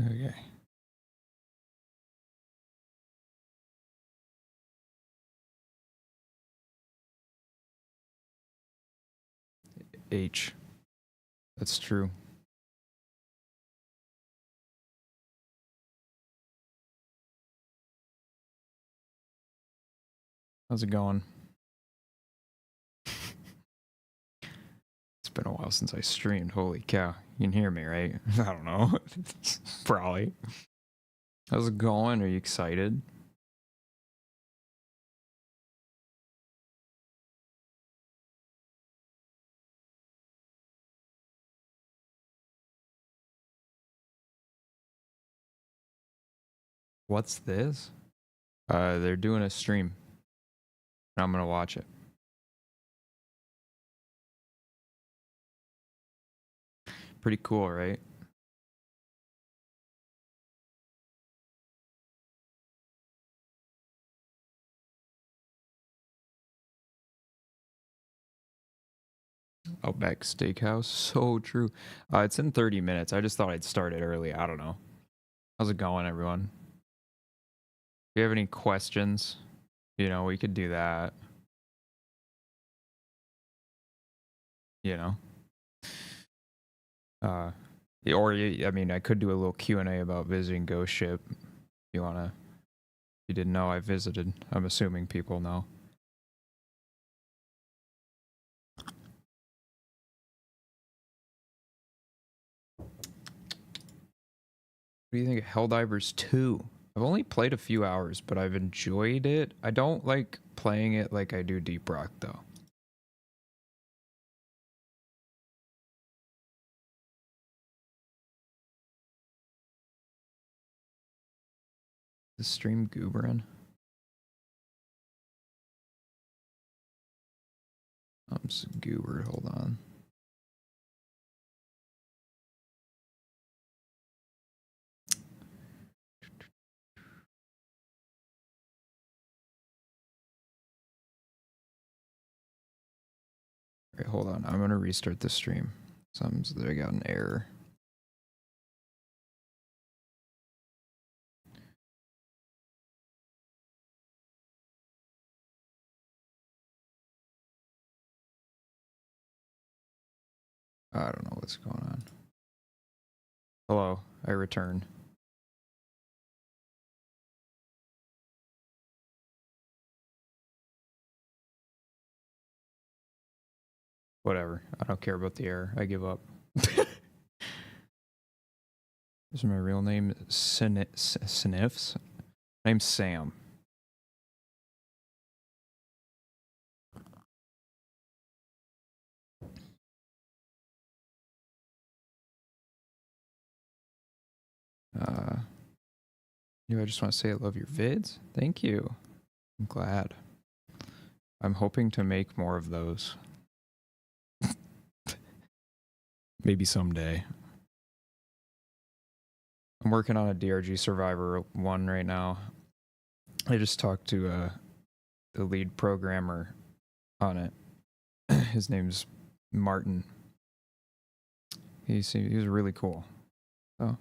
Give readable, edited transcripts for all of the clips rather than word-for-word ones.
Okay. H. That's true. How's it going? It's been a while since I streamed. Holy cow. You can hear me, right? I don't know. Probably. How's it going? Are you excited? What's this? They're doing a stream. And I'm gonna watch it. Pretty cool, right? Outback Steakhouse. So true. It's in 30 minutes. I just thought I'd start it early. I don't know. How's it going, everyone? If you have any questions, you know, we could do that. You know? Or, I mean, I could do a little Q&A about visiting Ghost Ship. If you wanna... If you didn't know, I visited. I'm assuming people know. What do you think of Helldivers 2? I've only played a few hours, but I've enjoyed it. I don't like playing it like I do Deep Rock, though. The stream gooberin'? I'm just goobered. Hold on. Alright, hold on. I'm gonna restart the stream. I got an error. I don't know what's going on. Hello, I returned. Whatever. I don't care about the error. I give up. This is my real name. Sniffs. Name's Sam. I just want to say I love your vids. Thank you. I'm glad. I'm hoping to make more of those. Maybe someday. I'm working on a DRG Survivor 1 right now. I just talked to the lead programmer on it. His name's Martin. He was really cool. Oh.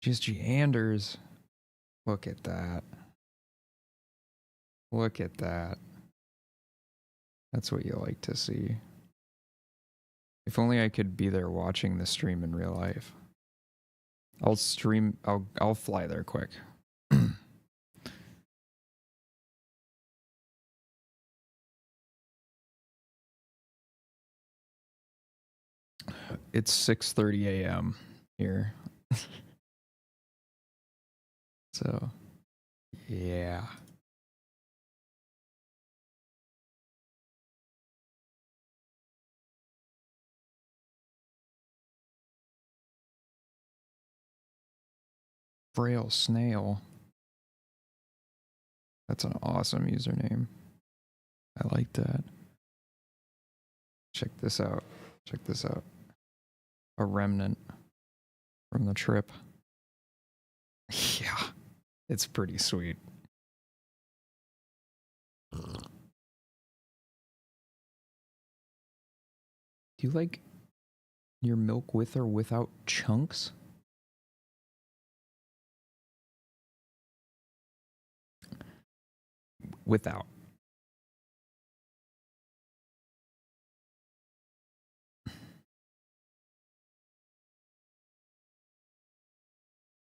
GSG Anders. Look at that. Look at that. That's what you like to see. If only I could be there watching the stream in real life. I'll fly there quick. It's 6:30 a.m. here. So, yeah. Frail Snail. That's an awesome username. I like that. Check this out. Check this out. A remnant from the trip. Yeah. It's pretty sweet. Do you like your milk with or without chunks? without.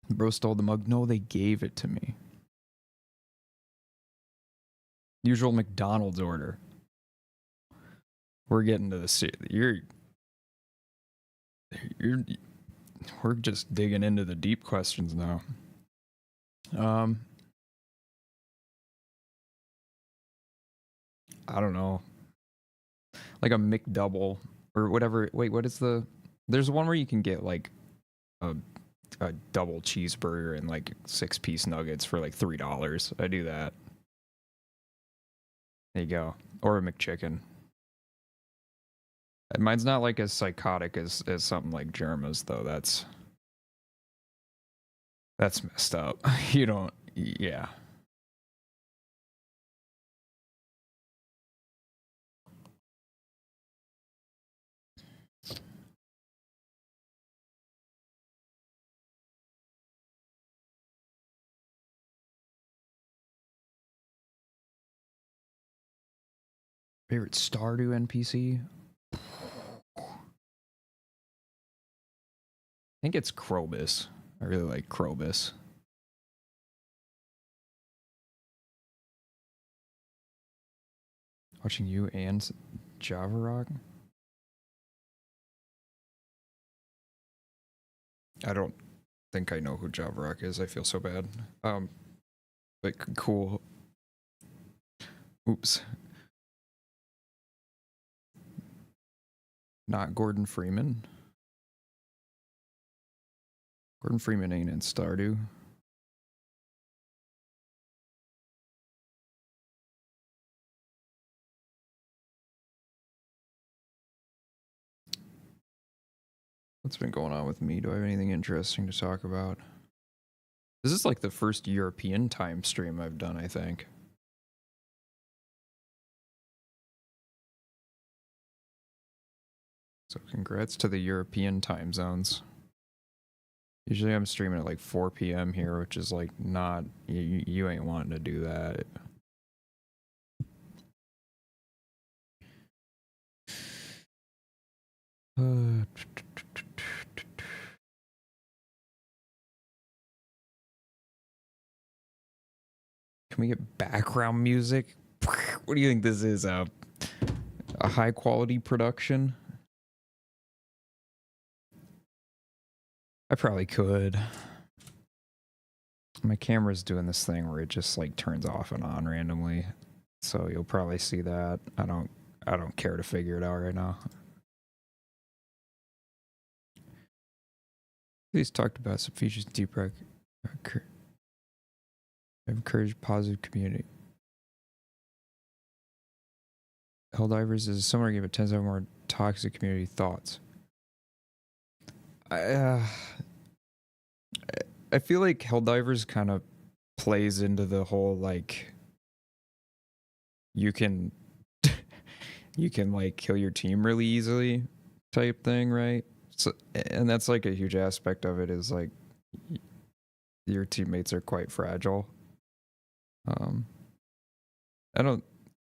Bro stole the mug. No, they gave it to me. Usual McDonald's order. We're getting to the we're just digging into the deep questions now. I don't know. Like a McDouble or whatever. Wait, what is the? There's one where you can get like a double cheeseburger and like 6-piece nuggets for like $3. I do that. There you go. Or a McChicken. Mine's not like as psychotic as something like Germa's though. That's messed up. You don't. Yeah. Favorite Stardew NPC? I think it's Krobus. I really like Krobus. Watching you and Java Rock? I don't think I know who Java Rock is. I feel so bad. But cool. Oops. Not Gordon Freeman. Gordon Freeman ain't in Stardew. What's been going on with me? Do I have anything interesting to talk about? This is like the first European time stream I've done, I think. So congrats to the European time zones. Usually I'm streaming at like 4 p.m. here, which is like not, you ain't wanting to do that. Can we get background music? What do you think this is? A high quality production? I probably could. My camera's doing this thing where it just like turns off and on randomly. So you'll probably see that. I don't care to figure it out right now. Please talked about some features in Deep Rec. Encourage positive community. Helldivers is a similar game, but tends to have more toxic community thoughts. I feel like Helldivers kind of plays into the whole like you can like kill your team really easily type thing, right? So, and that's like a huge aspect of it is like your teammates are quite fragile.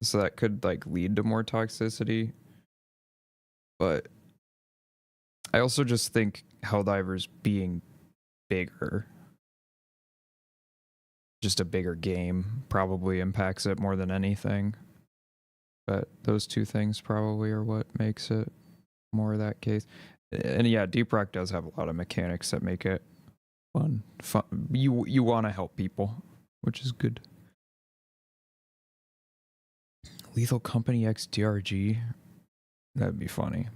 So that could like lead to more toxicity. But I also just think Helldivers being bigger, just a bigger game, probably impacts it more than anything. But those two things probably are what makes it more of that case. And yeah, Deep Rock does have a lot of mechanics that make it fun. You want to help people, which is good. Lethal Company X DRG? That'd be funny.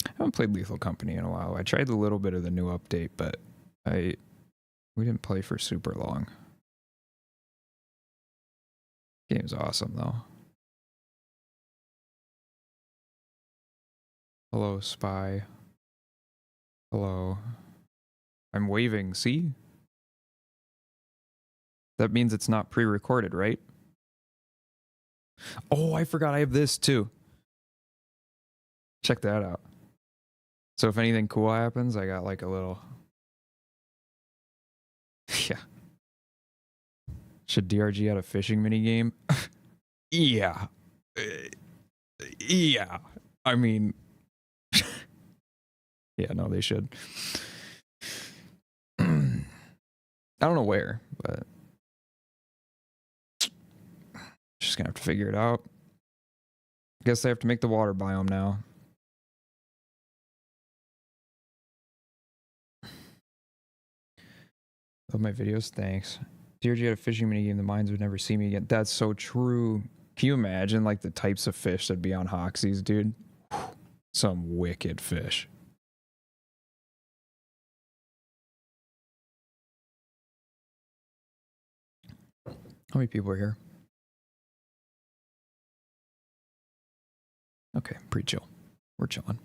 I haven't played Lethal Company in a while. I tried a little bit of the new update, but we didn't play for super long. Game's awesome though. Hello, spy. Hello. I'm waving, see? That means it's not pre-recorded, right? Oh, I forgot I have this too. Check that out. So if anything cool happens, I got like a little Should DRG add a fishing minigame? Yeah. Yeah. I mean, yeah, no, they should. I don't know where, but just gonna have to figure it out. Guess they have to make the water biome now. Love my videos, thanks. DRG had a fishing minigame, the mines would never see me again. That's so true. Can you imagine like the types of fish that'd be on Hoxies, dude? Some wicked fish. How many people are here? Okay, pretty chill. We're chilling.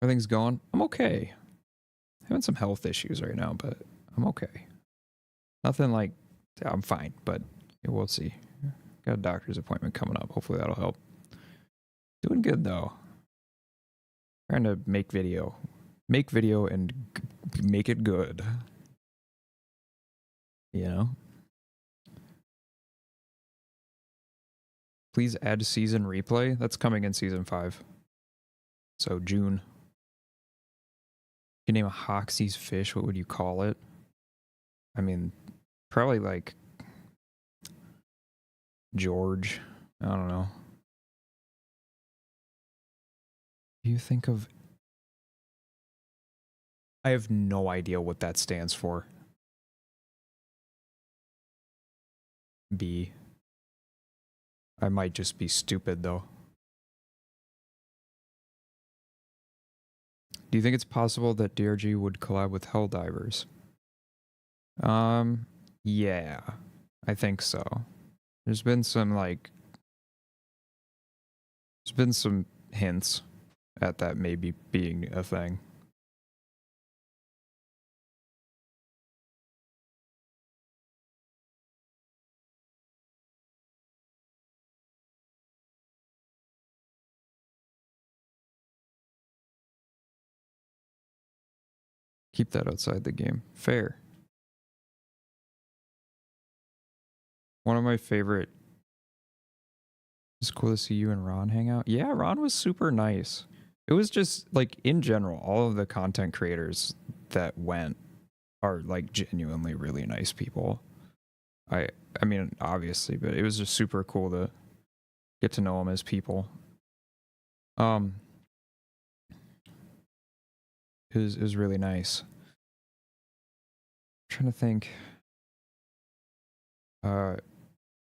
Everything's going. I'm okay. Having some health issues right now, but I'm okay. Nothing like, I'm fine, but we'll see. Got a doctor's appointment coming up. Hopefully that'll help. Doing good though. Trying to make video. Make video and make it good. You know? Please add season replay. That's coming in season 5. So June. If you name a Hoxie's fish, what would you call it? I mean, probably like George. I don't know. Do you think of... I have no idea what that stands for. B. I might just be stupid though. Do you think it's possible that DRG would collab with Helldivers? Yeah. I think so. There's been some hints at that maybe being a thing. Keep that outside the game. Fair. One of my favorite... It's cool to see you and Ron hang out. Yeah, Ron was super nice. It was just, like, in general, all of the content creators that went are, like, genuinely really nice people. I mean, obviously, but it was just super cool to get to know them as people. It was really nice. I'm trying to think.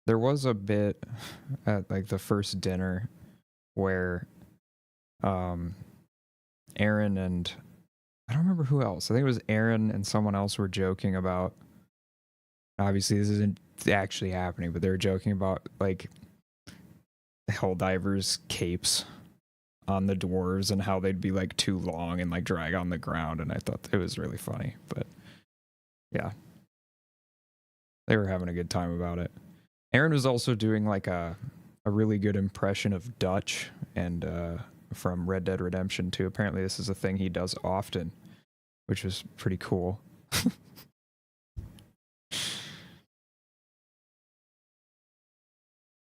There was a bit at like the first dinner where Aaron and I don't remember who else. I think it was Aaron and someone else were joking about, obviously this isn't actually happening, but they were joking about like Helldivers capes on the dwarves and how they'd be like too long and like drag on the ground, and I thought it was really funny. But yeah, they were having a good time about it. Aaron was also doing like a really good impression of Dutch and from Red Dead Redemption 2. Apparently this is a thing he does often, which was pretty cool.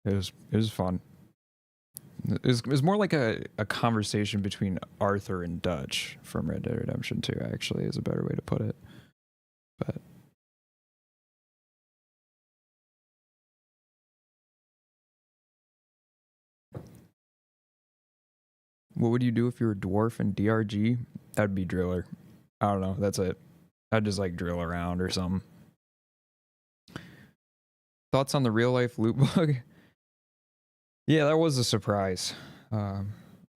It was fun. It was more like a conversation between Arthur and Dutch from Red Dead Redemption 2, actually, is a better way to put it. But what would you do if you were a dwarf in DRG? That'd be driller. I don't know. That's it. I'd just like drill around or something. Thoughts on the real life loot bug? Yeah, that was a surprise. I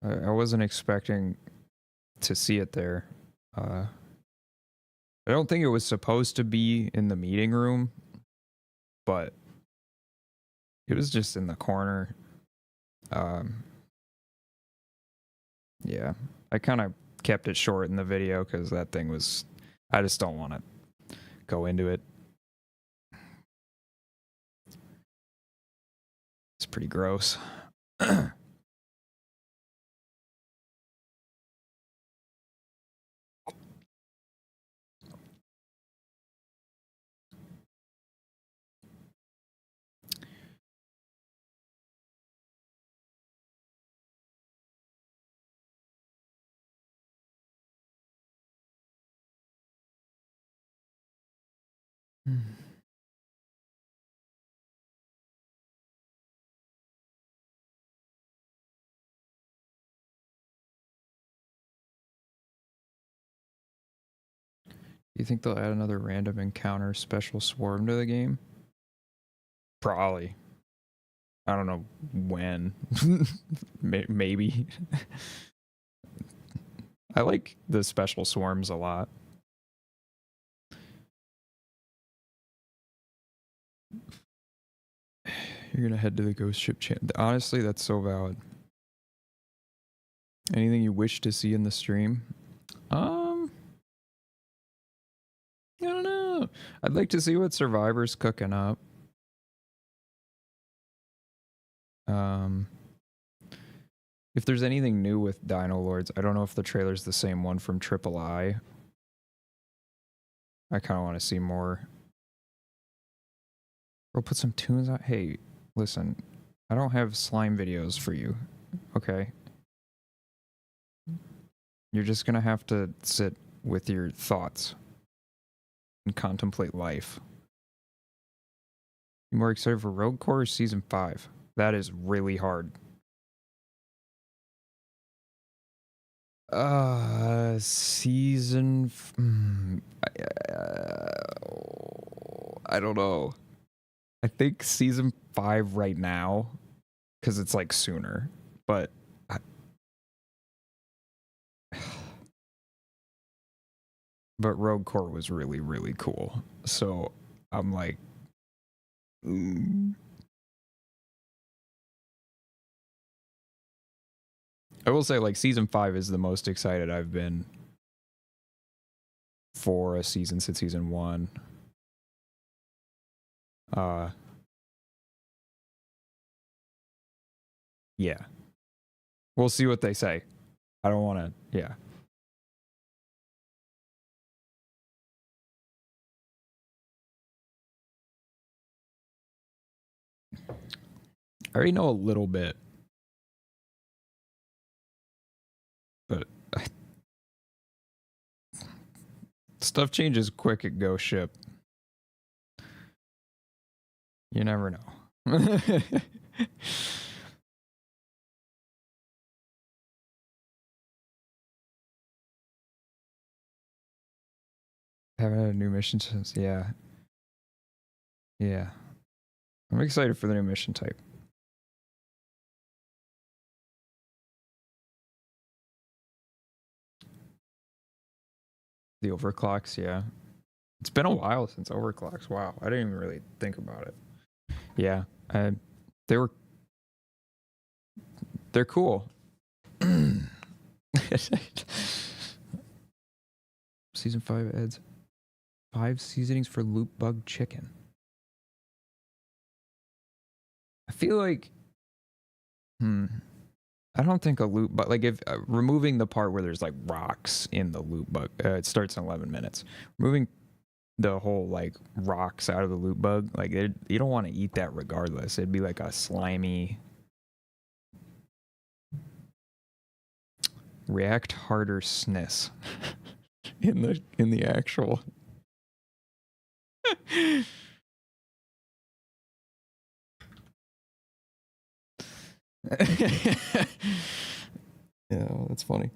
wasn't expecting to see it there. I don't think it was supposed to be in the meeting room, but it was just in the corner. Yeah, I kind of kept it short in the video because that thing was... I just don't want to go into it. It's pretty gross. Do you think they'll add another random encounter special swarm to the game? Probably. I don't know when. Maybe. I like the special swarms a lot. You're gonna head to the ghost ship channel. Honestly, that's so valid. Anything you wish to see in the stream? I don't know. I'd like to see what Survivor's cooking up. If there's anything new with Dino Lords, I don't know if the trailer's the same one from Triple I. I kind of want to see more. We'll put some tunes on. Hey, listen, I don't have slime videos for you, okay? You're just gonna have to sit with your thoughts and contemplate life. You more excited for Rogue Core or Season 5? That is really hard. I don't know. I think Season 5 right now, because it's like sooner, but but Rogue Core was really, really cool. So I'm like, I will say, like, Season 5 is the most excited I've been for a season since Season 1. Yeah. We'll see what they say. I don't want to, yeah. I already know a little bit. But stuff changes quick at Ghost Ship. You never know. Haven't had a new mission since, yeah. Yeah. I'm excited for the new mission type. The overclocks, yeah. It's been a while since overclocks. Wow, I didn't even really think about it. Yeah, they're cool. Season 5 adds 5 seasonings for loop bug chicken. I feel like, I don't think a loop bug, like if removing the part where there's like rocks in the loop bug, it starts in 11 minutes. Removing the whole like rocks out of the loop bug, like you don't want to eat that regardless. It'd be like a slimy. React harder SNIS in the actual. Yeah, that's funny.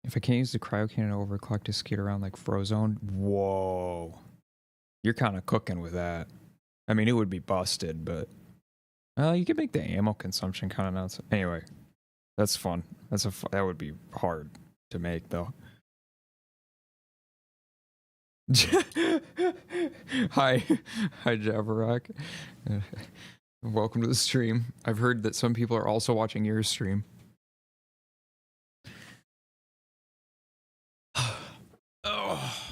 If I can't use the cryo cannon overclock to skate around like Frozone, whoa. You're kind of cooking with that. I mean, it would be busted, but you could make the ammo consumption kind of nuts. Anyway, that's fun. That would be hard to make though. Hi Javarok. Welcome to the stream. I've heard that some people are also watching your stream. Oh.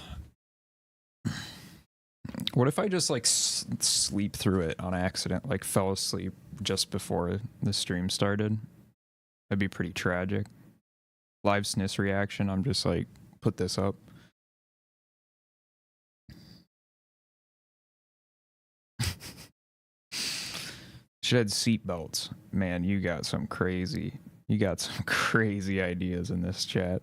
What if I just like sleep through it on accident, like fell asleep just before the stream started? That'd be pretty tragic. Live SNIS reaction, I'm just like, put this up. Should have seat belts. Man, you got some crazy ideas in this chat.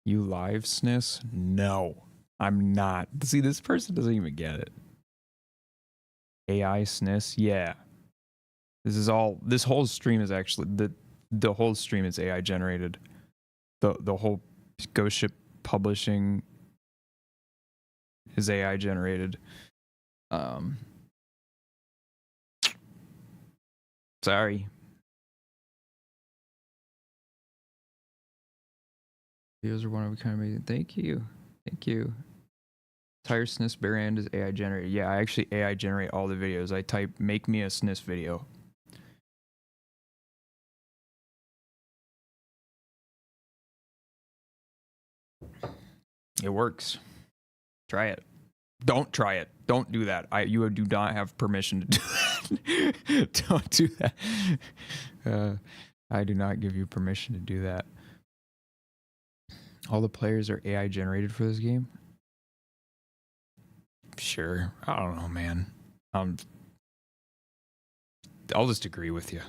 You live, Snis? No, I'm not. See, this person doesn't even get it. AI Snis? Yeah. This whole stream is actually, the whole stream is AI generated. The whole Ghost Ship publishing is AI generated. Sorry. Videos are one of a kind amazing. Thank you. Tire SNIS brand is AI generated. Yeah, I actually AI generate all the videos. I type make me a SNIS video. It works. Try it. Don't try it. Don't do that. You do not have permission to do that. Don't do that. I do not give you permission to do that. All the players are AI generated for this game? Sure. I don't know, man. I'll just agree with you.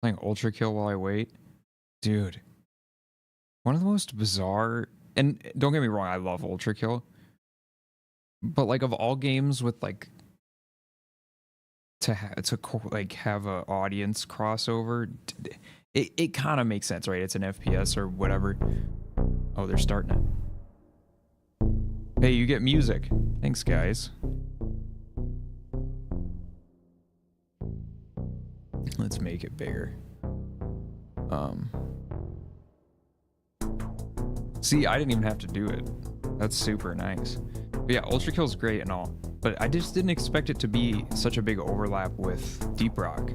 Playing Ultra Kill while I wait? Dude. One of the most bizarre... And don't get me wrong, I love Ultra Kill. But like of all games with like... To have a audience crossover, it kind of makes sense, right? It's an FPS or whatever. Oh, they're starting it. Hey, you get music. Thanks, guys. Let's make it bigger. See, I didn't even have to do it. That's super nice. But yeah, Ultra Kill's great and all, but I just didn't expect it to be such a big overlap with Deep Rock.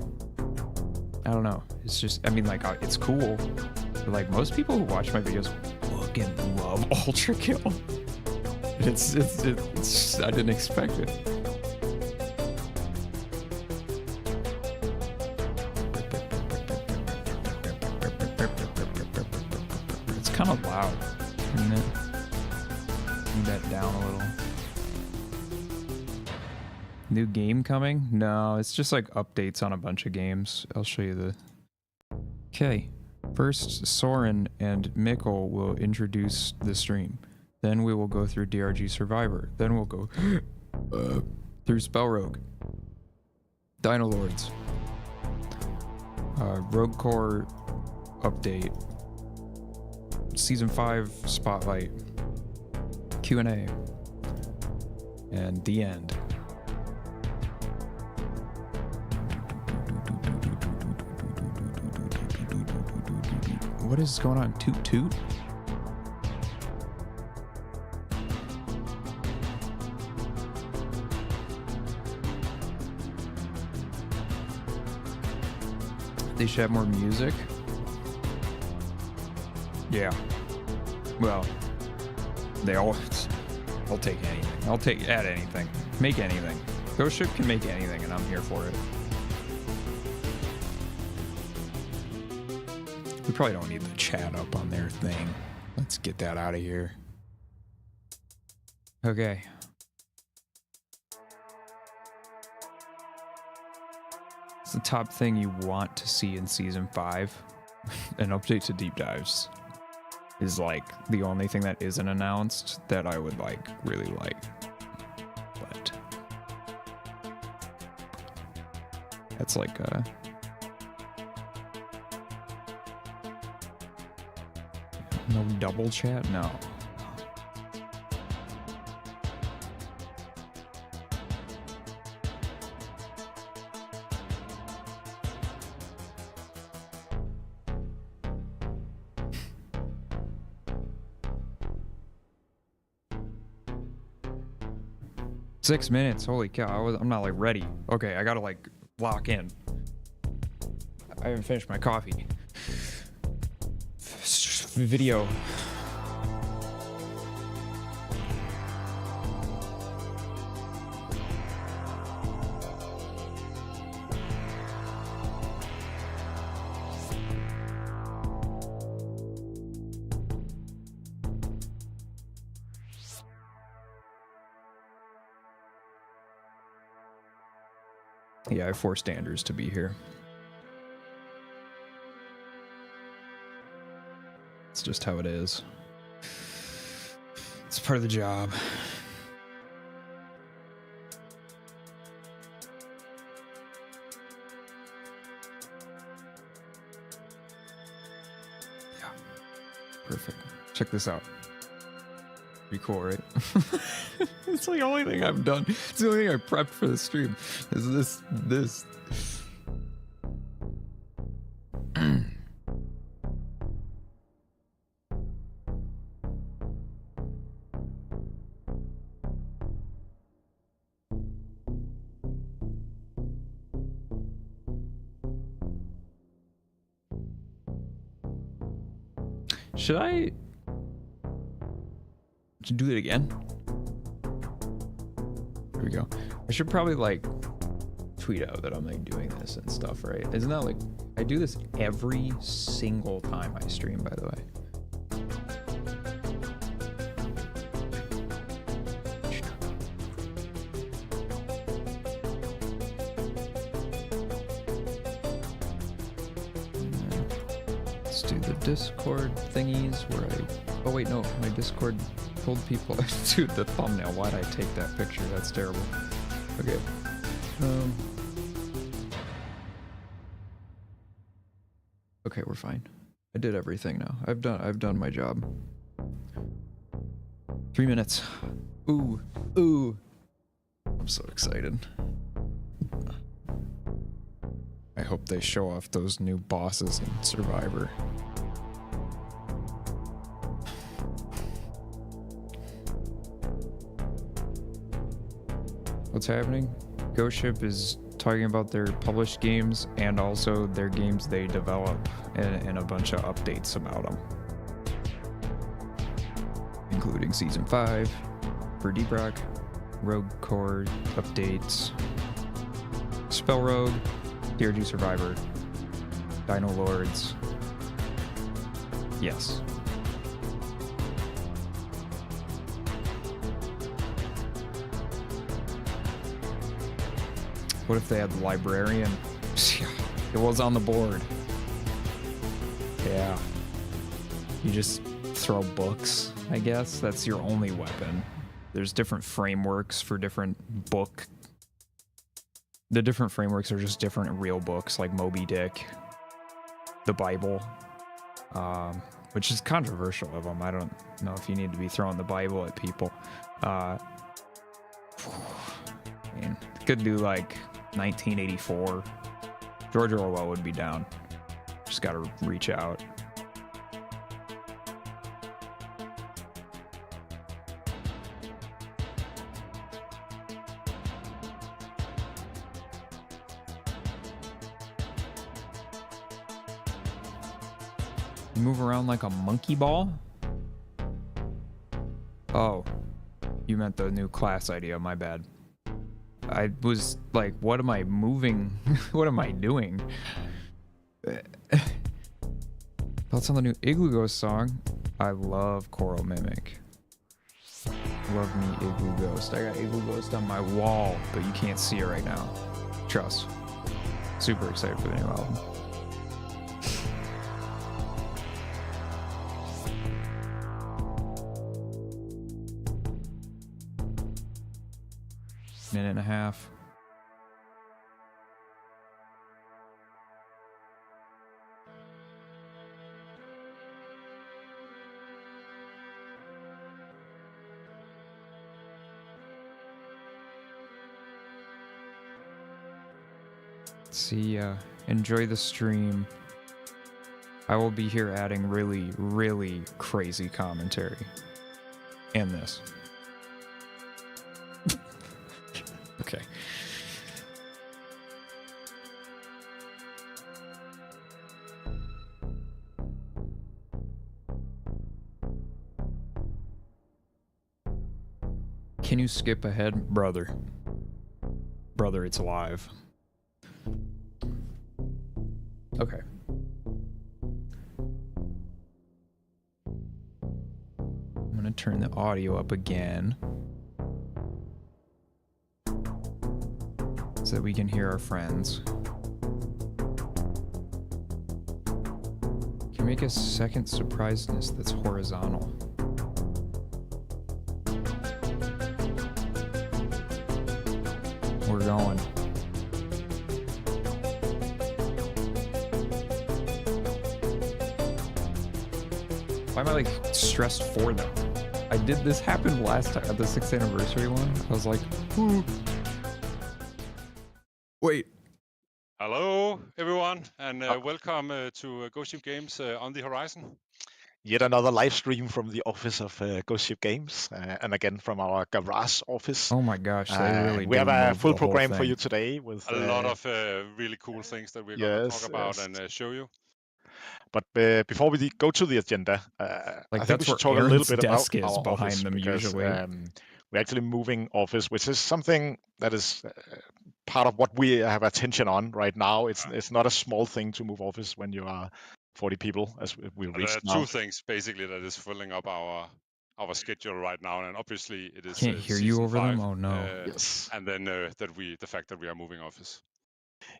I don't know. It's just, I mean, like, it's cool. But like, most people who watch my videos fucking love Ultra Kill. It's I didn't expect it. It's kind of loud, isn't it? Move that down a little. New game coming? No, it's just like updates on a bunch of games. I'll show you the... Okay. First, Soren and Mikkel will introduce the stream. Then we will go through DRG Survivor. Then we'll go through Spell Rogue. Dino Lords. Rogue Core update. Season 5 Spotlight. Q&A. And the end. What is going on? Toot toot? They should have more music. Yeah. Well, I'll take anything. Add anything. Make anything. Ghost Ship can make anything, and I'm here for it. We probably don't need the chat up on their thing. Let's get that out of here. Okay. It's the top thing you want to see in Season 5. An update to Deep Dives is like the only thing that isn't announced that I would like, really like. But that's like a... No double chat? No. Six minutes. Holy cow. I'm not like ready. Okay, I gotta like lock in. I haven't finished my coffee. Video. Yeah, I forced Anders to be here. It's just how it is. It's part of the job. Yeah. Perfect. Check this out. Pretty cool, right? It's like the only thing I've done. It's the only thing I prepped for the stream. Is this. Should I do it again? Here we go. I should probably like tweet out that I'm like doing this and stuff, right? Isn't that like, I do this every single time I stream, by the way. Let's do the Discord thingies where oh wait, no, my Discord told people, dude, the thumbnail, why'd I take that picture? That's terrible. Okay. Okay, we're fine. I did everything now. I've done my job. 3 minutes. Ooh. I'm so excited. I hope they show off those new bosses in Survivor. What's happening? Ghost Ship is talking about their published games and also their games they develop and a bunch of updates about them. Including Season 5 for Deep Rock, Rogue Core updates, Spell Rogue, DRG Survivor, Dino Lords. Yes. What if they had the librarian? It was on the board. Yeah. You just throw books, I guess. That's your only weapon. There's different frameworks for different book. The different frameworks are just different real books, like Moby Dick, the Bible, which is controversial of them. I don't know if you need to be throwing the Bible at people. I mean, could do like 1984. George Orwell would be down. Just gotta reach out. You move around like a monkey ball? Oh, you meant the new class idea, my bad. I was like, what am I moving? What am I doing? Thoughts on the new Igloo Ghost song? I love Choral Mimic. Love me Igloo Ghost. I got Igloo Ghost on my wall, but you can't see it right now. Trust. Super excited for the new album. Minute and a half. See, enjoy the stream. I will be here adding really, really crazy commentary. And this. Okay. Can you skip ahead? Brother, it's live. Okay. I'm gonna turn the audio up again. Is so that we can hear our friends. Can you make a second surprisedness that's horizontal? We're going. Why am I like stressed for them? I did this happen last time at the 6th anniversary one. I was like, ooh. Wait. Hello, everyone, and welcome to Ghost Ship Games on the Horizon. Yet another live stream from the office of Ghost Ship Games, and again from our garage office. Oh my gosh, they really we have a moved full the whole program for thing. you today with A lot of really cool things that we're going to talk about and show you. But before we go to the agenda, I think we should talk a little bit about our office because we're actually moving office, which is something that is part of what we have attention on right now. It's not a small thing to move office when you are 40 people, as we'll reach now. There are two things basically that is filling up our schedule right now, and obviously it is. Can't hear you over 5, them. Oh no! Yes. And then the fact that we are moving office.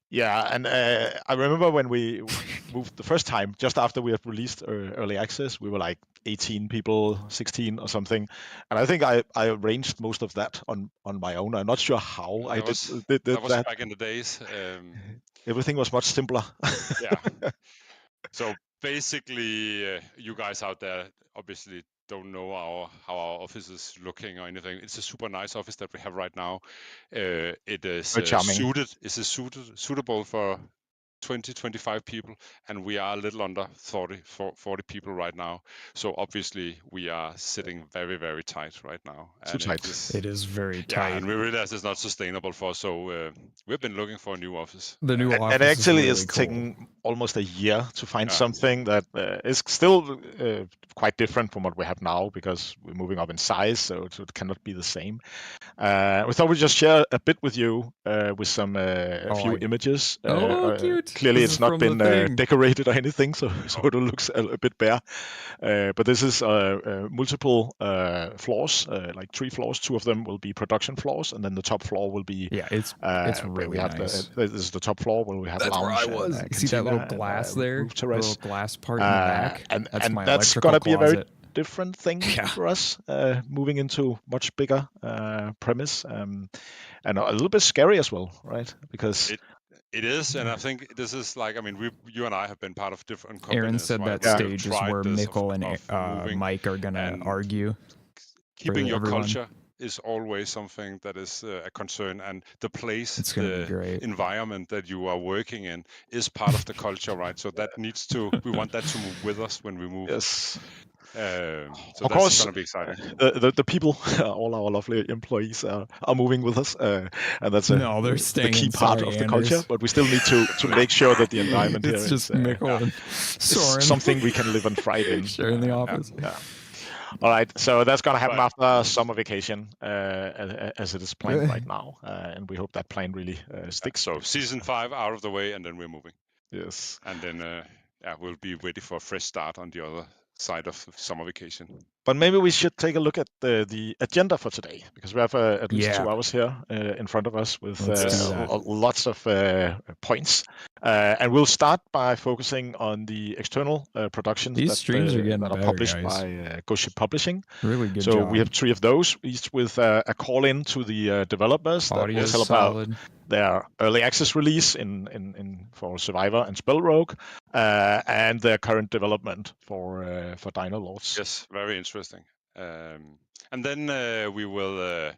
Yeah, and I remember when we moved the first time, just after we had released early access, we were like 18 people, 16 or something, and I think I arranged most of that on my own. I'm not sure how I did that. That was back in the days. Everything was much simpler. Yeah. So basically, you guys out there obviously don't know how our office is looking or anything. It's a super nice office that we have right now. It is suitable for 20-25 people, and we are a little under 40 people right now. So obviously we are sitting very, very tight right now. Too tight. It is very tight. Yeah, and we realize it's not sustainable for us, so we've been looking for a new office. The new office and actually is really it's taken almost a year to find something that is still quite different from what we have now, because we're moving up in size, so it cannot be the same. We thought we'd just share a bit with you with some a few images. Cute. Clearly it's not been decorated or anything, so it looks a bit bare. But this is multiple floors, like 3 floors. 2 of them will be production floors, and then the top floor will be it's really nice. This is the top floor where we have that's lounge. Where I was. See that little glass there? The little glass part in the back? That's my that's gonna be closet. A very different thing for us, moving into much bigger premise, and a little bit scary as well, right? Because it is, and I think this is like, I mean, you and I have been part of different companies. Aaron said that stage is where Mikkel and Mike are gonna argue. Keeping your culture is always something that is a concern, and the place, the environment that you are working in is part of the culture, right? So that needs to, we want that to move with us when we move. Yes. So of that's course, going to be exciting. The people, all our lovely employees are moving with us, and that's they're staying the key part of the culture. But we still need to make sure that the environment here is Mikkel and Soren. Something we can live and thrive in. Sharing the office. Yeah. All right, so that's going to happen after summer vacation, as it is planned right now, and we hope that plan really sticks. So season 5 out of the way, and then we're moving. Yes. And then we'll be ready for a fresh start on the other side of summer vacation. But maybe we should take a look at the agenda for today, because we have at least 2 hours here in front of us with lots of points. And we'll start by focusing on the external productions that are published by Ghost Ship Publishing. Really good job. We have 3 of those, each with a call-in to the developers that will tell about their early access release for Survivor and Spell Rogue, and their current development for Dino Lords. Yes, very interesting. And then we will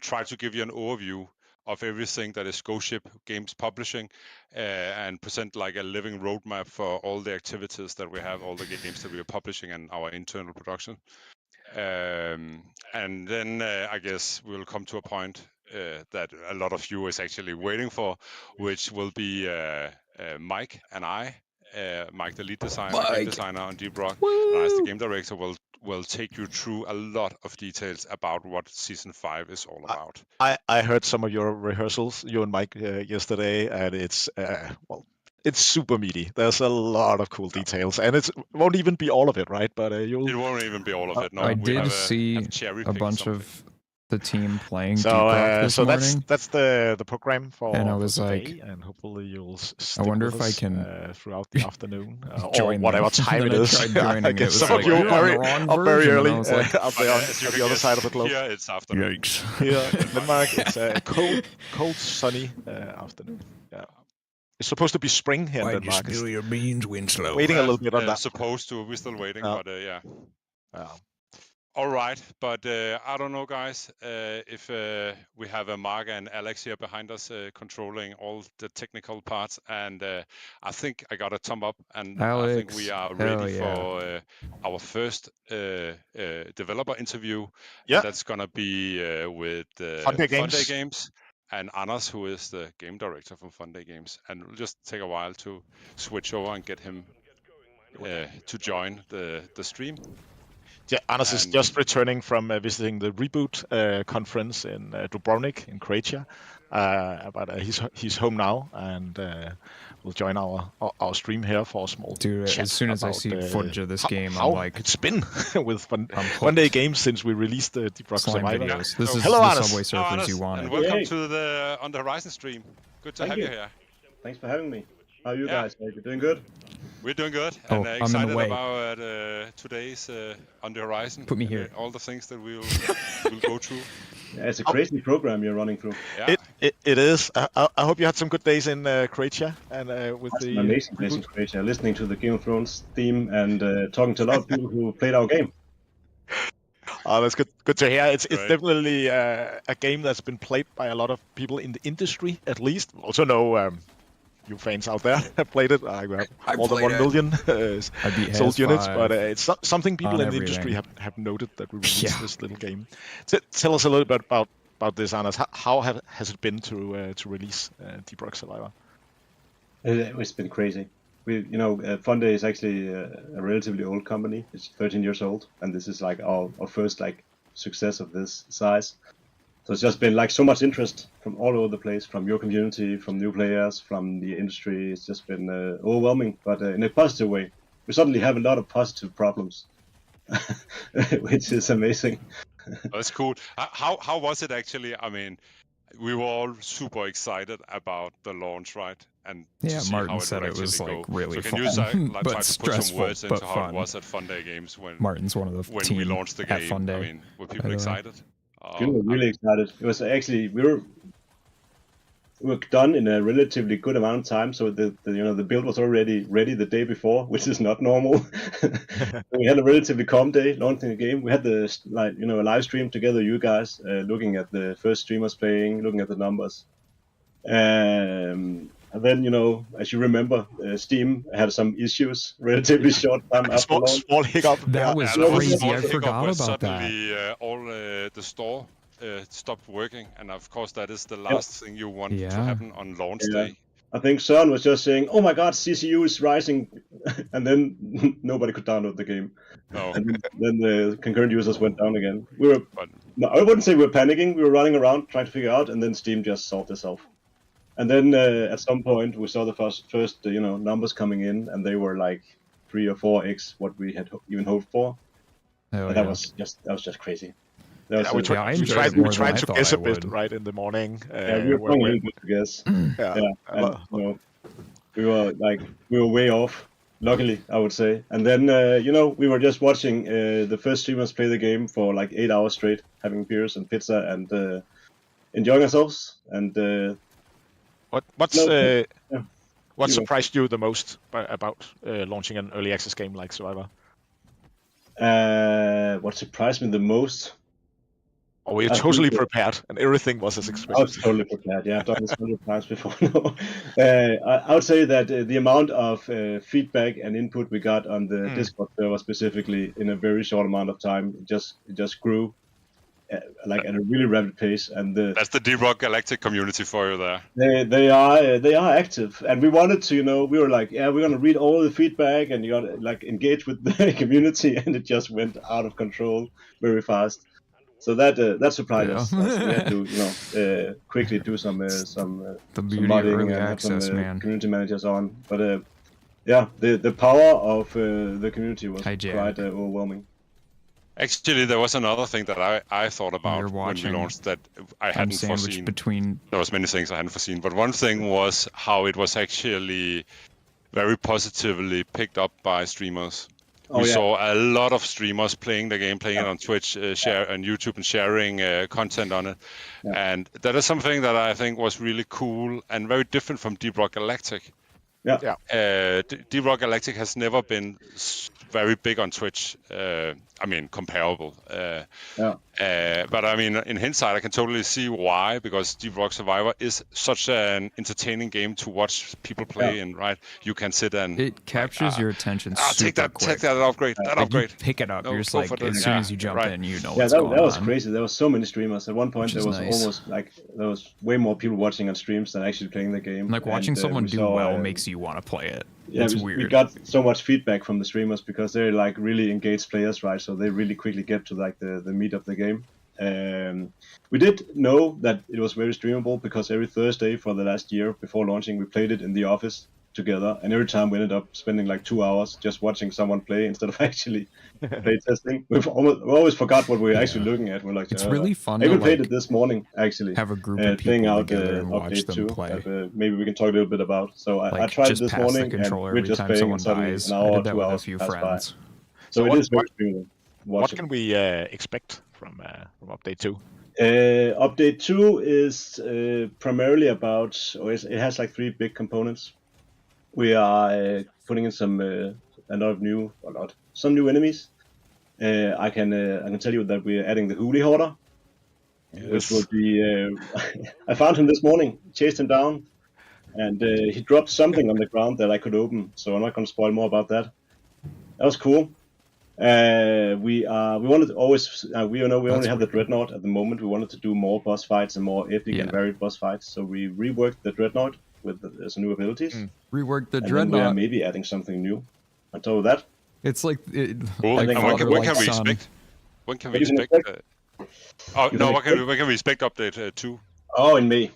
try to give you an overview of everything that is Ghost Ship Games Publishing, and present like a living roadmap for all the activities that we have, all the games that we are publishing, and our internal production. And then I guess we'll come to a point that a lot of you is actually waiting for, which will be Mike and I. Mike, the lead designer, game designer on Deep Rock, and I, as the game director, will take you through a lot of details about what season 5 is all about. I heard some of your rehearsals, you and Mike, yesterday, and it's it's super meaty. There's a lot of cool details, and it won't even be all of it, right? But it won't even be all of it. No, I did see a bunch of the team playing Deep Rock this morning. That's the program for, and I was today, and hopefully you'll stick I wonder with if us, I can throughout the afternoon or whatever time it is. I tried joining, I guess some like, of you are very early I was like, up there on the other side of the globe. Here it's afternoon. Yikes! Here in Denmark, it's a cold, sunny afternoon. Yeah. It's supposed to be spring here in Denmark. Why'd you spill your beans, Winslow? Waiting a little bit on that. Supposed to. We're still waiting, but yeah. All right, but I don't know, guys, if we have Mark and Alex here behind us controlling all the technical parts, and I think I got a thumb up, and Alex, I think we are ready for our first developer interview. Yeah. And that's going to be with Fun Day Games and Anders, who is the game director from Fun Day Games. And it'll just take a while to switch over and get him to join the stream. Yeah, Anders is just returning from visiting the Reboot conference in Dubrovnik in Croatia, but he's home now and will join our stream here for a small chat. As soon as I see footage of this game, how I'm like, it's been with Fun Day Games since we released the Deep Rock Survivor. This is Hello, the Anders. Subway Surfers you wanted. And welcome to the On the Horizon stream. Good to have you here. Thanks for having me. How are you guys? Are you doing good? We're doing good, and excited about today's On the Horizon. Put me here. All the things that we'll go through. Yeah, it's a crazy program you're running through. Yeah. It is. I hope you had some good days in Croatia and with the amazing days in Croatia, listening to the Game of Thrones theme and talking to a lot of people who played our game. Oh, that's good. Good to hear. It's definitely a game that's been played by a lot of people in the industry, at least. Also know you fans out there have played it. I have more than 1 million sold units, but it's something people in the industry have noted that we released this little game. Tell us a little bit about this, Anders. How has it been to release Deep Rock Survivor? It's been crazy. Fun Day is actually a relatively old company. It's 13 years old, and this is like our first success of this size. So it's just been so much interest from all over the place, from your community, from new players, from the industry. It's just been overwhelming, but in a positive way. We suddenly have a lot of positive problems, which is amazing. That's cool. How was it actually? I mean, we were all super excited about the launch, right? And Martin said it was really fun. So can you but try to put some words into how it was at Fun Day Games when Martin's one of the team we launched the game? At Fun Day. I mean, were people excited? We were really excited. It was actually we were done in a relatively good amount of time, so the build was already ready the day before, which is not normal. We had a relatively calm day launching the game. We had a live stream together, you guys, looking at the first streamers playing, looking at the numbers. And then, as you remember, Steam had some issues relatively short time after launch. Small hiccup. That was crazy. I forgot about suddenly, all the store stopped working, and of course that is the last thing you want to happen on launch day. I think Søren was just saying, "Oh my God, CCU is rising," and then nobody could download the game. No. And then the concurrent users went down again. I wouldn't say we were panicking. We were running around trying to figure out, and then Steam just solved itself. And then at some point we saw the first numbers coming in, and they were like 3 or 4x what we had even hoped for. That was just crazy. We tried to guess a bit right in the morning. We were trying a little bit to guess. We were way off. Luckily, I would say. And then we were just watching the first streamers play the game for 8 hours straight, having beers and pizza and enjoying ourselves. And what surprised you the most about launching an early access game like Survivor? What surprised me the most? Oh, were you totally prepared and everything was as expected? I was totally prepared. Yeah, I've done this 100 times before. I would say that the amount of feedback and input we got on the Discord server specifically in a very short amount of time just grew at a really rapid pace. And that's the Deep Rock Galactic community for you there. They are active, and we wanted to, we were like, we're gonna read all the feedback and you gotta engage with the community, and it just went out of control very fast. So that surprised us. We had to quickly do some modding and have some community managers on. But the power of the community was quite overwhelming. Actually, there was another thing that I thought about when we launched that I hadn't foreseen. There was many things I hadn't foreseen, but one thing was how it was actually very positively picked up by streamers. We saw a lot of streamers playing the game, playing it on Twitch, share on YouTube, and sharing content on it. Yeah. And that is something that I think was really cool and very different from Deep Rock Galactic. Deep Rock Galactic has never been very big on Twitch. I mean, comparable. But I mean, in hindsight, I can totally see why, because Deep Rock Survivor is such an entertaining game to watch people play in, right? You can sit and... It captures your attention super quick. Take that upgrade, You pick it up, you're just like, as soon as you jump in, you know what's going on. Yeah, that was crazy. There were so many streamers. At one point, there was almost like, there was way more people watching on streams than actually playing the game. Like, watching someone do well makes you want to play it. Yeah, it's weird. We got so much feedback from the streamers because they're like really engaged players, right? So they really quickly get to like the meat of the game. We did know that it was very streamable because every Thursday for the last year before launching, we played it in the office together, and every time we ended up spending like 2 hours just watching someone play instead of actually play testing. We always forgot what we were actually looking at. We're like, it's really fun. I even played it this morning actually. Have a group of playing out update 2. Maybe we can talk a little bit about. So I tried it this morning, and we're just playing and suddenly an hour, 2 hours pass by. So it is very streamable. What can we expect from update 2? Update 2 is primarily about, it has like 3 big components. We are putting in some new enemies. I can tell you that we are adding the Hoolie Hoarder, which will be. I found him this morning, chased him down, and he dropped something on the ground that I could open. So I'm not going to spoil more about that. That was cool. We wanted to always we only have the Dreadnought at the moment. We wanted to do more boss fights and more epic and varied boss fights. So we reworked the Dreadnought with some new abilities. Reworked the and Dreadnought. Then we are maybe adding something new on top of that. It's like when can we expect? When can we expect? When can we expect update 2? Oh, in May.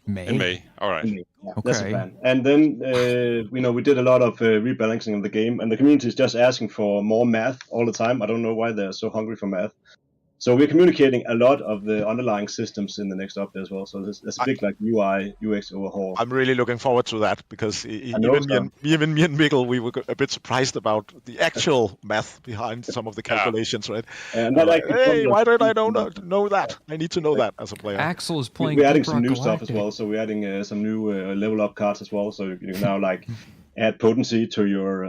In May. All right. Yeah, that's the plan. And then we did a lot of rebalancing of the game, and the community is just asking for more math all the time. I don't know why they're so hungry for math. So we're communicating a lot of the underlying systems in the next update as well. So there's a big like UI, UX overhaul. I'm really looking forward to that because even me and Mikkel, we were a bit surprised about the actual math behind some of the calculations, right? And hey, why don't I know that? I need to know that as a player. Axel is playing. We're adding some new stuff as well. So we're adding some new level up cards as well. So you can now like add potency to your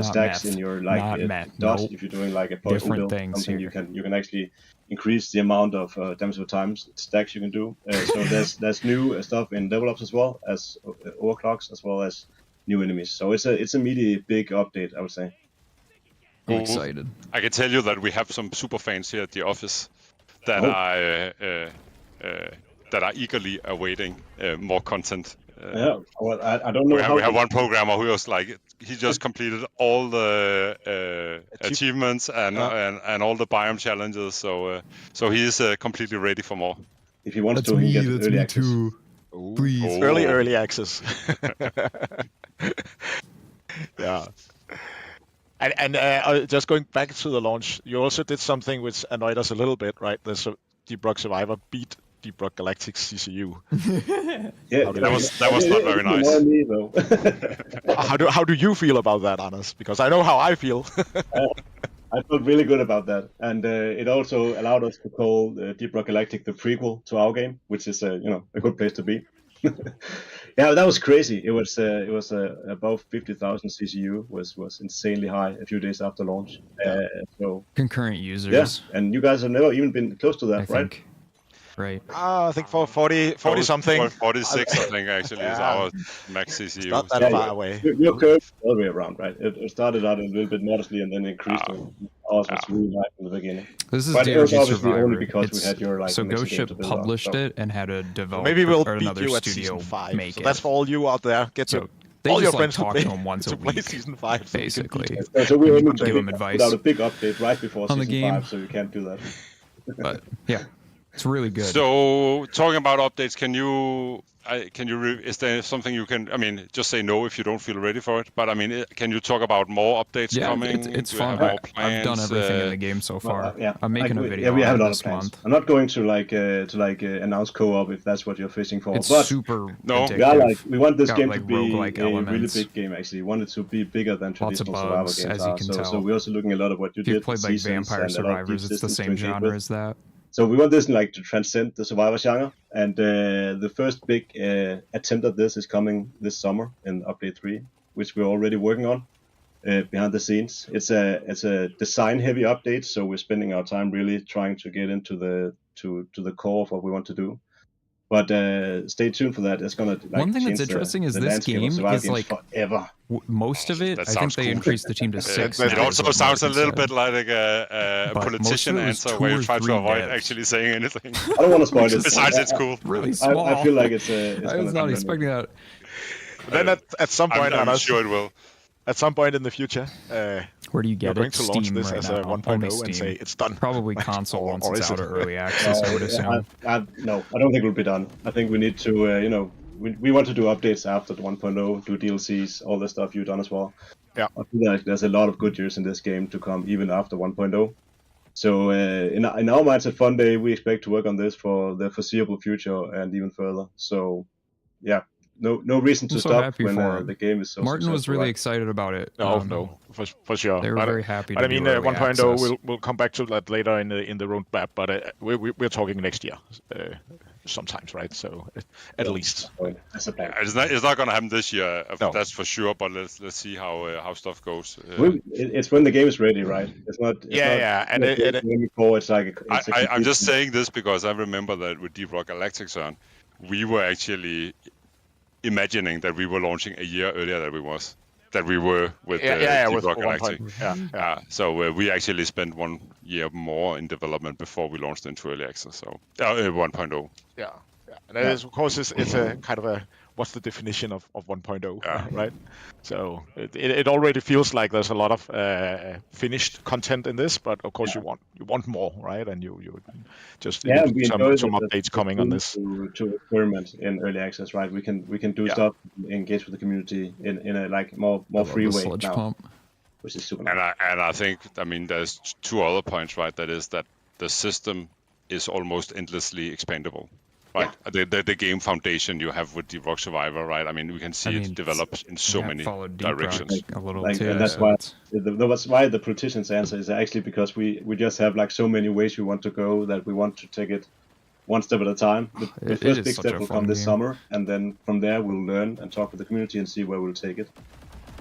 stacks in your dots. If you're doing like a poison build, something you can actually increase the amount of damage over time stacks you can do. So there's new stuff in level ups as well as overclocks as well as new enemies. So it's a meaty big update, I would say. I'm excited. I can tell you that we have some super fans here at the office that are eagerly awaiting more content. Well, I don't know. We have one programmer who was like, he just completed all the achievements and all the biome challenges, so he is completely ready for more. If he wants to, he can get early access. Please, early access. Yeah. And just going back to the launch, you also did something which annoyed us a little bit, right? The Deep Rock Survivor beat Deep Rock Galactic CCU. Yeah, that was not very nice. Me, though. How do you feel about that, Anders? Because I know how I feel. I felt really good about that, and it also allowed us to call Deep Rock Galactic the prequel to our game, which is a good place to be. Yeah, that was crazy. It was above 50,000 CCU was insanely high a few days after launch. So concurrent users. Yeah, and you guys have never even been close to that, right? Right. I think for 40 something. 46, I think, actually, is our max CCU. It's not that far away. Your curve all the way around, right? It started out a little bit modestly and then increased. Ours was really high from the beginning. This is DRG Survivor. Only because we had your so Ghost Ship published it and had a developer maybe we'll or beat another you at studio season 5. make so it. That's for all you out there. Get all your friends talk to him once a play week, season 5, basically. So we're aiming to give him advice. Put out a big update right before on season the game. 5, so you can't do that. But yeah. It's really good. So, talking about updates, is there something you can? I mean, just say no if you don't feel ready for it. But I mean, can you talk about more updates coming? It's Do fun. you have more plans? I've done everything in the game so far. Yeah, I'm making a video. Yeah, we have a lot of this plans. month. I'm not going to announce co-op if that's what you're fishing for. It's but super No. addictive. We want this game to like, be roguelike a really elements. big game. Actually, we want it to be bigger than Lots of traditional survival bugs, games as you are. can So tell. we're also looking a lot of what you If did. you've played like seasons Vampire and a lot of deep Survivors, it's the systems to same engage genre with. as that. So we want this to transcend the survivor genre, and the first big attempt at this is coming this summer in Update 3, which we're already working on behind the scenes. It's a design-heavy update, so we're spending our time really trying to get into the core of what we want to do. But stay tuned for that. It's gonna one thing that's interesting is this game is like forever. Most of it, I think they increased the team to 6. It also sounds a little bit like a politician answer where you try to avoid actually saying anything. I don't want to spoil it. Besides, it's cool. Really small. I feel like it's I was not expecting that. Then at some point, I'm sure it will. At some point in the future, where do you get we're going to launch Steam this right as now? a 1.0 and say it's done. Probably console once or it's is out it? of early access, I would assume. No, I don't think we'll be done. I think we need to, we want to do updates after the 1.0, do DLCs, all the stuff you've done as well. Yeah. I feel like there's a lot of good years in this game to come, even after 1.0. So in our mindset Fun Day, we expect to work on this for the foreseeable future and even further. So, yeah. No reason to stop when the game is so Martin was really excited about it. No, for sure. They were very happy. But I mean, 1.0 we'll come back to that later in the roadmap. But we're talking next year, sometimes, right? So at least. That's a plan. It's not going to happen this year. No. That's for sure. But let's see how stuff goes. It's when the game is ready, right? It's not. And I'm just saying this because I remember that with Deep Rock Galactic, we were actually imagining that we were launching a year earlier than we were with Deep Rock Galactic. So we actually spent 1 year more in development before we launched into early access. So 1.0. Yeah. And that is, of course, it's a kind of a what's the definition of 1.0, right? So it already feels like there's a lot of finished content in this, but of course you want more, right? And you just some updates coming on this to experiment in early access, right? We can do stuff, engage with the community in a like more free way now, pump. which is super. And I think there's two other points, right? That is that the system is almost endlessly expandable. Right, the game foundation you have with Deep Rock Survivor, right? I mean, we can see it develop in so many directions. A little too, and that's why the politician's answer is actually because we just have like so many ways we want to go that we want to take it one step at a time. The first big step will come this summer, and then from there we'll learn and talk with the community and see where we'll take it.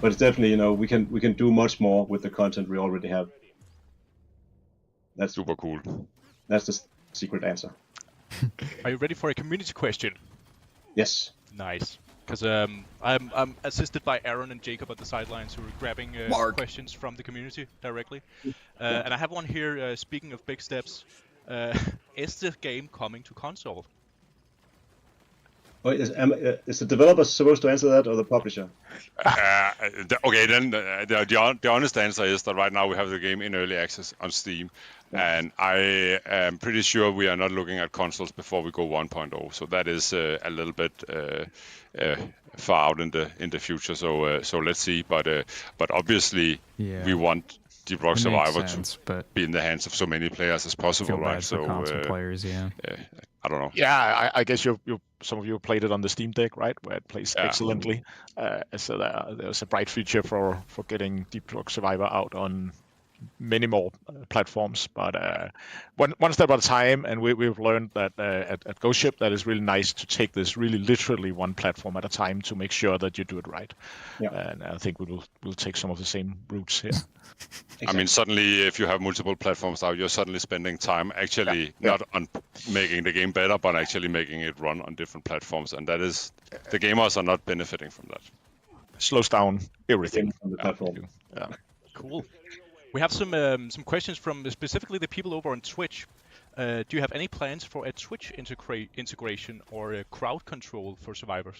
But it's definitely, we can do much more with the content we already have. That's super cool. That's the secret answer. Are you ready for a community question? Yes. Nice. Because I'm assisted by Aaron and Jacob at the sidelines who are grabbing questions from the community directly. And I have one here, speaking of big steps. Is the game coming to console? Oh, is the developer supposed to answer that or the publisher? Okay, then the honest answer is that right now we have the game in early access on Steam. And I am pretty sure we are not looking at consoles before we go 1.0. So that is a little bit far out in the future. So let's see. But obviously we want Deep Rock Survivor to be in the hands of so many players as possible, right? So console players, I don't know. Yeah, I guess some of you played it on the Steam Deck, right? Where it plays excellently. So there's a bright future for getting Deep Rock Survivor out on many more platforms, but one step at a time. And we've learned that at Ghost Ship that it's really nice to take this really literally one platform at a time to make sure that you do it right. And I think we'll take some of the same routes here. Exactly. I mean, suddenly if you have multiple platforms now, you're suddenly spending time actually not on making the game better, but actually making it run on different platforms, and that is the gamers are not benefiting from that. Slows down everything on the platform. Cool. We have some questions from specifically the people over on Twitch. Do you have any plans for a Twitch integration or a crowd control for survivors?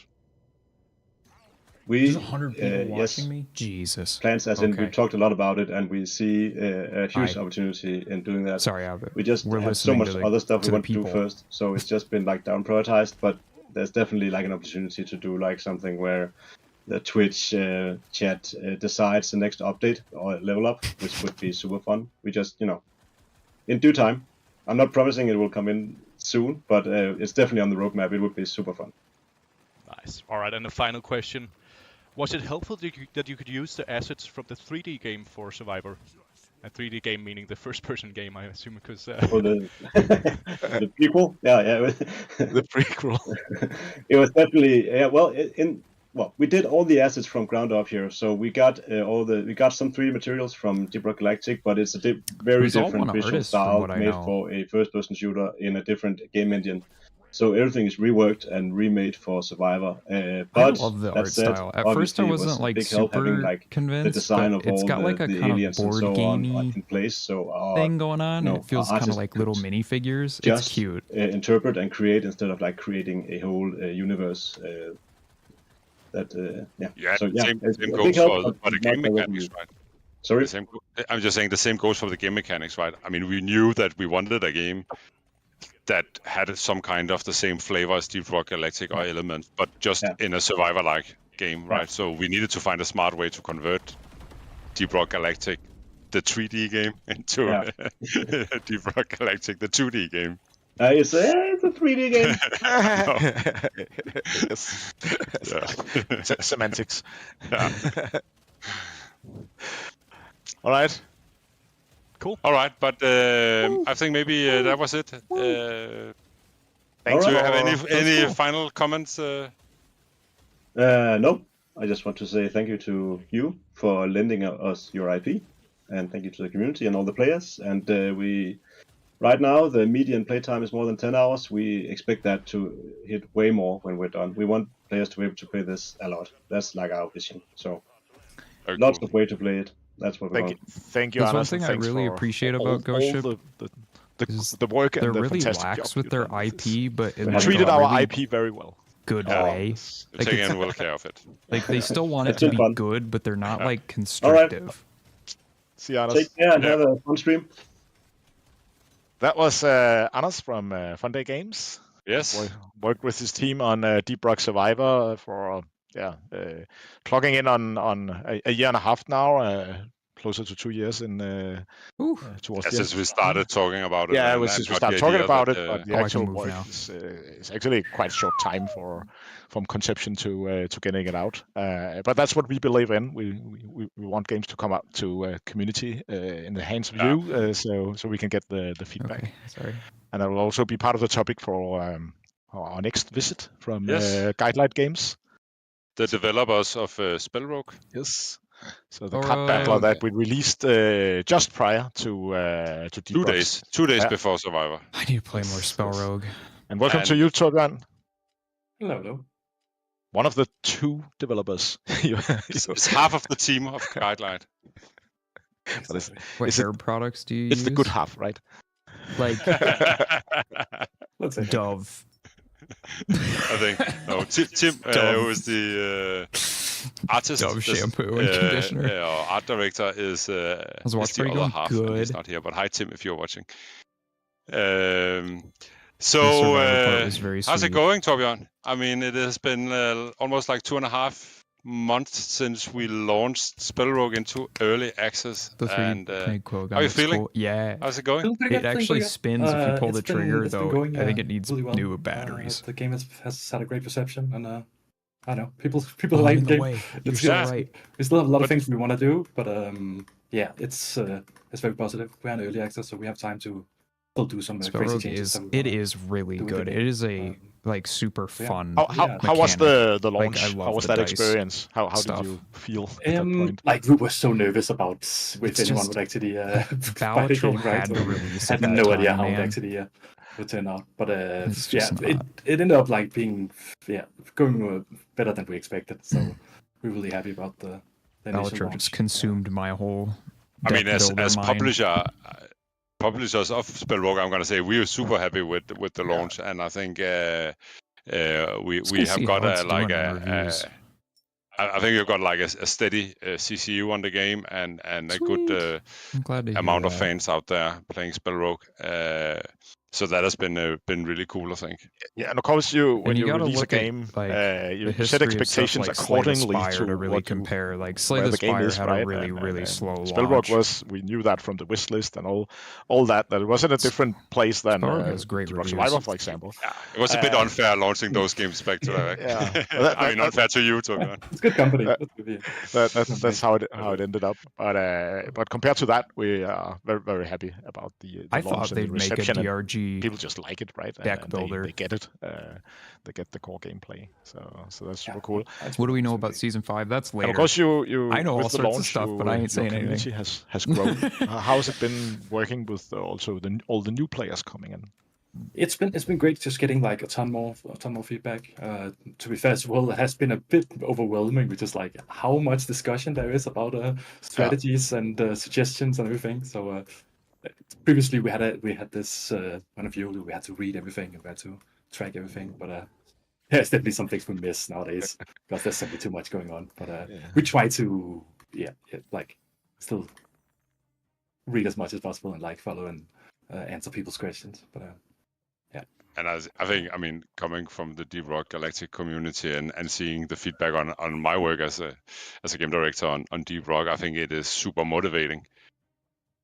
There's 100 people watching me? Jesus. Plans, as in, we talked a lot about it, and we see a huge opportunity in doing that. Sorry, Albert. We just have so much other stuff we want to do first, so it's just been like down prioritized, but there's definitely like an opportunity to do like something where the Twitch chat decides the next update or level up, which would be super fun. We just, in due time. I'm not promising it will come in soon, but it's definitely on the roadmap. It would be super fun. Nice. All right, and the final question. Was it helpful that you could use the assets from the 3D game for Survivor? A 3D game meaning the first-person game, I assume, because... the prequel? Yeah. The prequel. It was definitely... Well, we did all the assets from ground up here, so we got some 3D materials from Deep Rock Galactic, but it's a very different visual style made for a first-person shooter in a different game engine. So everything is reworked and remade for Survivor. But I love the art style. At first, I wasn't like super convinced. The design of it's all got like a kind of board gamey in place. So thing going on. It feels kind of like little minifigures. It's cute. Interpret and create instead of like creating a whole universe. Same goes for the game mechanics, right? Sorry? I'm just saying the same goes for the game mechanics, right? I mean, we knew that we wanted a game that had some kind of the same flavor as Deep Rock Galactic or Elements, but just in a Survivor-like game, right? So we needed to find a smart way to convert Deep Rock Galactic, the 3D game, into Deep Rock Galactic, the 2D game. It's a 3D game. Semantics. Yeah. All right. Cool. All right, but I think maybe that was it. Thanks. Do you have any final comments? No. I just want to say thank you to you for lending us your IP, and thank you to the community and all the players. And right now, the median playtime is more than 10 hours. We expect that to hit way more when we're done. We want players to be able to play this a lot. That's like our vision. So, lots of way to play it. That's what we want. Thank you, There's one thing I really appreciate about Ghost Ship. The work and they're the really fantastic lax job with their IP, but in treated like our really IP very well. Good way. Like taking well care of it. Like they still want it to be good, but they're not like constrictive. Right. See you, Anders. Take care and have a fun stream. That was Anders from Fun Day Games. Yes. Worked with his team on Deep Rock Survivor for clocking in on a year and a half now, closer to 2 years in towards the since we started talking about it. Yeah, since we started talking about it, but the actual work is actually quite a short time from conception to getting it out. But that's what we believe in. We want games to come out to community in the hands of you, so we can get the feedback. Okay, sorry. And that will also be part of the topic for our next visit from Guidelight Games. The developers of Spellrogue. Yes. So the card backlog that we released just prior to Deep Rock. 2 days before Survivor. I need to play more Spellrogue. And welcome to you, Torbjørn. Hello. One of the 2 developers. It's half of the team of Guidelight. What herb products do you use? It's the good half, right? Like Let's say Dove. I think Tim was the artist. Dove shampoo and conditioner. Our art director is the other half. Good. He's not here, but hi Tim if you're watching. How's it going, Torbjørn? I mean, it has been almost like 2.5 months since we launched Spellrogue into early access. And how are you feeling? Cool. Yeah. How's it going? It actually spins if you pull the trigger, though. I think it needs really well. new batteries. The game has had a great reception, and I don't know, people like the game. It's right. We still have a lot of things we want to do, but it's very positive. We're in early access, so we have time to still do some crazy changes. It is really good. It is a super fun. How was the launch? Like, how was that experience? How did you feel at that point? Like, we were so nervous about if anyone would actually buy the game, right? I had no idea how it actually would turn out, but it ended up like being going better than we expected. So we're really happy about the initial launch. Just consumed my whole. I mean, as publishers of Spellrogue, I'm going to say we are super happy with the launch, and I think we have got a I think you've got like a steady CCU on the game and a good I'm glad to hear amount of that. fans out there playing Spell Rogue. So that has been really cool, I think. Yeah, and of course, when you release a game, you set expectations accordingly to really compare. Like Slay where the the game Spire is, had right? a really slow launch. Spellrogue we knew that from the wish list and all that it was in a different place than has great Deep Rock reviews. Survivor, for example. Yeah, it was a bit unfair launching those games back to back. Yeah, I mean, unfair to you, to be honest. It's good company. That's how it ended up. But compared to that, we are very happy about the I launch thought and they'd the make a reception. DRG People just like it, right? deck And builder. they get it. They get the core gameplay. So that's super cool. What do we know about Season 5? That's later. And of course, you I know all with the sorts of launch, stuff, but I ain't saying anything. Community has grown. How has it been working with also all the new players coming in? It's been great just getting like a ton more feedback. To be fair as well, it has been a bit overwhelming with just like how much discussion there is about strategies and suggestions and everything. So previously we had this point of view, we had to read everything, we had to track everything, but there's definitely some things we miss nowadays because there's simply too much going on. But we try to like still read as much as possible and like follow and answer people's questions. But and I think, I mean, coming from the Deep Rock Galactic community and seeing the feedback on my work as a game director on Deep Rock, I think it is super motivating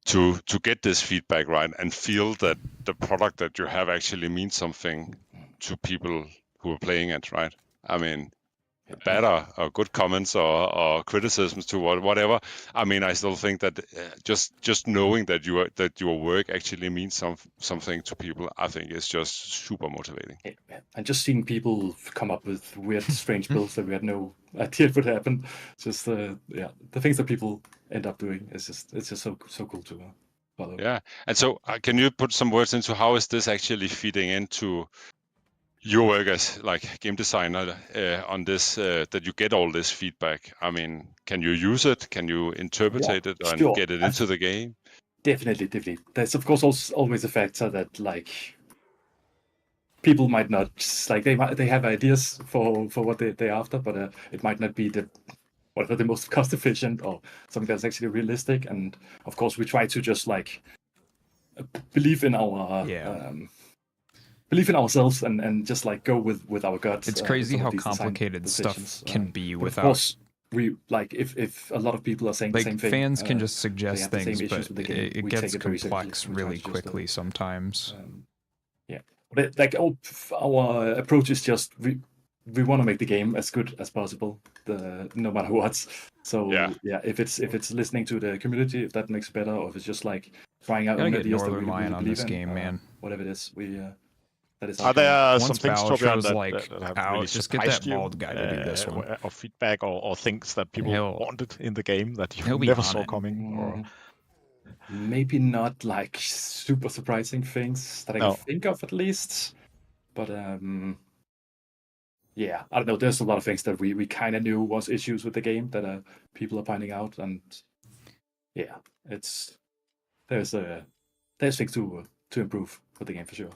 to get this feedback, right, and feel that the product that you have actually means something to people who are playing it, right? I mean, bad or good comments or criticisms to whatever. I mean, I still think that just knowing that your work actually means something to people, I think is just super motivating. Yeah. And just seeing people come up with weird, strange builds that we had no idea would happen. Just the things that people end up doing is just so cool to follow. Yeah, and so can you put some words into how is this actually feeding into your work as like game designer on this, that you get all this feedback? I mean, can you use it? Can you interpret it and get it into the game? Definitely. There's of course always a factor that like people might not like they have ideas for what they're after, but it might not be the most cost efficient or something that's actually realistic. And of course we try to just like believe in our believe in ourselves and just like go with our guts. It's crazy how complicated stuff can be without. Of course, we like if a lot of people are saying like the same thing. Fans can just suggest things, but it gets complex really quickly sometimes. But like our approach is just we want to make the game as good as possible, no matter what. So if it's listening to the community, if that makes it better, or if it's just like trying out ideas that we really on this game, man. Whatever it is, that is. Are there some things that have out, really just get that bald guy to do this one, or feedback or things that people wanted in the game that you never saw coming, or maybe not like super surprising things that I can think of at least, but I don't know. There's a lot of things that we kind of knew was issues with the game that people are finding out, and there's things to improve with the game for sure.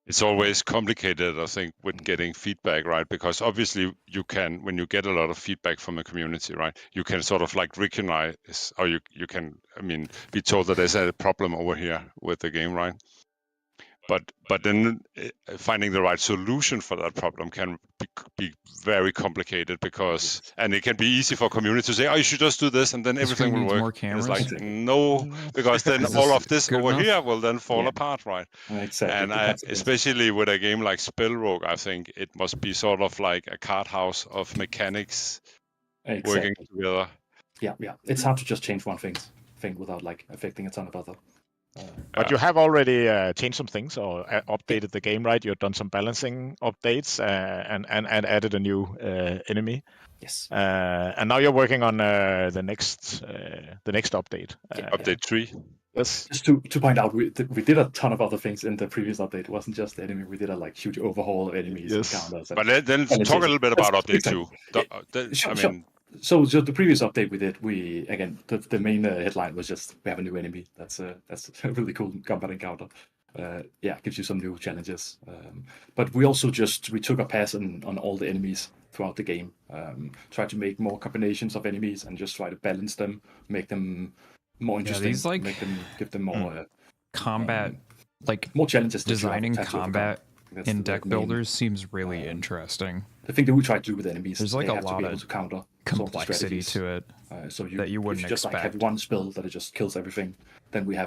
It's always complicated, I think, with getting feedback, right? Because obviously you can, when you get a lot of feedback from the community, right, you can sort of like recognize, or you can, I mean, be told that there's a problem over here with the game, right? But then finding the right solution for that problem can be very complicated because, and it can be easy for community to say, oh, you should just do this and then everything will work. More cameras? It's like, no, because then all of this over here will then fall apart, right? Exactly. And especially with a game like Spell Rogue, I think it must be sort of like a card house of mechanics working together. Yeah. It's hard to just change one thing without like affecting a ton of other. But you have already changed some things or updated the game, right? You've done some balancing updates and added a new enemy. Yes. And now you're working on the next update. Update 3. Yes. Just to point out, we did a ton of other things in the previous update. It wasn't just the enemy. We did a like huge overhaul of enemies and counters. But then talk a little bit about update 2. Sure. So the previous update we did, the main headline was just we have a new enemy. That's a really cool combat encounter. gives you some new challenges. But we also we took a pass on all the enemies throughout the game. Try to make more combinations of enemies and just try to balance them, make them more interesting, give them more combat, more challenges. Designing combat in deck builders seems really interesting. The thing that we try to do with enemies, there's like they a have lot to be of able to counter complexity to it so that you wouldn't if you just expect. have one spell that it just kills everything, then we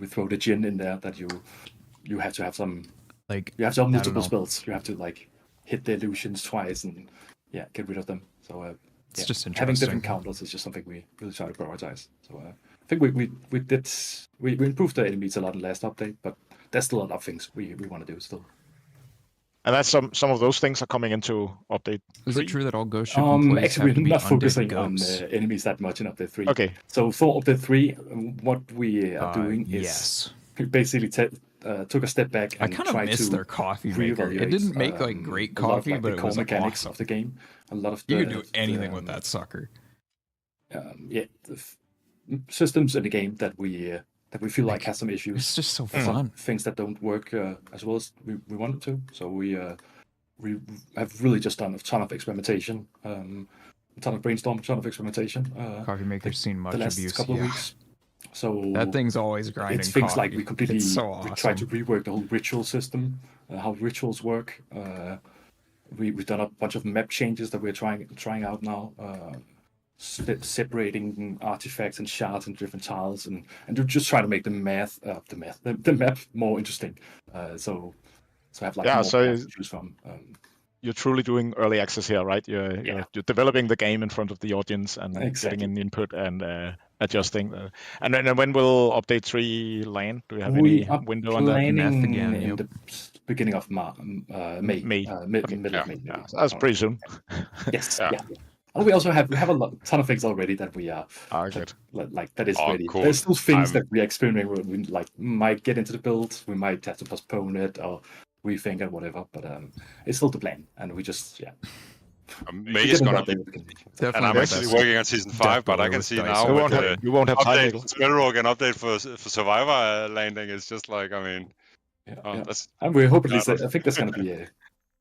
throw the Jin in there that you have to have some you have to have multiple spells. You have to hit the illusions twice and get rid of them. So it's just interesting. Having different counters is just something we really try to prioritize. So I think we improved the enemies a lot in the last update, but there's still a lot of things we want to do still. And that's some of those things are coming into update 3. Is it true that all Ghost Ship employees actually, have to we're be not focusing on ghosts? enemies that much in update 3. Okay. So for update 3, what we are doing is we basically took a step back and I kind of missed their coffee maker. It didn't make great coffee, but it was mechanics awesome. of the game. A lot of you could do anything with that sucker. Systems in the game that we feel like has some issues. It's just so fun. Things that don't work as well as we wanted to. So we have really just done a ton of experimentation, a ton of brainstorm, a ton of experimentation. Coffee maker's seen much the last abuse. Couple of weeks. So that thing's always grinding. It's things coffee. like we completely awesome. we try to rework the whole ritual system, how rituals work. We've done a bunch of map changes that we're trying out now. Separating artifacts and shards and different tiles, and to just try to make the map more interesting. So have more to choose from. You're truly doing early access here, right? You're developing the game in front of the audience and getting in input and adjusting. And then when will update 3 land? Do you have any window on that? Planning in the beginning of May. Middle of May. Yeah, that's pretty soon. Yes. Yeah. Oh, we also have a ton of things already that we are good. That is ready. Cool. There's still things that we are experimenting with. We might get into the build. We might have to postpone it or rethink it, whatever. But it's still the plan, and we just May is gonna be. And I'm actually working on season 5, but I can see now you won't have time. Spellrogue and update for Survivor landing. It's just like and we're hoping. I think there's gonna be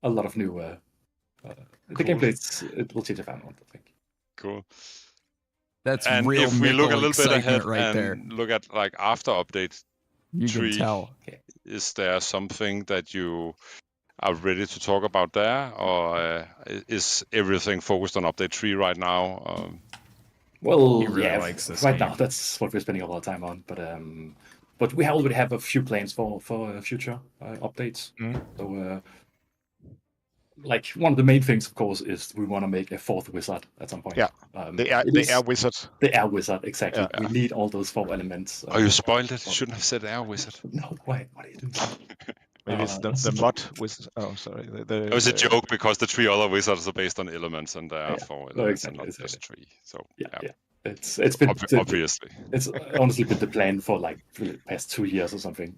a lot of new. The gameplay it will change a fair amount, I think. Cool. That's and real. If we look a little bit ahead right there. Look at after update 3, can tell. Is there something that you are ready to talk about there, or is everything focused on update 3 right now? Well, really likes this right game. now that's what we're spending a lot of time on. But we already have a few plans for future updates. So. One of the main things, of course, is we want to make a 4th wizard at some point. Yeah, the air wizard. The air wizard, exactly. Yeah. We need all those 4 elements. Oh, you spoiled it. You shouldn't have said air wizard. No, why? What are you doing? Maybe it's the mud wizard. Oh, sorry. It was a joke because the 3 other wizards are based on elements, and there are 4 elements, and not just 3. So yeah. It's been obviously. It's honestly been the plan for the past 2 years or something.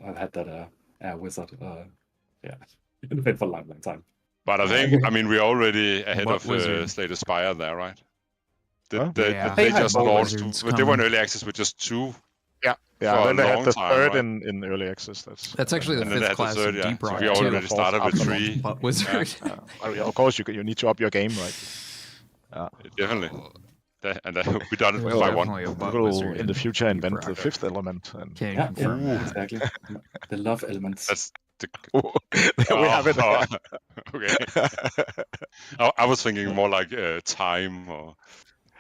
I've had that air wizard. It's been for a long time. But I think, we're already ahead of Slay the Spire there, right? They just launched, they were in early access with just 2. Yeah. Then they had the 3rd in early access. That's actually the 5th class of Deep Rock. So we already started with 3. Wizard. Of course, you need to up your game, right? Definitely. And we done it by 1. We will in the future invent the 5th element. And... exactly. The love elements. That's we have it. Okay. I was thinking more like time or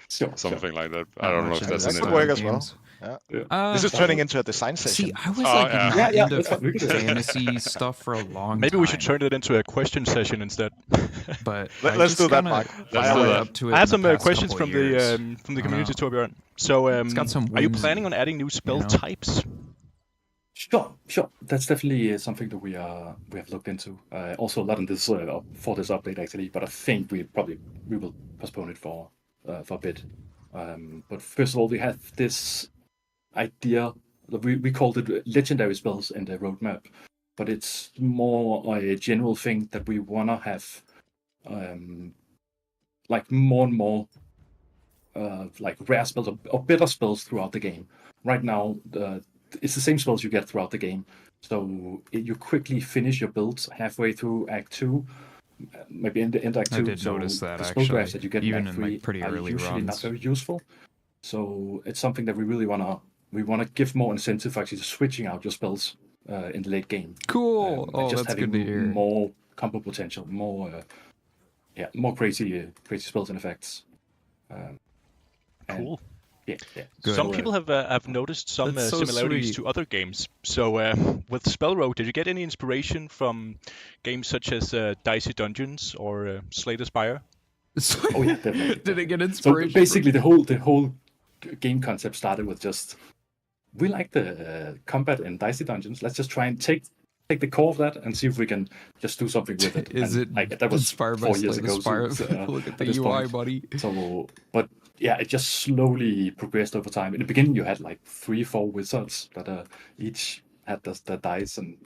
something like that. I don't know if that's that could work as well. This is turning into a design session. See, I was into fantasy stuff for a long time. Maybe we should turn it into a question session instead. But let's do that, Mark. I have some questions from the community, Torbjørn. So, are you planning on adding new spell types? Sure. That's definitely something that we have looked into. Also, a lot in this for this update actually, but I think we will postpone it for a bit. But first of all, we have this idea. We called it legendary spells in the roadmap, but it's more a general thing that we wanna have, more and more, rare spells or better spells throughout the game. Right now, it's the same spells you get throughout the game. So you quickly finish your builds halfway through Act 2, maybe in the end Act 2. I did notice that, the spell actually. drafts that you get Even in Act in 3 like pretty are early usually runs. not very useful. So it's something that we really want to give more incentive for actually switching out your spells in the late game. Cool. Just that's having good to hear. more combo potential, more crazy spells and effects. Cool. Yeah. Good. Some people have noticed some similarities to other games. So with Spell Rogue, did you get any inspiration from games such as Dicey Dungeons or Slay the Spire? Oh yeah, definitely. Did it get inspiration? So basically, the whole game concept started with just we like the combat in Dicey Dungeons. Let's just try and take the core of that and see if we can just do something with it. Is it that was inspired 4 by years Slay the ago? Spire? So, Look at the UI, buddy. So, but yeah, it just slowly progressed over time. In the beginning, you had like 3-4 wizards that each had the dice and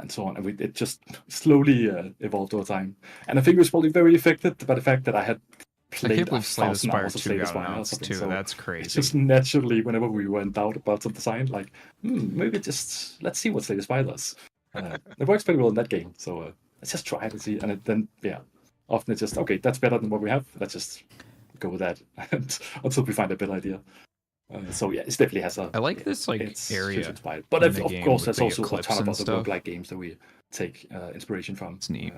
so on, and it just slowly evolved over time. And I think it was probably very affected by the fact that I had played 1,000 hours of Slay the Spire or something. So that's crazy. It's just naturally, whenever we were in doubt about some design, like maybe just let's see what Slay the Spire does. It works pretty well in that game, so let's just try it and see. And then often it's just okay, that's better than what we have. Let's just go with that until we find a better idea. So yeah, it definitely has a. I like this area, inspired. But of course, there's also a ton of other roguelike games that we take inspiration from. It's neat.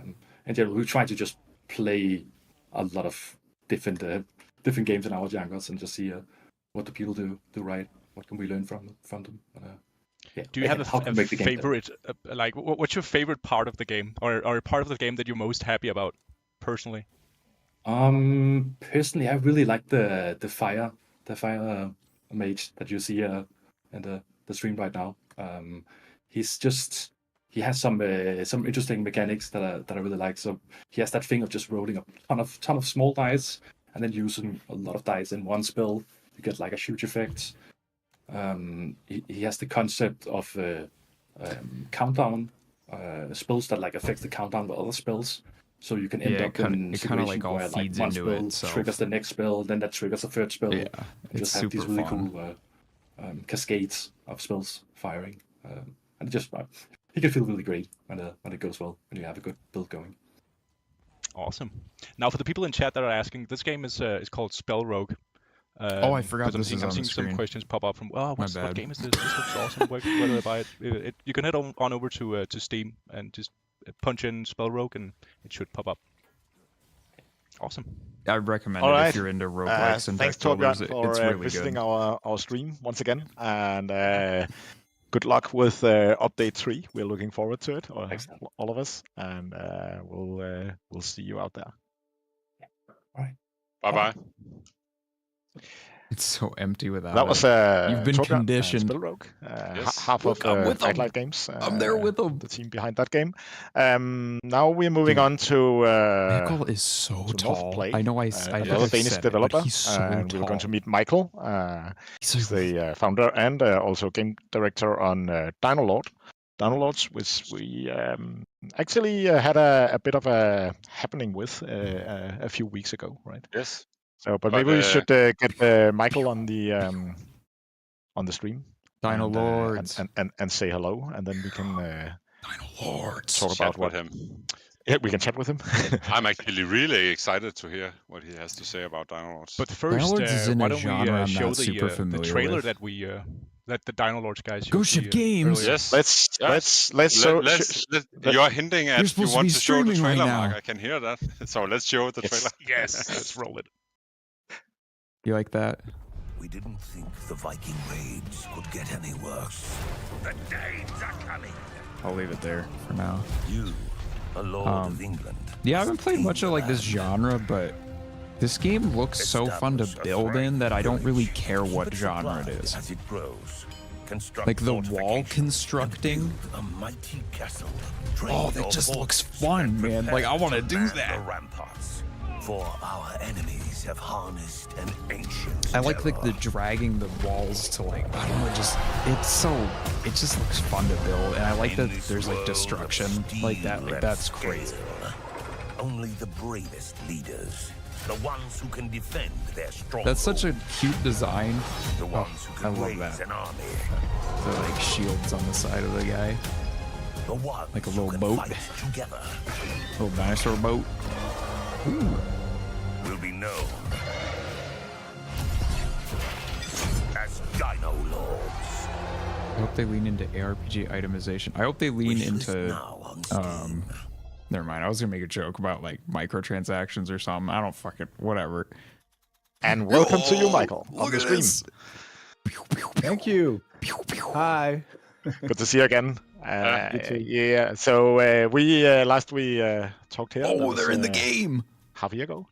In general, we try to just play a lot of different games in our genres and just see what do people do right. What can we learn from them? Do you have a favorite? Like, what's your favorite part of the game, or a part of the game that you're most happy about, personally? Personally, I really like the fire mage that you see in the stream right now. He has some interesting mechanics that I really like. So he has that thing of just rolling a ton of small dice and then using a lot of dice in one spell to get like a huge effect. He has the concept of countdown spells that like affects the countdown with other spells. So you can end up in a situation where like one spell triggers the next spell, then that triggers a third spell. Yeah, and just have these really cool cascades of spells firing, and just it can feel really great when it goes well, when you have a good build going. Awesome. Now, for the people in chat that are asking, this game is called Spell Rogue. I forgot I'm seeing some questions pop up from. What game is this? This looks awesome. Where do I buy it? You can head on over to Steam and just punch in Spell Rogue and it should pop up. Awesome. I recommend it if you're into roguelikes and thanks, Torbjørn, for visiting our stream once again, and good luck with update 3. We're looking forward to it, all of us, and we'll see you out there. Yeah. All right. Bye. It's so empty without that was you've been Torbjørn, conditioned. Spell Rogue, half of Nightlight Games. I'm there with them. The team behind that game. Now we're moving on to. Michael is so tall. Play. I know another Danish developer, he's so and tall. we're going to meet Michael. He's the founder and also game director on Dino Lord. Dino Lords, which we actually had a bit of a happening with a few weeks ago, right? Yes. So, but maybe we should get Michael on the stream. Dino Lords and say hello, and then we can Dino Lords talk about what him. Yeah, we can chat with him. I'm actually really excited to hear what he has to say about Dino Lords. But first, why don't we show the trailer that we that the Dino Lords guys Go Ship Games. Earlier. Yes, let's show. You're hinting at you want to show the trailer, Mark. I can hear that. So let's show the trailer. Yes, let's roll it. You like that? We didn't think the Viking raids could get any worse. The Danes are coming. I'll leave it there for now. You, a lord of England. Yeah, I haven't played much of like this genre, but this game looks so fun to build in that I don't really care what genre it is. As it grows, like the wall constructing. A mighty castle. Oh, that just looks fun, man. Like I want to do that. The ramparts. For our enemies have harnessed an ancient I like the dragging the walls to like, I don't know, it just looks fun to build, and I like that there's like destruction like that. Like that's crazy. Only the bravest leaders The ones who can defend their stronghold. That's such a cute design. The ones who can raise an army. The like shields on the side of the guy. The ones like a who little can boat. fight together. Little dinosaur boat. Ooh. Will be known as Dino Lords. I hope they lean into ARPG itemization. I hope they lean into never mind. I was gonna make a joke about like microtransactions or something. I don't fucking whatever. And welcome to you, Michael, on the stream. Thank you. Hi. Good to see you again. Yeah. So we last we talked here. Oh, they're in the game. Half a year ago,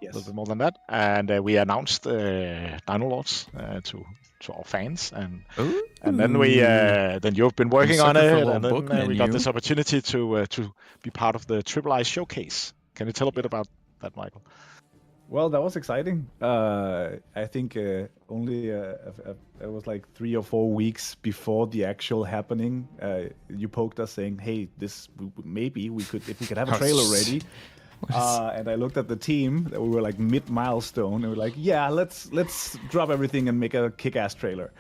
Yes. a little bit more than that, and we announced Dino Lords to our fans, and then then you've been working on it, and then we got this opportunity to be part of the III showcase. Can you tell a bit about that, Michael? Well, that was exciting. I think only it was like 3 or 4 weeks before the actual happening. You poked us saying, "Hey, maybe we could if we could have a trailer ready." And I looked at the team that we were like mid-milestone, and we were like, "Yeah, let's drop everything and make a kick-ass trailer."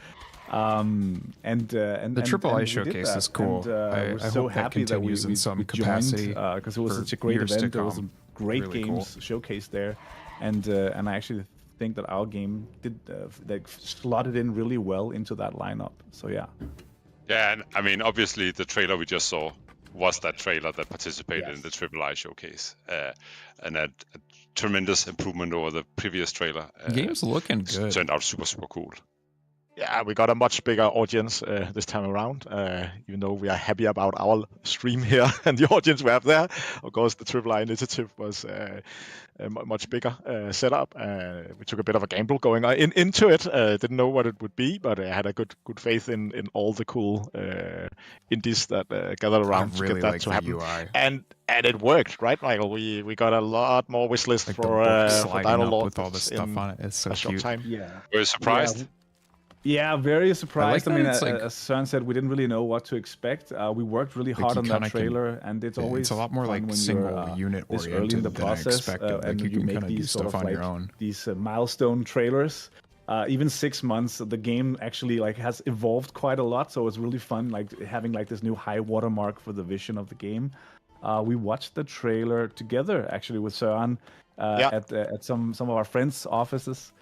And the AAA showcase is cool. And, we're so happy that we in some capacity joined because it was such a great event. There was some great really games showcased there, and I actually think that our game did like slotted in really well into that lineup. So yeah. Yeah, and I mean, obviously, the trailer we just saw was that trailer that participated in the III showcase, and a tremendous improvement over the previous trailer. Game's looking good. Turned out super, super cool. Yeah, we got a much bigger audience this time around, even though we are happy about our stream here and the audience we have there. Of course, the III initiative was a much bigger setup. We took a bit of a gamble going into it. Didn't know what it would be, but I had a good faith in all the cool indies that gathered around to get that to happen. UI. And it worked, right, Michael? We got a lot more wish list like for Dino Lords with all the stuff on it. It's so cute. Time. Yeah. Were you surprised? Yeah, very surprised. I mean, as Søren said, we didn't really know what to expect. We worked really hard on that trailer, and it's always a lot more like when single unit this oriented early in the than process, I expected. and you can make kind of do these sort stuff of on like your own. these milestone trailers. Even 6 months, the game actually like has evolved quite a lot. So it's really fun, like having like this new high watermark for the vision of the game. We watched the trailer together actually with Søren at some of our friends' offices.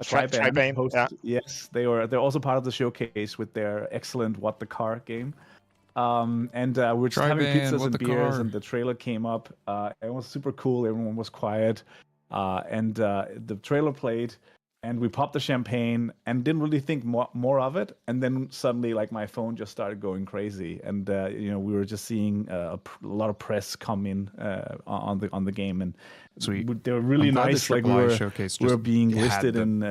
Tri-Band hosted, yes, they're also part of the showcase with their excellent What the Car game. And we're just having pizzas and beers, and the trailer came up. It was super cool. Everyone was quiet, and the trailer played, and we popped the champagne and didn't really think more of it. And then suddenly, like, my phone just started going crazy, and we were just seeing a lot of press come in on the game, and they were really nice. Like we were being listed in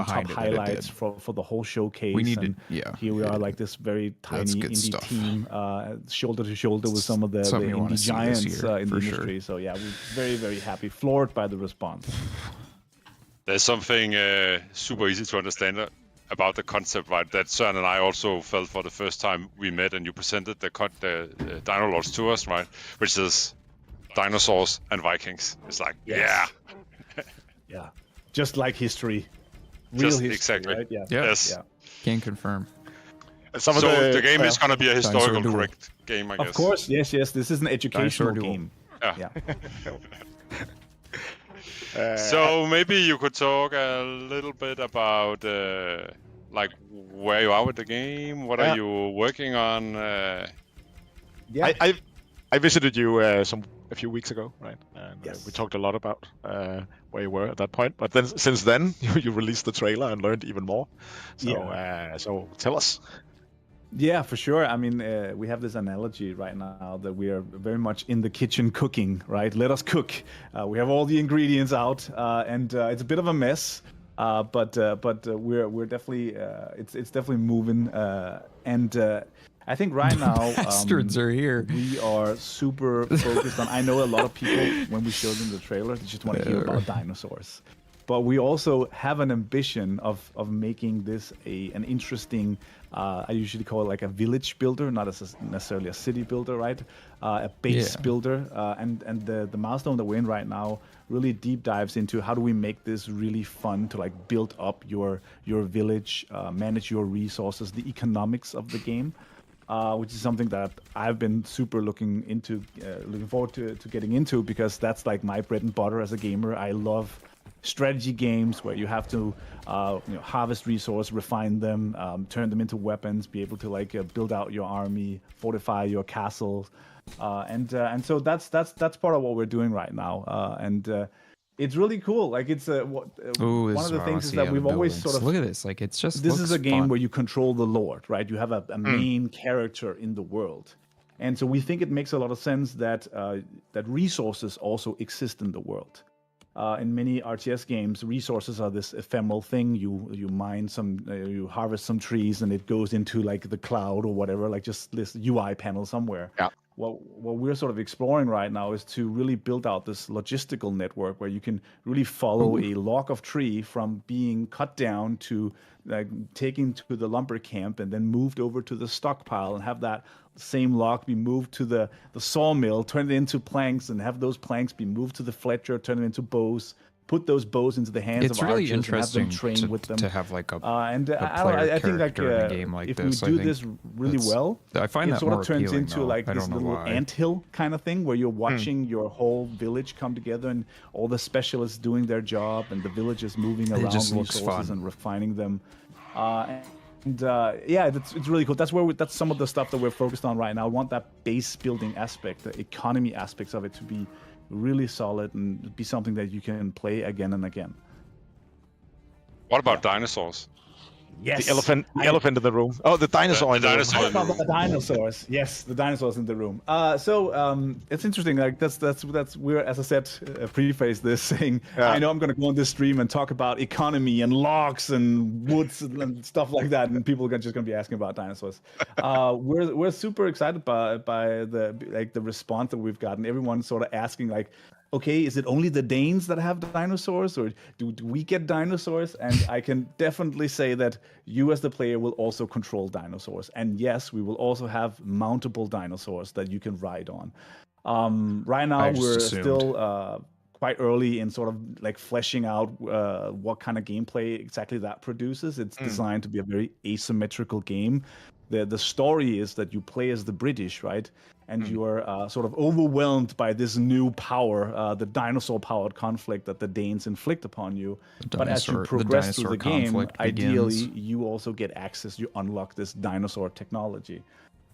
top highlights for the whole showcase. We need here we are, like this very tiny indie team, shoulder to shoulder with some of the indie giants in the industry. So yeah, we're very, very happy, floored by the response. There's something super easy to understand about the concept, right? That Søren and I also felt for the first time we met, and you presented the Dino Lords to us, right? Which is dinosaurs and Vikings. It's like, yeah, just like history, real history, exactly. Right? Yeah. Yes, can confirm. The game is gonna be a historical correct game, I guess. Of course, yes. This is an educational game. Yeah. So maybe you could talk a little bit about like where you are with the game. What are you working on? I visited you a few weeks ago, right? And we talked a lot about where you were at that point. But then since then, you released the trailer and learned even more. So so tell us. Yeah, for sure. I mean, we have this analogy right now that we are very much in the kitchen cooking, right? Let us cook. We have all the ingredients out, and it's a bit of a mess, but we're definitely it's definitely moving. And I think right now bastards are here. We are super focused on. I know a lot of people when we show them the trailer, they just want to hear about dinosaurs. But we also have an ambition of making this an interesting I usually call it like a village builder, not necessarily a city builder, right? A base builder, and the milestone that we're in right now really deep dives into how do we make this really fun to like build up your village, manage your resources, the economics of the game, which is something that I've been super looking forward to getting into, because that's like my bread and butter as a gamer. I love strategy games where you have to harvest resource, refine them, turn them into weapons, be able to like build out your army, fortify your castle, and so that's part of what we're doing right now, and it's really cool. Like it's one of the things is that we've always sort of look at this. Like it's just this is a game fun. where you control the Lord, right? You have a main character in the world, and so we think it makes a lot of sense that that resources also exist in the world. In many RTS games, resources are this ephemeral thing. You mine some, you harvest some trees, and it goes into like the cloud or whatever, like just this UI panel somewhere. Yeah. What we're sort of exploring right now is to really build out this logistical network where you can really follow a log of tree from being cut down to like taken to the lumber camp and then moved over to the stockpile, and have that same log be moved to the sawmill, turn it into planks, and have those planks be moved to the fletcher, turn them into bows, put those bows into the hands of really archers, interesting and have them train with them. to have like a I think like in a game like if this, we do this really well, I find it that sort more of turns appealing, into though. like I this don't know little why. anthill kind of thing where you're watching your whole village come together and all the specialists doing their job and the villagers moving around just looks resources fun. and refining them. Yeah, it's really cool. That's some of the stuff that we're focused on right now. I want that base building aspect, the economy aspects of it to be really solid and be something that you can play again and again. What about dinosaurs? Yes. The elephant in the room. Oh, the dinosaur in the room. dinosaur in the room. The dinosaurs. Yes, the dinosaurs in the room. So it's interesting. Like that's we're, as I said, preface this saying, I know I'm going to go on this stream and talk about economy and logs and woods and stuff like that, and people are just going to be asking about dinosaurs. We're super excited by the response that we've gotten. Everyone's sort of asking like, okay, is it only the Danes that have dinosaurs, or do we get dinosaurs? And I can definitely say that you as the player will also control dinosaurs. And yes, we will also have mountable dinosaurs that you can ride on. Right now, we're still quite early in sort of like fleshing out what kind of gameplay exactly that produces. It's designed to be a very asymmetrical game. The story is that you play as the British, right? And you are sort of overwhelmed by this new power, the dinosaur-powered conflict that the Danes inflict upon you. But as you progress through the game, ideally, you also get access, you unlock this dinosaur technology.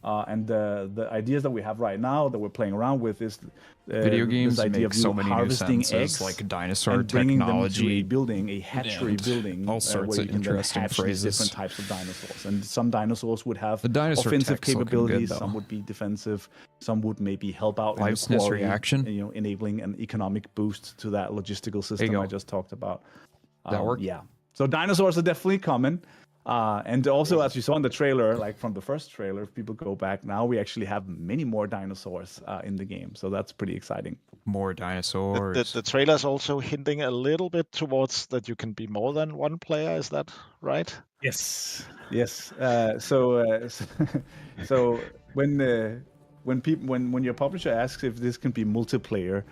And the ideas that we have right now that we're playing around with is video games this idea make of so many harvesting new senses, eggs, like dinosaur and bringing technology, them to a building, a hatchery building, all sorts where of you can interesting hatch phrases. these different types of dinosaurs. And some dinosaurs would have dinosaur offensive tech's looking capabilities, good, some would be defensive, some would maybe help out in Liveness the quarry, reaction, enabling an economic boost to that logistical system I just talked about. That work? Yeah. So dinosaurs are definitely coming. And also, as you saw in the trailer, like from the first trailer, if people go back now, we actually have many more dinosaurs in the game. So that's pretty exciting. More dinosaurs. The trailer is also hinting a little bit towards that you can be more than one player. Is that right? Yes. Yes. So when your publisher asks if this can be multiplayer,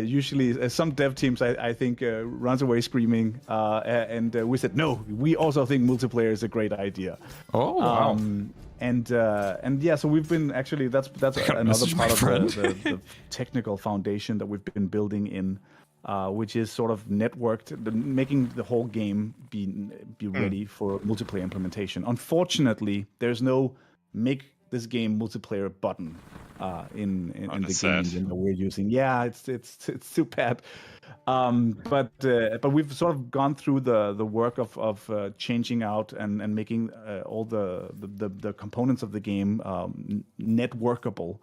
usually some dev teams I think runs away screaming, and we said no. We also think multiplayer is a great idea. Oh wow! And yeah, so we've been actually that's another part of the technical foundation that we've been building in, which is sort of networked, making the whole game be ready for multiplayer implementation. Unfortunately, there's no make this game multiplayer button in the game that we're using. Yeah, it's too bad. But we've sort of gone through the work of changing out and making all the components of the game networkable.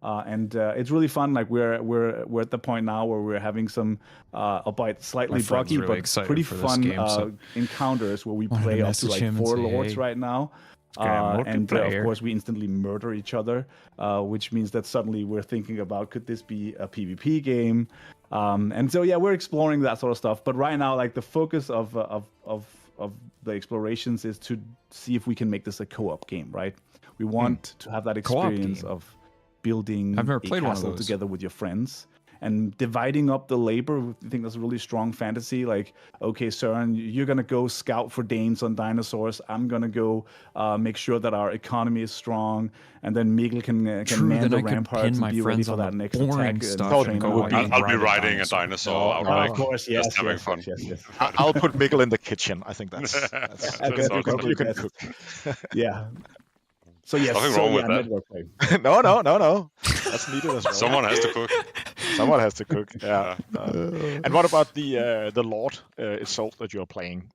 And it's really fun. Like we're at the point now where we're having some albeit slightly buggy really but pretty fun game, encounters where we play up to like 4 lords right now. And of course we instantly murder each other, which means that suddenly we're thinking about, could this be a PvP game? And so yeah, we're exploring that sort of stuff. But right now, like the focus of the explorations is to see if we can make this a co-op game, right? We want to have that experience of building I've never played a castle one of those. together with your friends. And dividing up the labor, I think that's a really strong fantasy. Like, okay, Søren, you're going to go scout for Danes on dinosaurs. I'm going to go make sure that our economy is strong. And then Mikkel can man the ramparts and be ready for that next attack. I'll be riding a dinosaur. Of course, yes. Just having fun. Yes. I'll put Mikkel in the kitchen. I think that's you can cook. Yeah. So yes, nothing wrong with that. No. That's needed as well. Someone has to cook. Someone has to cook. Yeah. And what about the Lord itself that you're playing?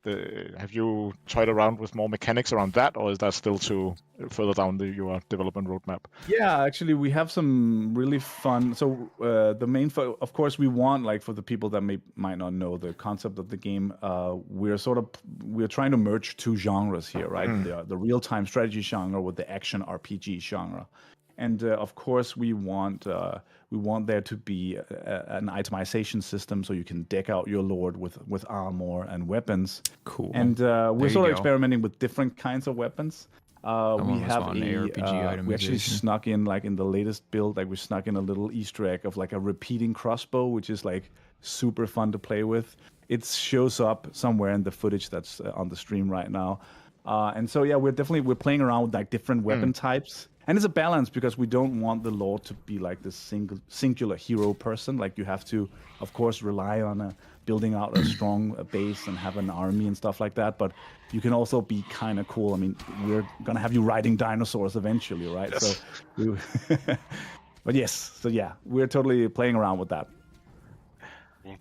Have you toyed around with more mechanics around that, or is that still too further down your development roadmap? Yeah, actually, we have some really fun. So the main, of course, we want, like, for the people that might not know the concept of the game, we're trying to merge two genres here, right? The real-time strategy genre with the action RPG genre. And of course, we want there to be an itemization system so you can deck out your lord with armor and weapons. Cool. And we're sort of experimenting with different kinds of weapons. We have we actually snuck in, like, in the latest build, like, we snuck in a little Easter egg of, like, a repeating crossbow, which is, like, super fun to play with. It shows up somewhere in the footage that's on the stream right now. And so yeah, we're playing around with, like, different weapon types. And it's a balance because we don't want the Lord to be like this singular hero person. Like, you have to, of course, rely on building out a strong base and have an army and stuff like that. But you can also be kind of cool. I mean, we're going to have you riding dinosaurs eventually, right? Yes. So, but yes. So yeah, we're totally playing around with that.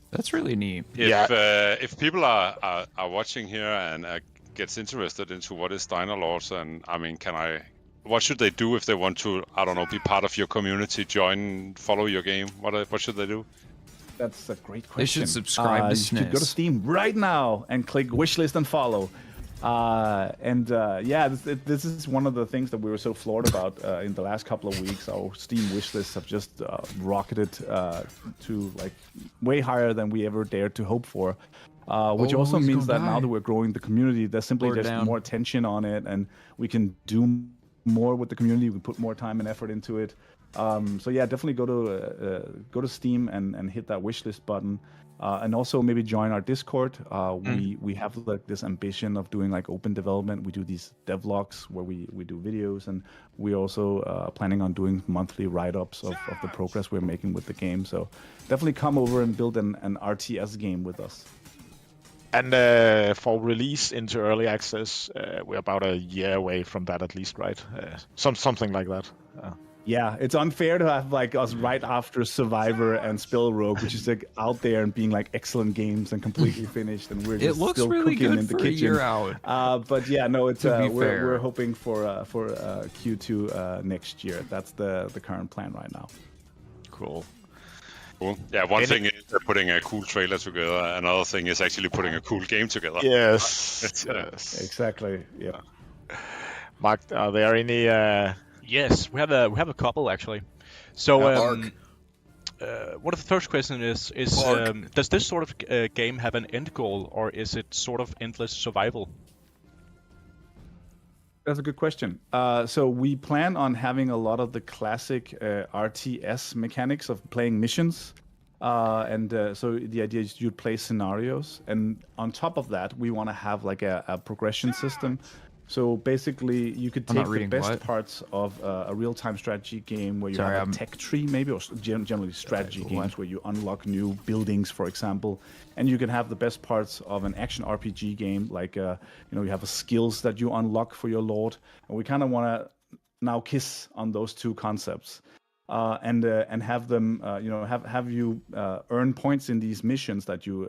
That's really neat. If people are watching here and gets interested into what is Dino Lords, and I mean, what should they do if they want to, I don't know, be part of your community, join, follow your game? What should they do? That's a great question. They should subscribe to SNES. You should go to Steam right now and click wishlist and follow. This is one of the things that we were so floored about in the last couple of weeks. Our Steam wishlists have just rocketed to, like, way higher than we ever dared to hope for. Which also means that now that we're growing the community, there's simply just more attention on it, and we can do more with the community. We put more time and effort into it. So yeah, definitely go to Steam and hit that wishlist button, and also maybe join our Discord. We have, like, this ambition of doing, like, open development. We do these devlogs where we do videos, and we're also planning on doing monthly write-ups of the progress we're making with the game. So definitely come over and build an RTS game with us. And for release into early access, we're about a year away from that, at least, right? Something like that. Yeah, it's unfair to have, like, us right after Survivor and Spellrogue, which is, like, out there and being, like, excellent games and completely finished, and we're just still really cooking good in the for kitchen. A year out. But yeah, no, it's we're hoping for Q2 next year. That's the current plan right now. Cool. Yeah, one thing is putting a cool trailer together. Another thing is actually putting a cool game together. Yes. Exactly. Yeah. Mark, are there any? Yes, we have a couple actually. So one of the first questions is does this sort of game have an end goal, or is it sort of endless survival? That's a good question. So we plan on having a lot of the classic RTS mechanics of playing missions. So the idea is you'd play scenarios. And on top of that, we want to have, like, a progression system. So basically, you could take the best parts of a real-time strategy game where you have a tech tree, maybe, or generally strategy games where you unlock new buildings, for example. And you can have the best parts of an action RPG game, like, you have skills that you unlock for your lord. And we kind of want to now kiss on those two concepts. And have them, have you earn points in these missions that you.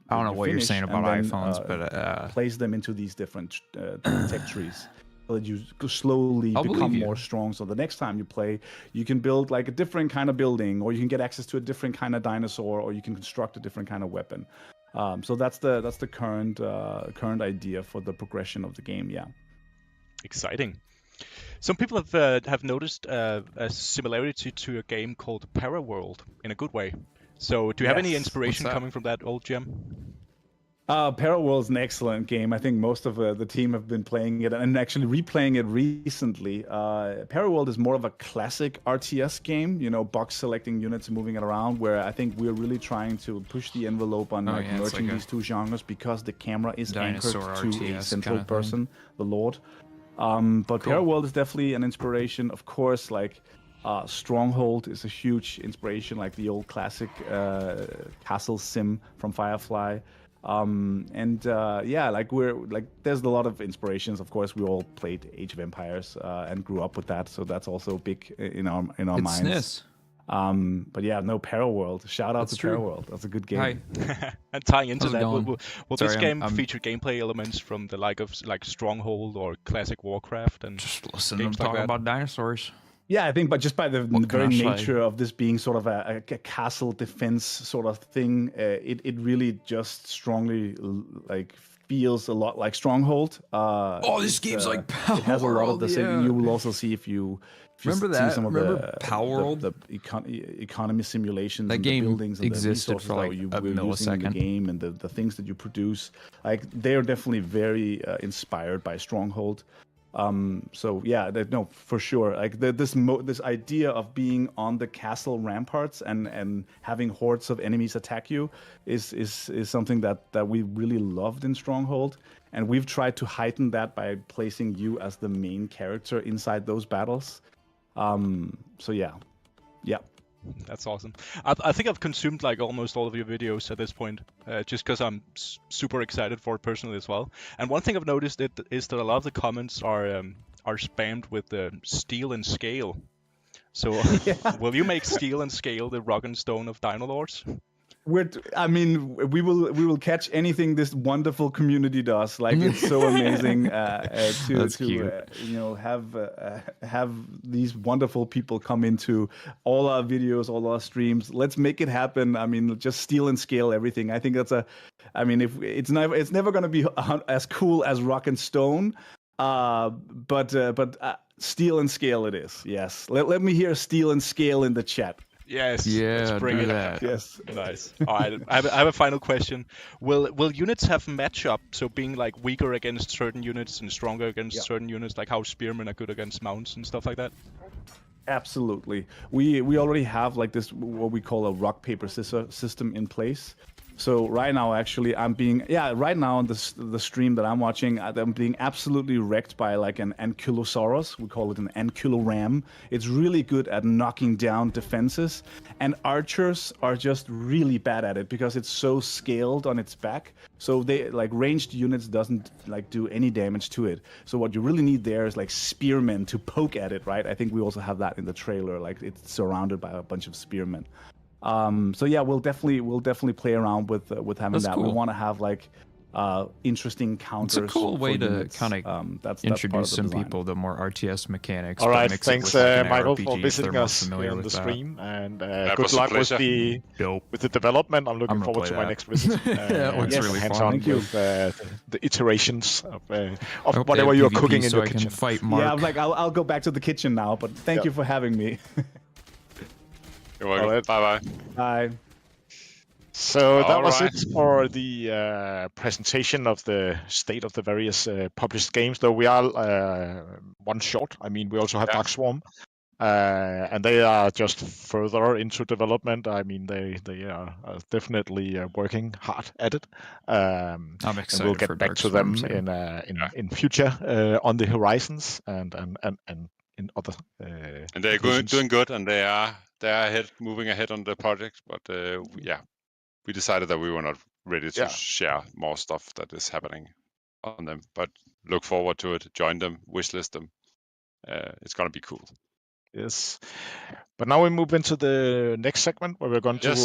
I don't know what you're saying about iPhones, but place them into these different tech trees, so that you slowly become more strong. So the next time you play, you can build, like, a different kind of building, or you can get access to a different kind of dinosaur, or you can construct a different kind of weapon. So that's the current idea for the progression of the game. Yeah. Exciting. Some people have noticed a similarity to a game called Paraworld in a good way. So do you have any inspiration coming from that old gem? Paraworld is an excellent game. I think most of the team have been playing it and actually replaying it recently. Paraworld is more of a classic RTS game, box selecting units and moving it around, where I think we're really trying to push the envelope on merging these two genres because the camera is anchored to RTS a central person, the Lord. But cool. Paraworld is definitely an inspiration. Of course, Stronghold is a huge inspiration, like the old classic castle sim from Firefly. There's a lot of inspirations. Of course, we all played Age of Empires and grew up with that, so that's also big in our minds. Paraworld. Shout out to Paraworld. That's a good game. Hi. And tying into that, will this game feature gameplay elements from the like Stronghold or classic Warcraft and just listen to them talking about dinosaurs? Yeah, I think, but just by the very nature of this being sort of a castle defense sort of thing, it really just strongly feels a lot like Stronghold. This game's like Power It has a lot of the same. Yeah. You will also see if you remember see that. some of remember Power the economy simulations. That and game the buildings and existed the for like you a millisecond. In the game and the things that you produce, they are definitely very inspired by Stronghold. For sure. This idea of being on the castle ramparts and having hordes of enemies attack you is something that we really loved in Stronghold, and we've tried to heighten that by placing you as the main character inside those battles. That's awesome. I think I've consumed almost all of your videos at this point, just because I'm super excited for it personally as well. And one thing I've noticed is that a lot of the comments are spammed with Steel and Scale. So will you make Steel and Scale the rock and stone of Dino Lords? We will catch anything this wonderful community does. It's so amazing to have these wonderful people come into all our videos, all our streams. Let's make it happen. Just Steel and Scale everything. I think if it's never going to be as cool as Rock and Stone, but Steel and Scale it is. Yes, let me hear Steel and Scale in the chat. Yes. Yeah. Let's bring it. That. Yes. Nice. All right. I have a final question. Will units have matchup? So being weaker against certain units and stronger against certain units, like how spearmen are good against mounts and stuff like that? Absolutely. We already have this what we call a rock paper scissors system in place. So right now, actually, right now on the stream that I'm watching, I'm being absolutely wrecked by an Ankylosaurus. We call it an Ankyloram. It's really good at knocking down defenses, and archers are just really bad at it because it's so scaled on its back. So they ranged units doesn't do any damage to it. So what you really need there is spearmen to poke at it, right? I think we also have that in the trailer. It's surrounded by a bunch of spearmen. We'll definitely play around with having that's that. Cool. We want to have interesting counters. It's a cool way to kind of introduce some design. people to more RTS mechanics. All right, mix thanks, RPG Michael, for visiting us here on the stream, and good luck with the development. I'm looking forward to my next visit. It looks really fun. Thank you. The iterations of whatever you're cooking in your kitchen. Fight Mark. Yeah, I'll go back to the kitchen now. But thank you for having me. You're welcome. Right. Bye-bye. Bye. So that was it for the presentation of the state of the various published games, though we are one short. We also have Dark Swarm, and they are just further into development. They are definitely working hard at it. I'm excited and we'll get for back Dark to Swarm them in future on the horizons and in other. And they're doing good, and they are moving ahead on the project. But we decided that we were not ready to share more stuff that is happening on them. But look forward to it. Join them. Wishlist them. It's gonna be cool. Yes. But now we move into the next segment where we're going to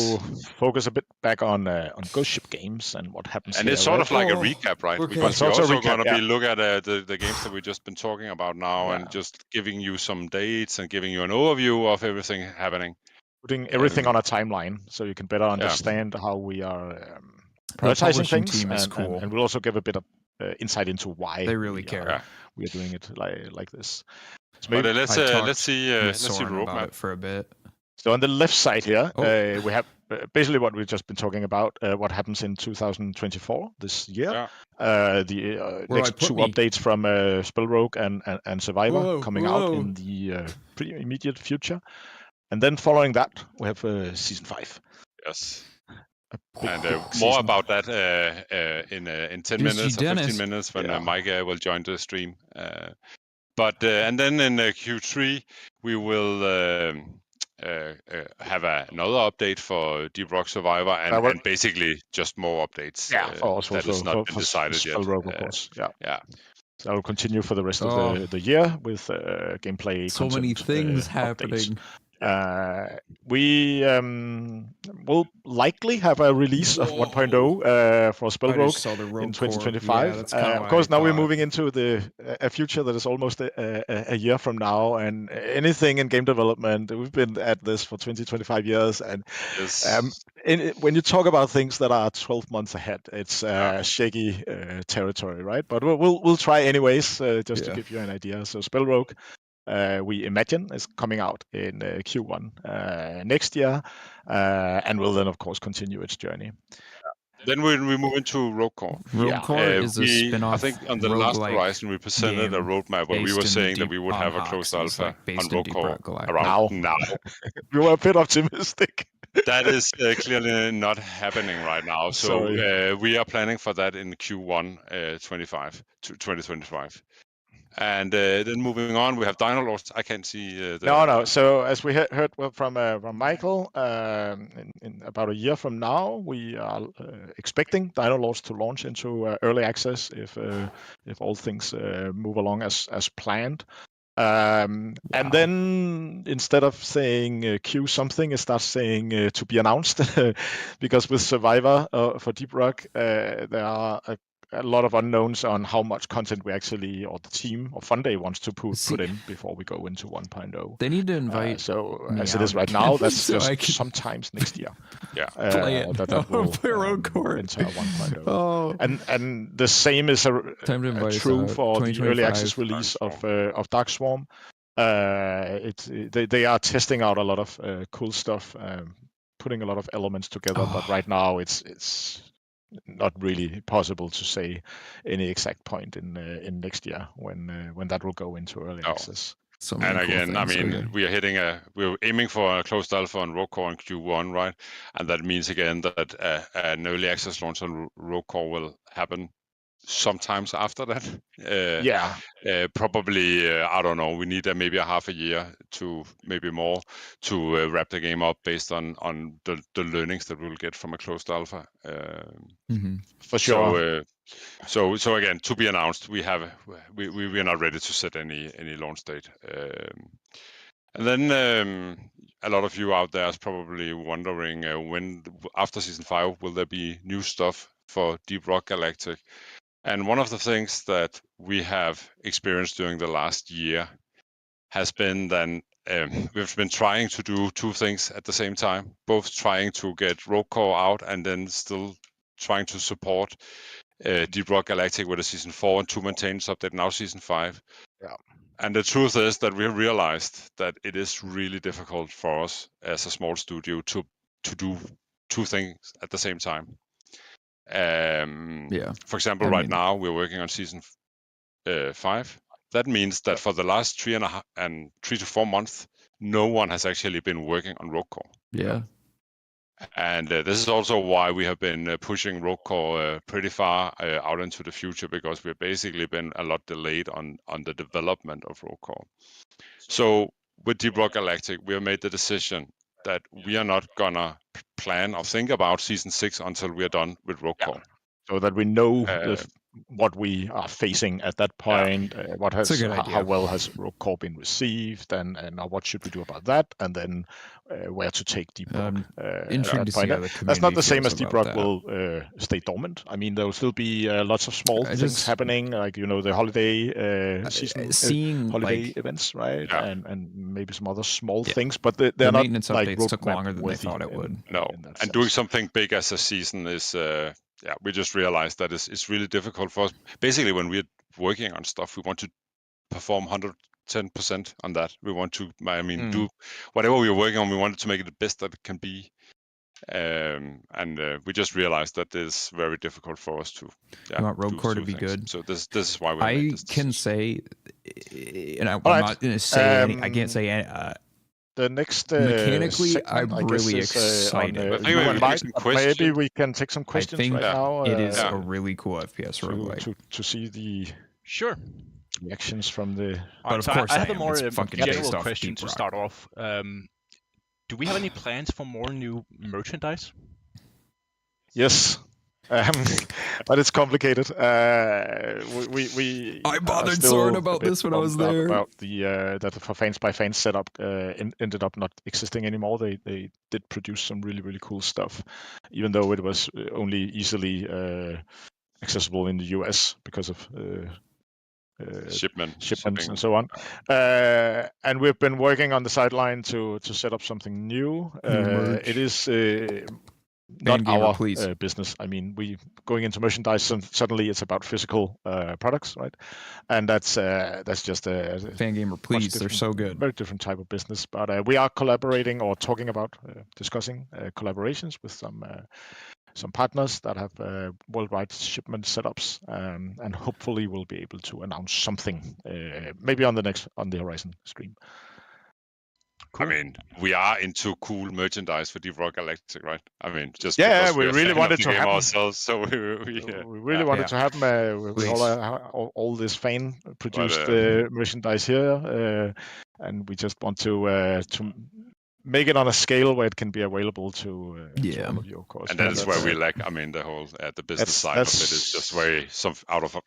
focus a bit back on Ghost Ship games and what happens. And here, it's sort of like a recap, right? Okay. Because we're also going to be look at the games that we've just been talking about now and just giving you some dates and giving you an overview of everything happening. Putting everything on a timeline so you can better understand how we are prioritizing things. Team is cool. And we'll also give a bit of insight into why they really care. We are doing it like this. So maybe let's see the roadmap for a bit. So on the left side here, we have basically what we've just been talking about, what happens in 2024, this year. The next two updates from Spellrogue and Survivor coming out in the pretty immediate future. And then following that, we have Season 5. Yes. And more about that in 10 minutes or 15 minutes when Mike will join the stream. And then in Q3, we will have another update for Deep Rock Survivor and basically just more updates. That has not been decided yet. Spellrogue, of course. Yeah. So I'll continue for the rest of the year with gameplay. So many things happening. We will likely have a release of 1.0 for Spellrogue in 2025. Of course, now we're moving into a future that is almost a year from now, and anything in game development, we've been at this for 20-25 years, and when you talk about things that are 12 months ahead, it's shaky territory, right? But we'll try anyways, just to give you an idea. So Spellrogue, we imagine is coming out in Q1 next year, and will then of course continue its journey. Then we move into Rogue Core. Rogue Core is a spin-off. I think on the last Horizon we presented a roadmap where we were saying that we would have a closed alpha on Rogue Core around now. We were a bit optimistic. That is clearly not happening right now. So we are planning for that in Q1 2025. And then moving on, we have Dino Lords. I can't see. No. So as we heard from Michael, in about a year from now, we are expecting Dino Lords to launch into early access if all things move along as planned. And then instead of saying Q something, it starts saying to be announced, because with Survivor for Deep Rock, there are a lot of unknowns on how much content we actually, or the team or Funday wants to put in before we go into 1.0. They need to invite. As it is right now, that's just sometimes next year. Play it. That will enter 1.0. And the same is true for the early access release of Darkswarm. They are testing out a lot of cool stuff, putting a lot of elements together. But right now, it's not really possible to say any exact point in next year when that will go into early access. And again, I mean, we're aiming for a closed alpha on Rogue Core in Q1, right? And that means again that an early access launch on Rogue Core will happen sometimes after that. Probably, I don't know. We need maybe a half a year to maybe more to wrap the game up based on the learnings that we'll get from a closed alpha. For sure. So again, to be announced. We are not ready to set any launch date. And then a lot of you out there is probably wondering when after Season 5 will there be new stuff for Deep Rock Galactic. And one of the things that we have experienced during the last year has been then we've been trying to do two things at the same time, both trying to get Rogue Core out and then still trying to support Deep Rock Galactic with a Season 4 and 2 maintenance update, now Season 5. And the truth is that we have realized that it is really difficult for us as a small studio to do two things at the same time. For example, now we're working on Season 5. That means that for the last 3 to 4 months, no one has actually been working on Rogue Core. And this is also why we have been pushing Rogue Core pretty far out into the future, because we've basically been a lot delayed on the development of Rogue Core. So with Deep Rock Galactic, we have made the decision that we are not gonna plan or think about Season 6 until we are done with Rogue Core. So that we know what we are facing at that point, how well has Rogue Core been received, and what should we do about that, and then where to take Deep Rock. That's not the same as Deep Rock will stay dormant. I mean, there will still be lots of small things happening, like the holiday season, holiday events, right? And maybe some other small things, but they're not maintenance like updates took longer than they thought it would. And doing something big as a season is. We just realized that it's really difficult for us. Basically, when we're working on stuff, we want to perform 10% on that. We want to, do whatever we are working on. We wanted to make it the best that it can be. And we just realized that it's very difficult for us to. You want Rogue Core to be good. So this is why we. I can say, and I'm not going to say any. I can't say any. The next mechanically, I'm really excited. Maybe we can take some questions right now. It is a really cool FPS roguelike. To see the reactions from the. But of course, I have a more general question to start off. Do we have any plans for more new merchandise? Yes. But it's complicated. We I bothered Soren about this when I was there. About that the for fans by fans setup ended up not existing anymore. They did produce some really, really cool stuff, even though it was only easily accessible in the US because of shipments and so on. And we've been working on the sideline to set up something new. It is not our business. I mean, we going into merchandise and suddenly it's about physical products, right? And that's just a Fangamer, please. They're so good. Very different type of business. But we are collaborating or talking about discussing collaborations with some partners that have worldwide shipment setups, and hopefully we'll be able to announce something maybe on the Horizon stream. Cool. I mean, we are into cool merchandise for Deep Rock Galactic, right? I mean, just we really wanted to have ourselves, so we really wanted to have all this fan produced merchandise here, and we just want to make it on a scale where it can be available to all of you, of course. And that is where we lack. I mean, the whole the business side of it is just very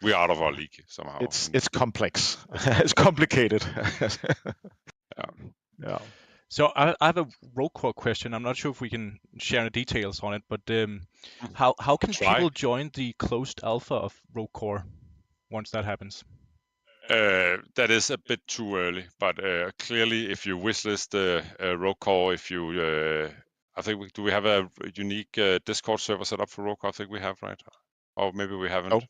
we're out of our league somehow. It's complex. It's complicated. Yeah. So I have a Rogue Core question. I'm not sure if we can share any details on it, but how can people join the closed alpha of Rogue Core once that happens? That is a bit too early, but clearly, if you wishlist Rogue Core, if you, I think do we have a unique Discord server set up for Rogue Core? I think we have, right? Or maybe we haven't.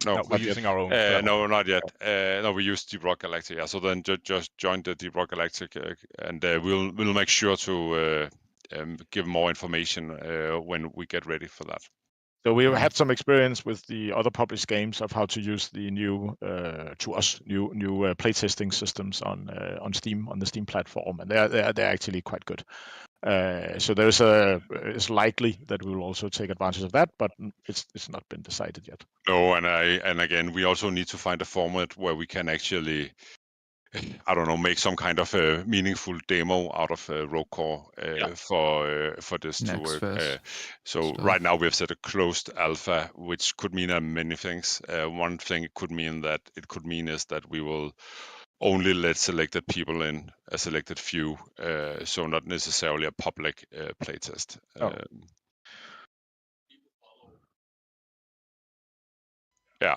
No, we're using our own. No, not yet. No, we use Deep Rock Galactic. Yeah, so then just join the Deep Rock Galactic, and we'll make sure to give more information when we get ready for that. So we had some experience with the other published games of how to use the new new playtesting systems on Steam, on the Steam platform, and they're actually quite good. So it's likely that we will also take advantage of that, but it's not been decided yet. No, and again, we also need to find a format where we can actually, I don't know, make some kind of a meaningful demo out of Rogue Core for this to work. So right now we have set a closed alpha, which could mean many things. One thing it could mean is that we will only let selected people in, a selected few, so not necessarily a public playtest. Yeah.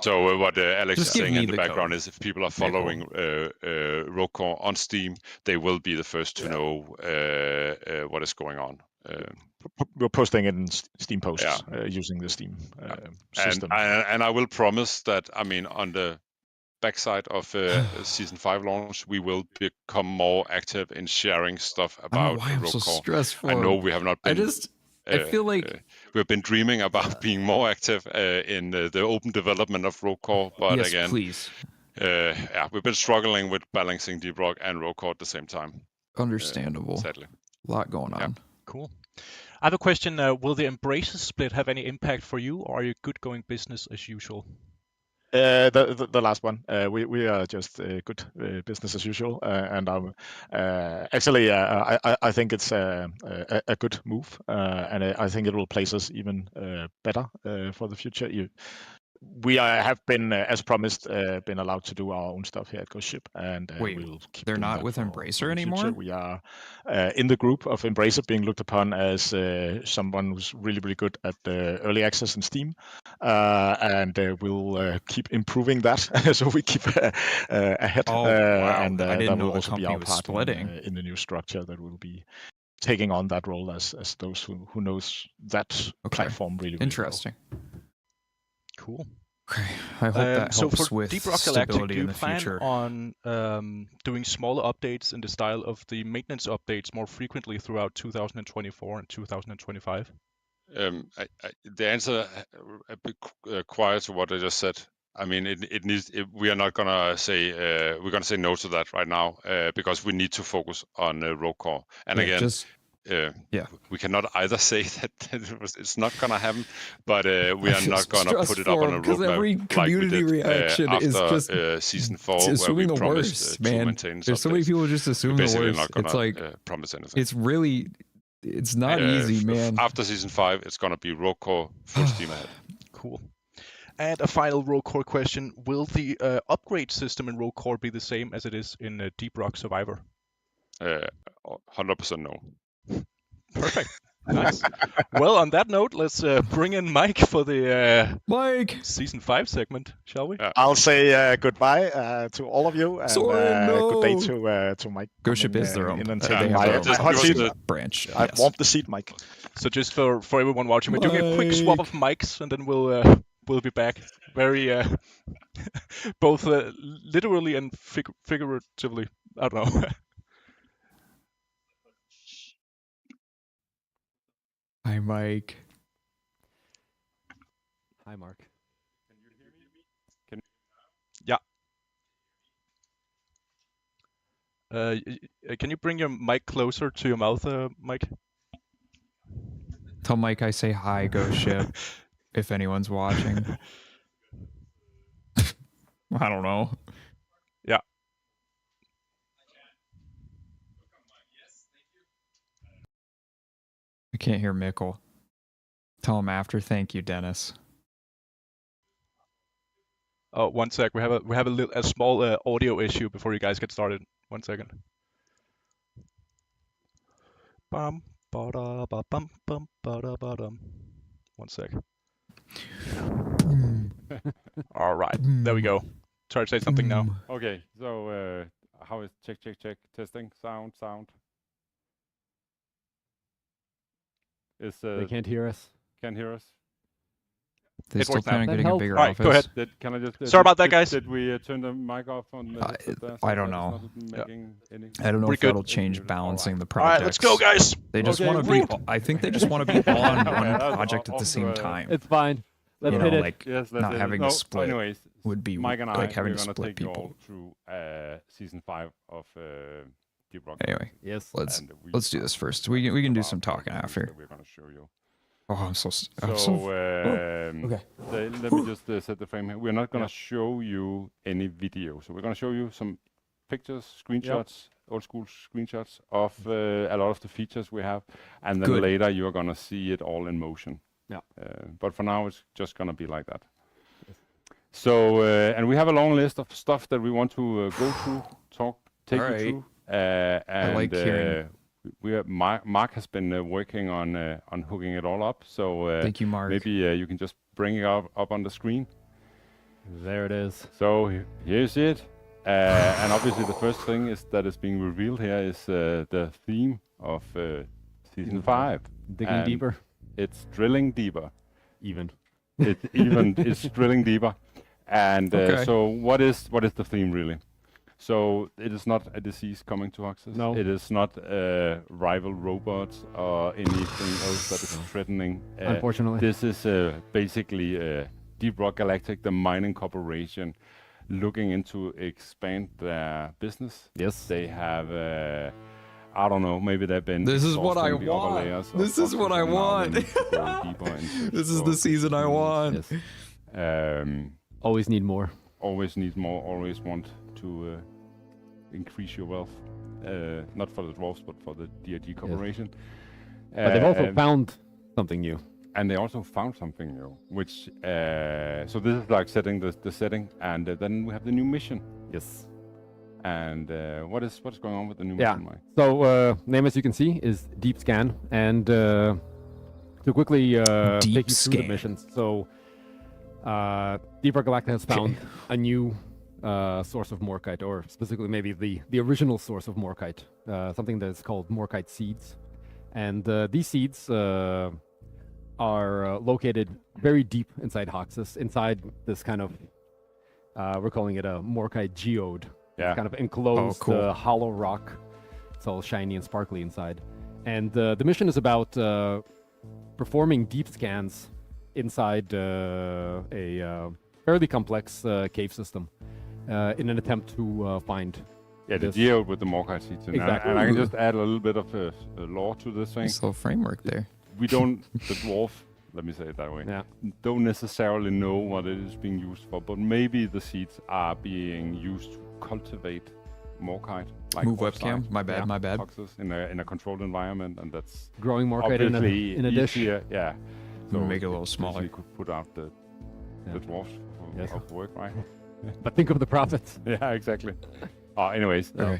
So what Alex is saying in the background is if people are following Rogue Core on Steam, they will be the first to know what is going on. We're posting it in Steam posts using the Steam system. And I will promise that, I mean, on the backside of Season 5 launch, we will become more active in sharing stuff about Rogue Core. Stressful. I know we have not been... I feel like we've been dreaming about being more active in the open development of Rogue Core, but again, please. We've been struggling with balancing Deep Rock and Rogue Core at the same time. Understandable. Sadly, a lot going on. Cool. I have a question. Will the Embracer split have any impact for you, or are you good going business as usual? The last one. We are just good business as usual, and actually I think it's a good move, and I think it will place us even better for the future. We have been, as promised, been allowed to do our own stuff here at Ghost Ship, and we'll keep they're not with Embracer anymore? We are in the group of Embracer, being looked upon as someone who's really, really good at early access in Steam, and we'll keep improving that so we keep ahead. And that will also be our part in the new structure that will be taking on that role as those who knows that platform really, really interesting. Well. Cool. Okay, I hope that So helps for with Deep Rock Galactic, do stability you in the plan future. on doing smaller updates in the style of the maintenance updates more frequently throughout 2024 and 2025? The answer a bit quiet to what I just said. I mean, it needs. We are not gonna say we're gonna say no to that right now because we need to focus on Rogue Core. And again, we cannot either say that it's not gonna happen, but we are not gonna put it up on a roadmap every community like we did, reaction is just season 4, where we assuming the promised worst, 2 man. maintenance There's so many updates. people who just assume We're the basically worst. not gonna It's like promise anything. it's really, it's not easy, man. After season 5, it's gonna be Rogue Core full steam ahead. Cool. And a final Rogue Core question: will the upgrade system in Rogue Core be the same as it is in Deep Rock Survivor? 100% no. Perfect. Nice. Well, on that note, let's bring in Mike for the Mike season 5 segment, shall we? Yeah. I'll say goodbye to all of you, and good day to Mike. Ghost Ship is their own. In and They taking have my their hot own seat. branch. I've warmed the seat, Mike. So just for everyone watching, we're doing a quick swap of mics, and then we'll be back. Very both literally and figuratively. I don't know. Hi, Mike. Hi, Mark. Can you hear me? Yeah. Can you bring your mic closer to your mouth, Mike? Tell Mike I say hi, Ghost Ship, if anyone's watching. I don't know. Yeah. I can't hear Mickle. Tell him after. Thank you, Dennis. Oh, one sec. We have a small audio issue before you guys get started. 1 second. Bum ba da ba bum bum ba da ba dum. 1 sec. All right, there we go. Try to say something now. Okay, so how is check testing sound? Is they can't hear us. Can't hear us. They still plan on getting a bigger office. Go ahead. Can I just? Sorry about that, guys. Did we turn the mic off on? I don't know. I don't know if that'll change balancing the projects. All right, let's go, guys. They just want to be. I think they just want to be on one project at the same time. It's fine. Let's you hit know, it. like yes, not having to split. Anyways, would be Mike and like I, having we're to gonna split take you people. all through season 5 of Deep Rock. Anyway, yes, let's do this first. We can do some talking after. We're gonna show you. Oh, I'm so. Okay. Let me just set the frame here. We're not gonna show you any video, so we're gonna show you some pictures, screenshots, old school screenshots of a lot of the features we have, and then later you're gonna see it all in motion. Yeah. But for now, it's just gonna be like that. Yes. So, and we have a long list of stuff that we want to go through, take you through. And I like hearing. Mark has been working on hooking it all up. So thank you, Mark. Maybe you can just bring it up on the screen. There it is. So here's it. And obviously the first thing that is being revealed here is the theme of season 5. Digging deeper. It's drilling deeper. Even. It's drilling deeper. And so what is the theme really? So it is not a disease coming to Hoxus. No. It is not rival robots or anything else that is threatening. Unfortunately. This is basically Deep Rock Galactic, the mining corporation, looking into expand their business. Yes. They have, I don't know, maybe they've been... This is what I want. This is what I want. This is the season I want. Yes. Always need more. Always need more, always want to increase your wealth. Not for the dwarves, but for the DRG corporation. Yes. But they've also found something new. And they also found something new, which... so this is like setting the setting, and then we have the new mission. Yes. And what is going on with the new mission, Mike? So name, as you can see, is Deep Scan, and to quickly take you through the missions. So Deep Rock Galactic has found a new source of Morkite, or specifically maybe the original source of Morkite, something that is called Morkite seeds. And these seeds are located very deep inside Hoxus, inside this kind of, we're calling it a Morkite geode. Yeah. It's kind of enclosed cool. hollow rock. It's all shiny and sparkly inside. And the mission is about performing deep scans inside a fairly complex cave system in an attempt to find. Yeah, the geode with the Morkite seeds in. Exactly. And I can just add a little bit of lore to this thing. Nice little framework there. We don't, the dwarf, let me say it that way, don't necessarily know what it is being used for, but maybe the seeds are being used to cultivate Morkite. Like Move webcam. My bad. Hoxus in a controlled environment, and that's growing Morkite in a dish. Easier, yeah. So make it a little smaller. You could put out the dwarfs of work, right? But think of the profits. Yeah, exactly. Anyways. Okay.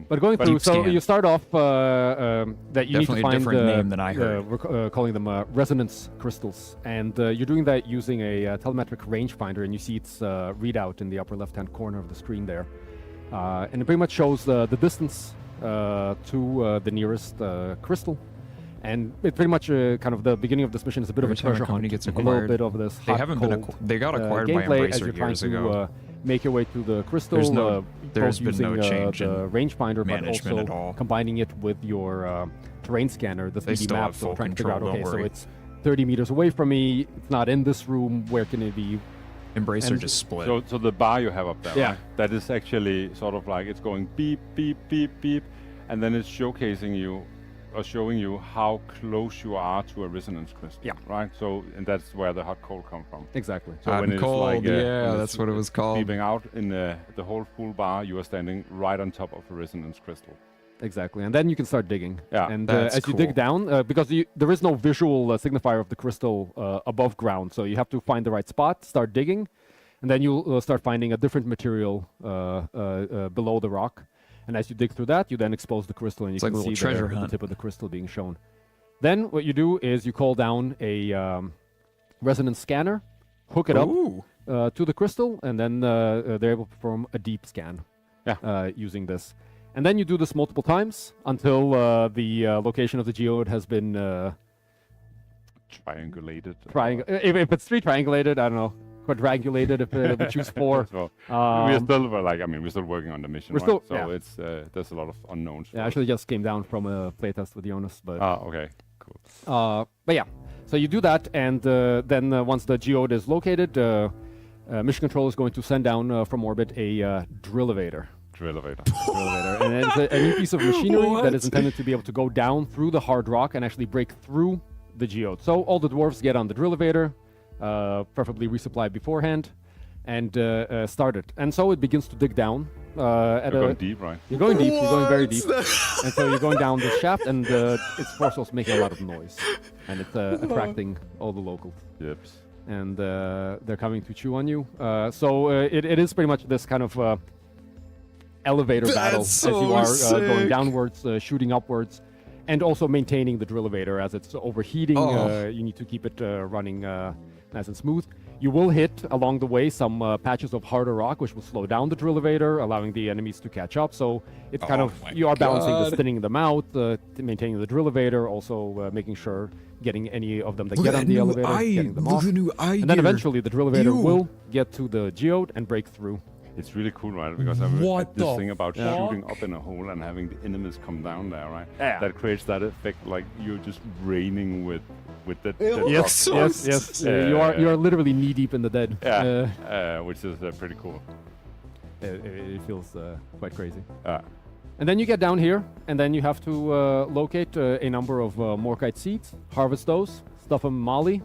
But going through, so you start off that you need to find a different name than I heard. We're calling them resonance crystals, and you're doing that using a telemetric rangefinder, and you see its readout in the upper left-hand corner of the screen there, and it pretty much shows the distance to the nearest crystal. And it pretty much kind of the beginning of this mission is a bit of a treasure hunt. Gets a little bit of this hot, they got acquired by gameplay as Embracer you're trying years to ago. Make your way to the crystal. There's been using no change the in rangefinder, but management also at all. combining it with your terrain scanner, the 3D still map. have So full trying to figure out, control, okay, don't so worry. it's 30 meters away from me. It's not in this room. Where can it be? Embracer just split. So the bar you have up there, right? That is actually sort of like it's going beep, beep, beep, beep, and then it's showcasing you or showing you how close you are to a resonance crystal. Yeah. Right. So and that's where the hot cold come from. Exactly. So Hot when and it's cold, like when that's what it was called. Beeping out in the whole full bar, you are standing right on top of a resonance crystal. Exactly, and then you can start digging. Yeah, and that's as you dig down, because there is no visual signifier of the crystal above ground, so you have to find the right spot, start digging, and then you'll start finding a different material below the rock. And as you dig through that, you then expose the crystal, and you can see the tip of the crystal being shown. Then what you do is you call down a resonance scanner, hook it up to the crystal, and then they're able to perform a deep scan using this. And then you do this multiple times until the location of the geode has been triangulated. If it's triangulated, I don't know. Quadrangulated if we choose 4. So, we're still we're still working on the mission. So it's there's a lot of unknowns. Yeah, I actually just came down from a playtest with Jonas, but okay, cool. But yeah, so you do that, and then once the geode is located, Mission Control is going to send down from orbit a drill-elevator. And it's a new piece of machinery that is intended to be able to go down through the hard rock and actually break through the geode. So all the dwarves get on the drill-elevator, preferably resupplied beforehand, and start it. And so it begins to dig down. You're going deep, right? You're going deep. You're going very deep. And so you're going down this shaft, and it's also making a lot of noise, and it's attracting all the locals. Yep. And they're coming to chew on you. So it is pretty much this kind of elevator battle as you are going downwards, shooting upwards, and also maintaining the drill-elevator as it's overheating. You need to keep it running nice and smooth. You will hit along the way some patches of harder rock, which will slow down the drill-elevator, allowing the enemies to catch up. So it's kind of you are balancing the thinning them out, maintaining the drill-elevator, also making sure getting any of them that get on the elevator, getting them off. And then eventually the drill-elevator will get to the geode and break through. It's really cool, right? Because I mean, this thing about shooting up in a hole and having the enemies come down there, right? Yeah. That creates that effect, like you're just raining with the yes. You are literally knee deep in the dead. Yeah, which is pretty cool. It feels quite crazy. And then you get down here, and then you have to locate a number of Morkite seeds, harvest those, stuff them in Molly,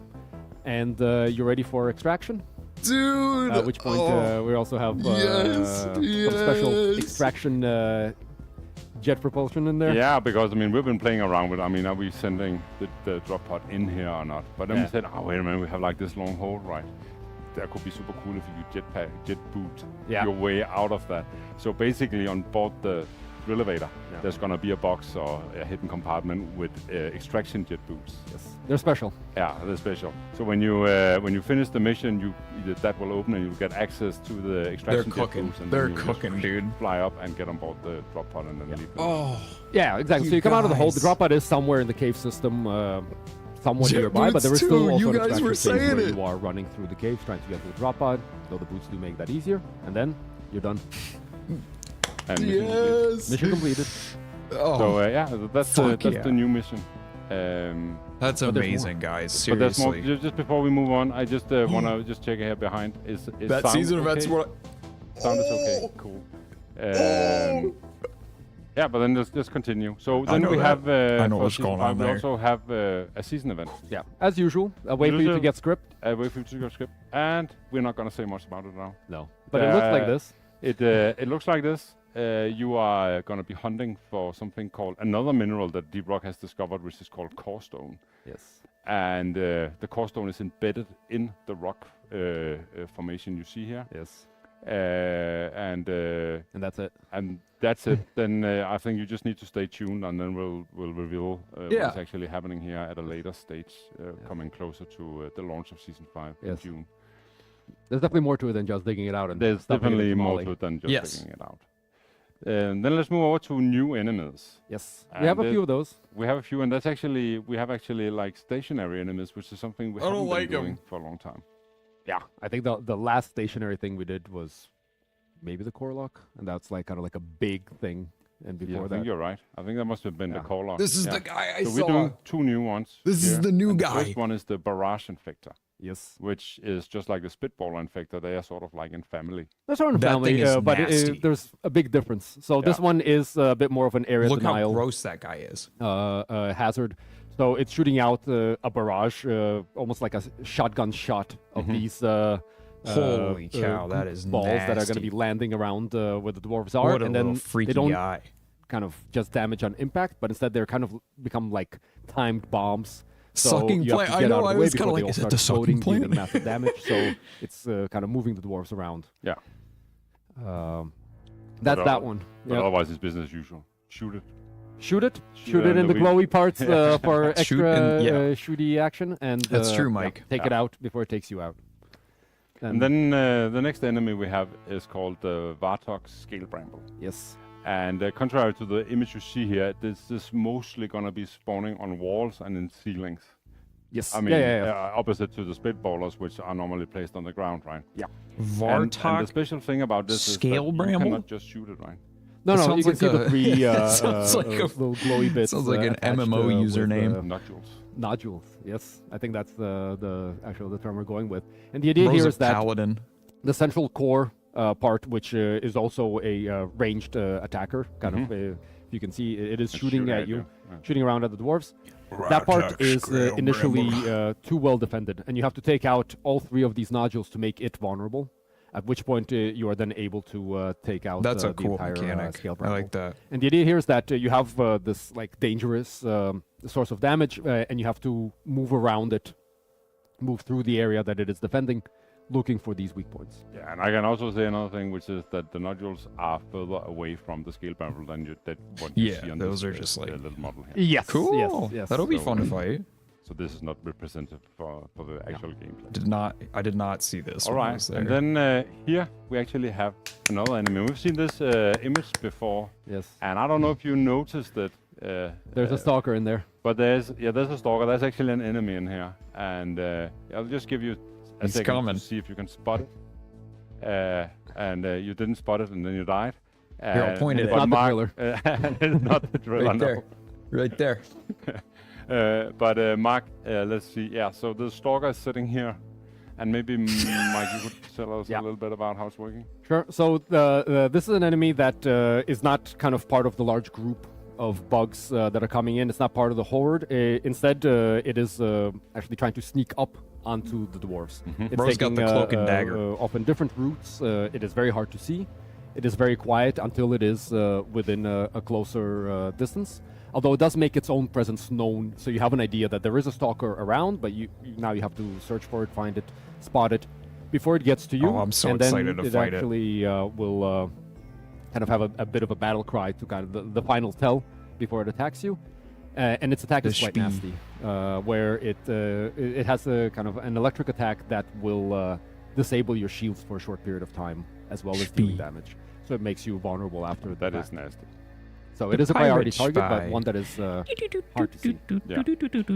and you're ready for extraction. Dude! At which point we also have some special extraction jet propulsion in there. Yeah, because I mean we've been playing around with. I mean, are we sending the drop pod in here or not? But then we said, oh wait a minute, we have like this long hole, right? That could be super cool if you jet boot your way out of that. So basically, on board the elevator, there's gonna be a box or a hidden compartment with extraction jet boots. Yes, they're special. Yeah, they're special. So when you finish the mission, that will open and you'll get access to the extraction jet boots. And they're cooking, dude. Fly up and get on board the drop pod and then leave. Yeah, exactly. So you come out of the hole. The drop pod is somewhere in the cave system, somewhat Jet nearby, but there is boots still too, also you an guys extraction were phase saying where it. you are running through the caves trying to get to the drop pod, though the boots do make that easier, and then you're done. And Mission completed. Oh, So yeah, that's the new mission. that's but there's amazing, more. guys. But Seriously. there's more. Just before we move on, I just want to just check here behind. Is that sound season okay? events were. Sound is okay. Cool. Yeah, but then let's continue. So then we have. I know for what's season going on 5, we there. also have a season event. Yeah, as usual, a way for you to get script. A way for you to get script, and we're not gonna say much about it now. No, but it looks like this. It looks like this. You are gonna be hunting for something called another mineral that Deep Rock has discovered, which is called core stone. Yes. And the core stone is embedded in the rock formation you see here. Yes. And that's it. And that's it. Then I think you just need to stay tuned, and then we'll reveal what's actually happening here at a later stage, coming closer to the launch of season 5 in June. There's definitely more to it than just digging it out. And there's definitely more to it than just digging it out. Then let's move over to new enemies. Yes, we have a few of those. We have a few, and we have actually like stationary enemies, which is something we haven't been doing for a long time. Yeah, I think the last stationary thing we did was maybe the core lock, and that's like kind of like a big thing. And before I that, think you're right. I think that must have been the core lock. This is the guy I saw. saw. We're doing 2 new ones. This is the new guy. The first one is the barrage infector. Yes. Which is just like the spitballer infector. They are sort of like in family. They're sort of family, but there's a big difference. So this one is a bit more of an area denial. Look how gross that guy is. Hazard. So it's shooting out a barrage, almost like a shotgun shot of these holy cow, that is balls nasty. that are going to be landing around where the dwarves are. What a and then freaky they don't guy. kind of just damage on impact, but instead they're kind of become like timed bombs. So sucking you have plant. to get I know. out of I the way was kind of before like, they is all it the start sucking exploding, dealing plant? massive damage. So it's kind of moving the dwarves around. Yeah. That's that one. But otherwise, it's business as usual. Shoot it. Shoot it. Shoot it in the glowy parts for extra shooty action. And that's true, Mike. Take it out before it takes you out. And then the next enemy we have is called the Vartox Scale Bramble. Yes. And contrary to the image you see here, this is mostly going to be spawning on walls and in ceilings. Yes. I mean, opposite to the spitballers, which are normally placed on the ground, right? Yeah. Vartox and the special thing about this Scale is that Bramble? you cannot just shoot it, right? No, you can see the 3 little glowy bits. Sounds like an MMO username. Nodules. Yes. I think that's the term we're going with. And the idea here is that Paladin. the central core part, which is also a ranged attacker, kind of, if you can see, it is shooting at you, shooting around at the dwarves. That part is initially too well defended, and you have to take out all 3 of these nodules to make it vulnerable. At which point you are then able to take out a the cool entire mechanic. scale I like that. And the idea here is that you have this like dangerous source of damage, and you have to move around it, move through the area that it is defending, looking for these weak points. Yeah, and I can also say another thing, which is that the nodules are further away from the scale bramble than what you see on those this, are just like little model here. Yes, cool. Yes. That'll be fun to fight. So this is not representative for the actual gameplay. I did not see this. All right, and then here we actually have another enemy. We've seen this image before. Yes. And I don't know if you noticed it. There's a stalker in there. But there's a stalker. There's actually an enemy in here, and I'll just give you a second to see if you can spot it. And you didn't spot it, and then you died. Here, I'll point it. It's not the driller. It's not the driller. Right there. Right there. But Mark, let's see. Yeah, so the stalker is sitting here, and maybe Mike, you could tell us a little bit about how it's working. Sure. So this is an enemy that is not kind of part of the large group of bugs that are coming in. It's not part of the horde. Instead, it is actually trying to sneak up onto the dwarves. It's Bro's got the cloak and dagger. Often different routes. It is very hard to see. It is very quiet until it is within a closer distance. Although it does make its own presence known, so you have an idea that there is a stalker around, but now you have to search for it, find it, spot it before it gets to you. Oh, I'm so and then excited to fight it. Actually will kind of have a bit of a battle cry to kind of the final tell before it attacks you. And its attack is quite nasty, where it has a kind of an electric attack that will disable your shields for a short period of time, as well as dealing damage. So it makes you vulnerable after that is nasty. So it is a priority target, but one that is hard to see. Yeah.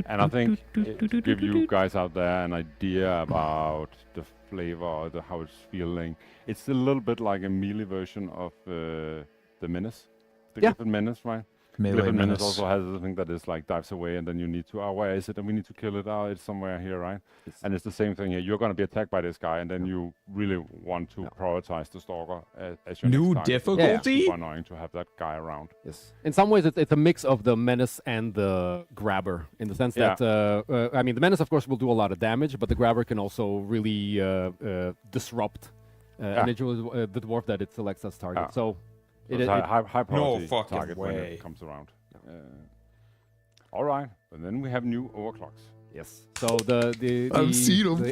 And I think to give you guys out there an idea about the flavor or how it's feeling, it's a little bit like a melee version of the Menace. The Griffin Menace, right? Griffin Menace also has a thing that is like dives away, and then you need to, where is it? And we need to kill it. It's somewhere here, right? And it's the same thing here. You're going to be attacked by this guy, and then you really want to prioritize the Stalker as your new next difficulty. Yeah. It's super annoying to have that guy around. Yes. In some ways, it's a mix of the Menace and the Grabber, in the sense that, I mean, the Menace, of course, will do a lot of damage, but the Grabber can also really disrupt the dwarf that it selects as target. So it's a high priority way. target when it comes around. All right, and then we have new overclocks. Yes. So the the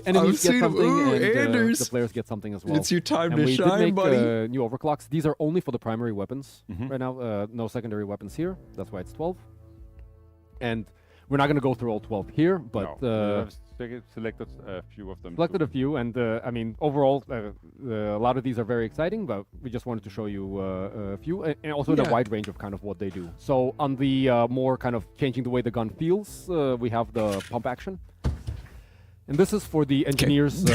enemies get something, Ooh, and the players get something as well. It's your time and to shine, buddy. We did make new overclocks. These are only for the primary weapons right now. No secondary weapons here. That's why it's 12. And we're not going to go through all 12 here, but selected a few of them. Selected a few, and I mean, overall, a lot of these are very exciting, but we just wanted to show you a few, and also the wide range of kind of what they do. So on the more kind of changing the way the gun feels, we have the pump action. And this is for the engineer's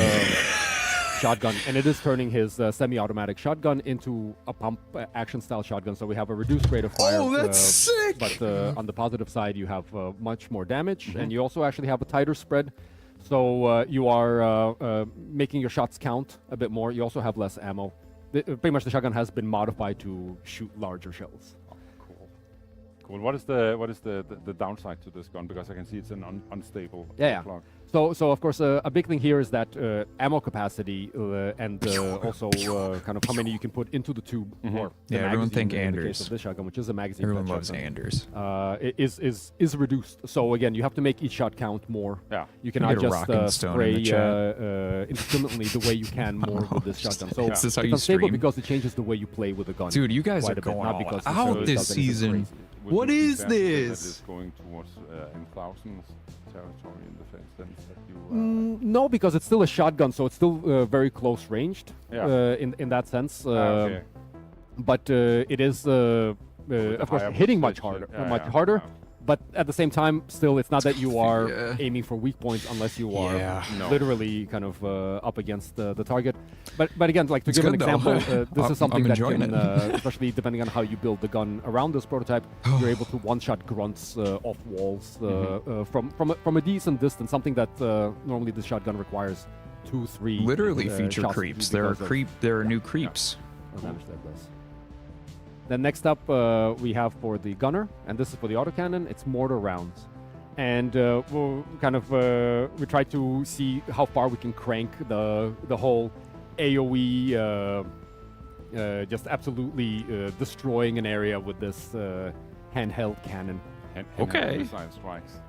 shotgun, and it is turning his semi-automatic shotgun into a pump action style shotgun. So we have a reduced rate of fire. Oh, that's sick! But on the positive side, you have much more damage, and you also actually have a tighter spread. So you are making your shots count a bit more. You also have less ammo. Pretty much the shotgun has been modified to shoot larger shells. Cool. What is the downside to this gun? Because I can see it's an unstable clock. So of course a big thing here is that ammo capacity and also kind of how many you can put into the tube. Or the everyone think in Anders. the case of this shotgun, which is a magazine. Everyone loves Anders. Is reduced. So again, you have to make each shot count more. Yeah. You cannot just spray indiscriminately the way you can more with this shotgun. So this is how it's you unstable stream. because it changes the way you play with the gun. Dude, you guys are quite a bit, going not all because the out service this does anything season. crazy. What is That this? is going towards in thousands territory in the sense that you. No, because it's still a shotgun, so it's still very close ranged. In that sense. But it is, of course, hitting much harder. But at the same time, still, it's not that you are aiming for weak points unless you are literally kind of up against the target. But again, like to give an example, this is something that can, especially depending on how you build the gun around this prototype, you're able to one-shot grunts off walls from a decent distance. Something that normally the shotgun requires 2-3. Literally feature creeps. There are new creeps. Then next up, we have for the gunner, and this is for the autocannon, it's mortar rounds. And we'll kind of, we try to see how far we can crank the whole AoE, just absolutely destroying an area with this handheld cannon. Missile strikes.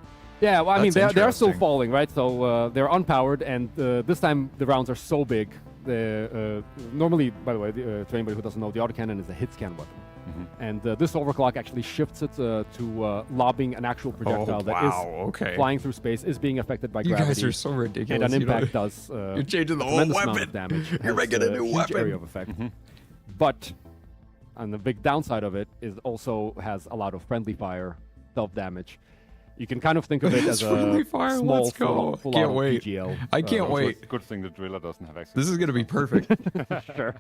Yeah, well, I mean, they are still falling, right? So they're unpowered, and this time the rounds are so big. Normally, by the way, to anybody who doesn't know, the autocannon is a hit scan weapon. And this overclock actually shifts it to lobbing an actual projectile that is flying through space, is being affected by gravity. You guys are so ridiculous. And an impact does you're changing the whole tremendous weapon. amount of damage. You're making a new huge weapon. Area of effect. But on the big downside of it is also has a lot of friendly fire, self-damage. You can kind of think of it as a small full PGL. I can't wait. Good thing the driller doesn't have access. This is going to be perfect. Sure.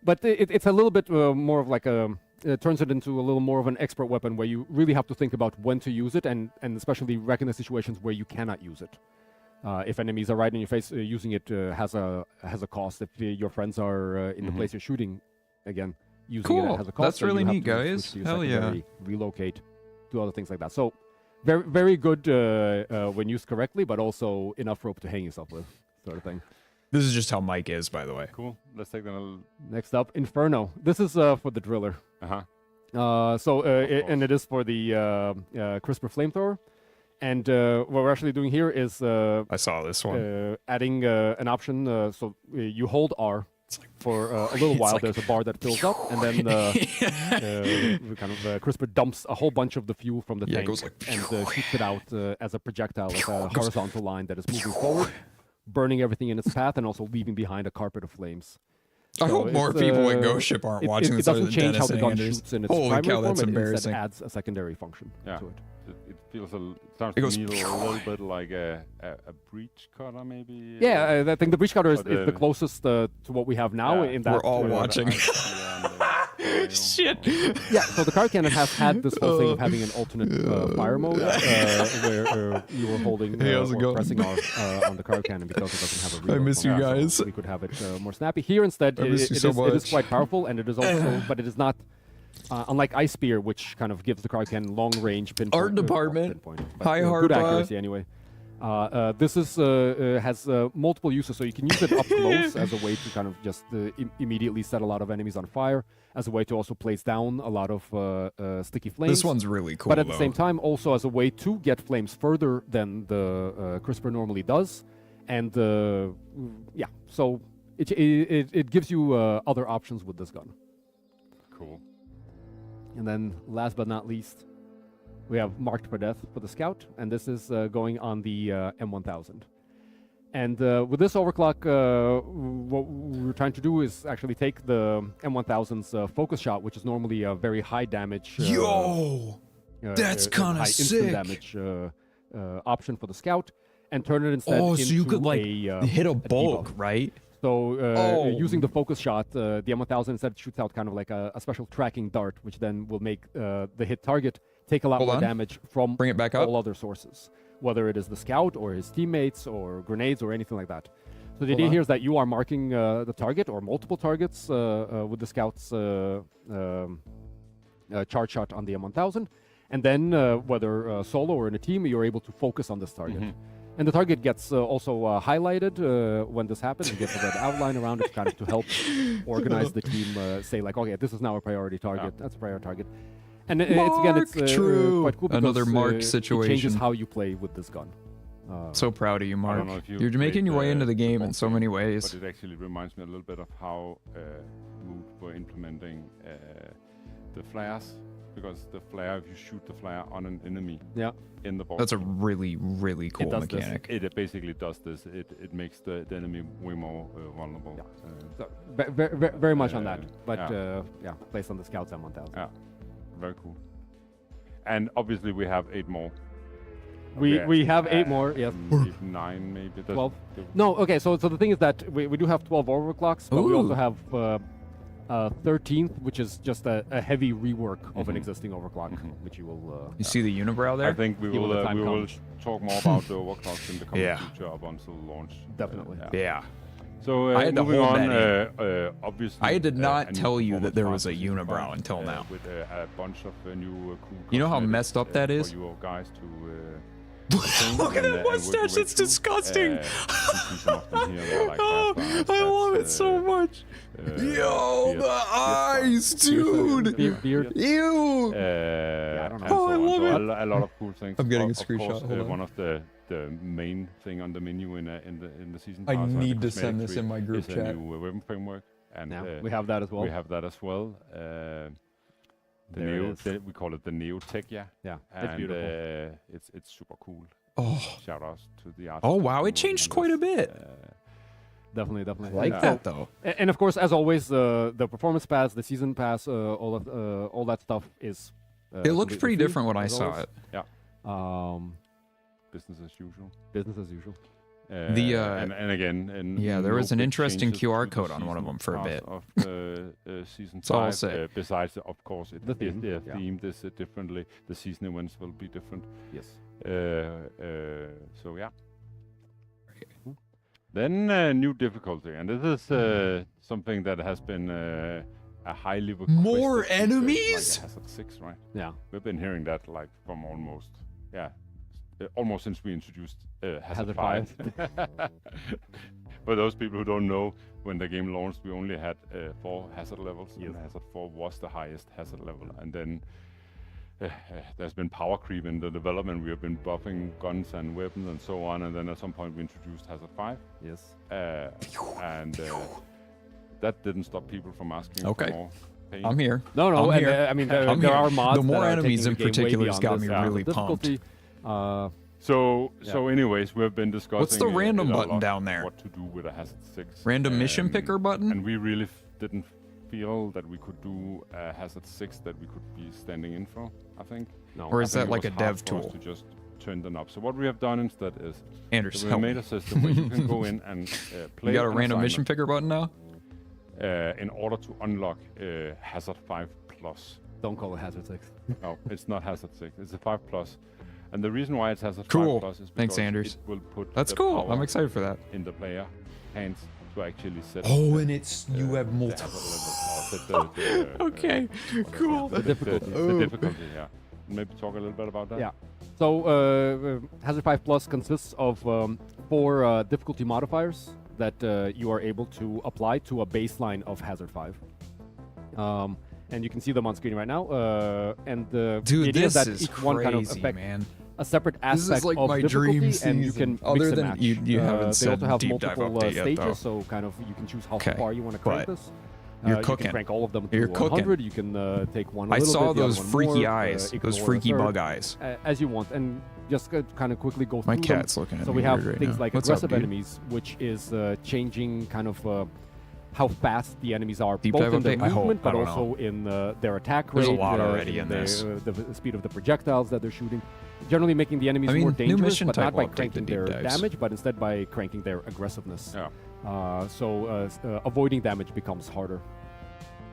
But it's a little bit more of like it turns it into a little more of an expert weapon where you really have to think about when to use it and especially recognize situations where you cannot use it. If enemies are right in your face, using it has a cost. If your friends are in the place you're shooting, again, using it has a cost. That's really neat, guys. Hell yeah. Relocate, do other things like that. So very, very good when used correctly, but also enough rope to hang yourself with, sort of thing. This is just how Mike is, by the way. Cool. Let's take them. Next up, Inferno. This is for the driller. And it is for the CRISPR flamethrower. And what we're actually doing here is I saw this one. Adding an option. So you hold R for a little while. There's a bar that fills up, and then CRISPR dumps a whole bunch of the fuel from the tank and shoots it out as a projectile, like a horizontal line that is moving forward, burning everything in its path, and also leaving behind a carpet of flames. I hope more people at Ghost Ship aren't watching this. It doesn't change how the gun shoots in its primary cow, that's form. embarrassing. It adds a secondary function to it. It feels sounds to me a little bit like a breach cutter, maybe. Yeah, I think the breach cutter is the closest to what we have now. In that we're all watching. Shit. Yeah, so the card cannon has had this whole thing of having an alternate fire mode where you were holding or pressing on the card cannon because it doesn't have a reload. I miss you guys. So we could have it more snappy. Here instead, it is quite powerful, and it is also, but it is not. Unlike Ice Spear, which kind of gives the card cannon long range pinpoint. Art department. High good accuracy anyway. This is has multiple uses, so you can use it up close as a way to kind of just immediately set a lot of enemies on fire, as a way to also place down a lot of sticky flames. This one's really cool, but at the same time, also as a way to get flames further than the crisper normally does, and yeah, so it gives you other options with this gun. Cool. And then, last but not least, we have Marked for Death for the Scout, and this is going on the M1000. And with this overclock, what we're trying to do is actually take the M1000's focus shot, which is normally a very high damage. That's kind of sick. Damage option for the Scout, and turn it instead into so you could like hit a bulk, right? So using the focus shot, the M1000 instead shoots out kind of like a special tracking dart, which then will make the hit target take a lot more damage from all other sources, whether it is the Scout or his teammates or grenades or anything like that. So the idea here is that you are marking the target or multiple targets with the Scout's charge shot on the M1000, and then whether solo or in a team, you're able to focus on this target. And the target gets also highlighted when this happens. You get a red outline around it kind of to help organize the team, say like, okay, this is now a priority target. That's a priority target. And it's quite cool because another Mark situation. It changes how you play with this gun. So proud of you, Mark. You're making your way into the game in so many ways. But it actually reminds me a little bit of how Wood were implementing the flares. Because the flare, if you shoot the flare on an enemy in the box, that's a really, really cool mechanic. It basically does this. It makes the enemy way more vulnerable. So, very much on that. But placed on the Scouts M1000. Yeah, very cool. And obviously we have 8 more. We have 8 more, yes. 9 maybe. 12. No, okay, so the thing is that we do have 12 overclocks, but we also have 13th, which is just a heavy rework of an existing overclock, which you will. You see the unibrow there? I think we will talk more about the overclocks in the coming future up until launch. Definitely. Yeah. So I had to moving hold on, obviously. I did not tell you that there was a unibrow until now. With a bunch of new cool. You know how messed up that is? For you guys to. Look at that mustache, it's disgusting! I love it so much! Yo, the eyes, dude! Ew! I love it! A lot of cool things. I'm getting a screenshot, hold on. One of the main thing on the menu in the season I pass need to send this in my group chat. Is a new weapon framework. And we have that as well. We have that as well. We call it the Neo Tech, yeah, and it's beautiful. It's super cool. Oh, shout outs to the art. Oh wow, it changed quite a bit. Definitely. I like that though. And of course, as always, the performance pass, the season pass, all that stuff is. It looked pretty different when I saw it. Yeah. Business as usual. Business as usual. And again, there was an interesting QR code on one of them for a bit. Of season 5, besides, of course, the themed is differently. The season events will be different. Yes. So yeah. Then new difficulty, and this is something that has been a highly requested. More enemies. Like Hazard 6, right? Yeah. We've been hearing that like from almost since we introduced Hazard 5. For those people who don't know, when the game launched, we only had 4 hazard levels, and Hazard 4 was the highest hazard level. And then there's been power creep in the development. We have been buffing guns and weapons and so on, and then at some point we introduced Hazard 5. Yes. And that didn't stop people from asking for more. I'm here. No, I'm here. I mean, there are mods. The more enemies in particular has got me really pumped. So anyways, we've been discussing. What's the random button down there? What to do with a Hazard 6? Random mission picker button? And we really didn't feel that we could do Hazard 6 that we could be standing in for, I think. No. Or is that like a dev tool? To just turn them up. So what we have done instead is Anders, we made a system where you can go in and play. You got a random mission picker button now? In order to unlock Hazard 5 Plus. Don't call it Hazard 6. No, it's not Hazard 6. It's a 5 Plus. And the reason why it's Hazard 5 Plus is because Thanks, Anders. it will put That's cool. I'm excited for that. In the player hands to actually set. Oh, and it's you have multiple. Okay, cool. The difficulty, yeah. Maybe talk a little bit about that. Yeah. So Hazard 5 Plus consists of 4 difficulty modifiers that you are able to apply to a baseline of Hazard 5. And you can see them on screen right now. And the idea is that each one kind of affects a separate aspect like of my difficulty, dream and you can Other mix than and match. you haven't they said also have deep dive multiple update yet, stages, though. so kind of you can choose how far you want to crank this. You're you cooking. can crank all of them to You're 100. You can take one a I little saw bit, the those other one freaky more, eyes, those ignore freaky a third, bug eyes. As you want, and just kind of quickly go through My cat's them. looking at So me we have weird right things now. like What's up, aggressive dude? enemies, which is changing kind of how fast the enemies are, Deep both dive in their update? I hope. movement, I but don't also in their attack There's rate. a lot already in this. The speed of the projectiles that they're shooting. Generally making the enemies I mean, more new dangerous, mission but type not by will update the cranking deep their dives. damage, but instead by cranking their aggressiveness. Yeah. So avoiding damage becomes harder.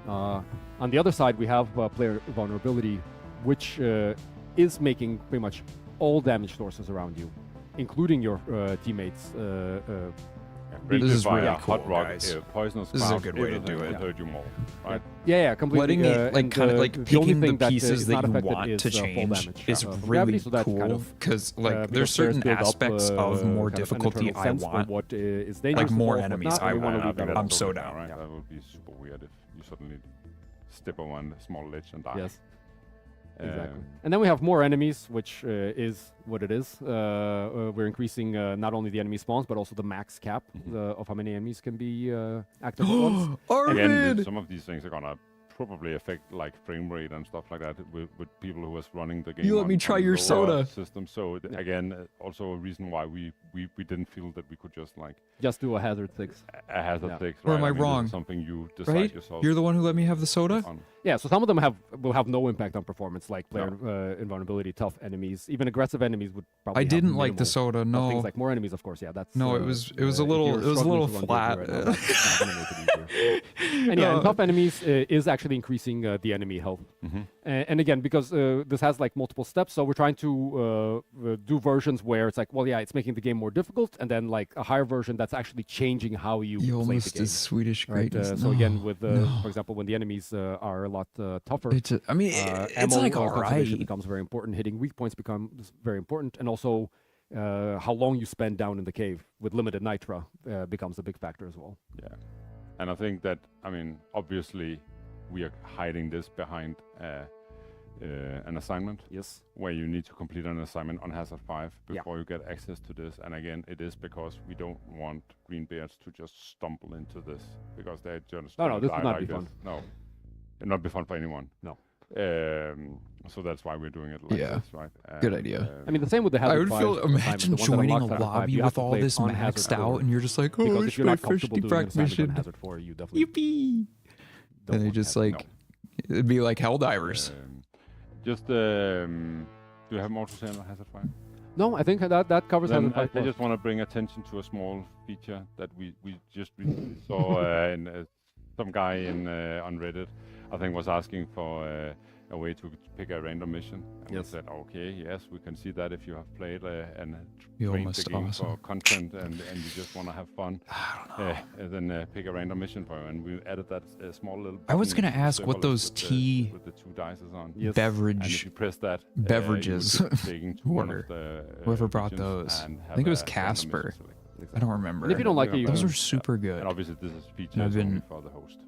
On the other side, we have player vulnerability, which is making pretty much all damage sources around you, including your teammates. This is really cool, hot rock, guys. Poisonous This is a craft, good way to do everything it. will hurt you more, right? Yeah, completely. Letting it, like, and, kind of like the only picking the thing that pieces is that not you affected want is to full change damage, is from really gravity, so that kind cool of, because like because there's certain players build aspects up, of more kind of an difficulty internal I sense for want. what is Like dangerous, more and enemies whatnot, I and we wanna want. leave that I'm alone. so down. Right? That would be super weird if you suddenly step on a small ledge and die. Yes. Exactly. And then we have more enemies, which is what it is. We're increasing not only the enemy spawns, but also the max cap of how many enemies can be active at once. Again, some of these things are gonna probably affect like frame rate and stuff like that with people who was running the game. You let me try your soda system. So again, also a reason why we didn't feel that we could just do a Hazard 6. A Hazard 6. Or right? am I mean, this wrong? is something you decide Right? yourself. You're the one who let me have the soda. Yeah, so some of them will have no impact on performance, like player invulnerability, tough enemies, even aggressive enemies would probably. I have didn't like the minimal soda. No. things like more enemies, of course. Yeah, that's. No, it was a little flat. And yeah, and tough enemies is actually increasing the enemy health. And again, because this has like multiple steps, so we're trying to do versions where it's like, well, yeah, it's making the game more difficult, and then like a higher version that's actually changing how you play almost the game. is Swedish Right? greatness. So again, No, with no. for example, when the enemies are a lot tougher, it's ammo like conservation alright. becomes very important. Hitting weak points becomes very important, and also how long you spend down in the cave with limited nitra becomes a big factor as well. Yeah, and I think that obviously we are hiding this behind an assignment. Yes. Where you need to complete an assignment on Hazard 5 before you get access to this. And again, it is because we don't want Greenbeards to just stumble into this because they're just No, this die would not like be this. fun. No, it'll not be fun for anyone. No. So that's why we're doing it like this, right? Good idea. I mean, the same with the Hazard I would 5 feel assignment, imagine the one that joining a unlocks Hazard 5, lobby you have with to all play this on maxed Hazard out, 4. and you're just like, oh, Because it's if you're my not first comfortable doing an defract assignment on mission. Hazard 4, you definitely Yippee! And they just like, it'd be like Helldivers. Do you have more to say on Hazard 5? No, I think that covers Then Hazard 5. I just want to bring attention to a small feature that we just saw in some guy on Reddit, I think, was asking for a way to pick a random mission. And we said, okay, yes, we can see that if you have played and trained the game for content and you just want to have fun, then pick a random mission for you. And we added that small little. I was gonna ask what those tea with the two dice on. Yes. Beverage And if you press that, beverages order. Whoever brought those, I think it was Casper. I don't remember. And if you don't like it, those are super good. And obviously, this is featured only for the host.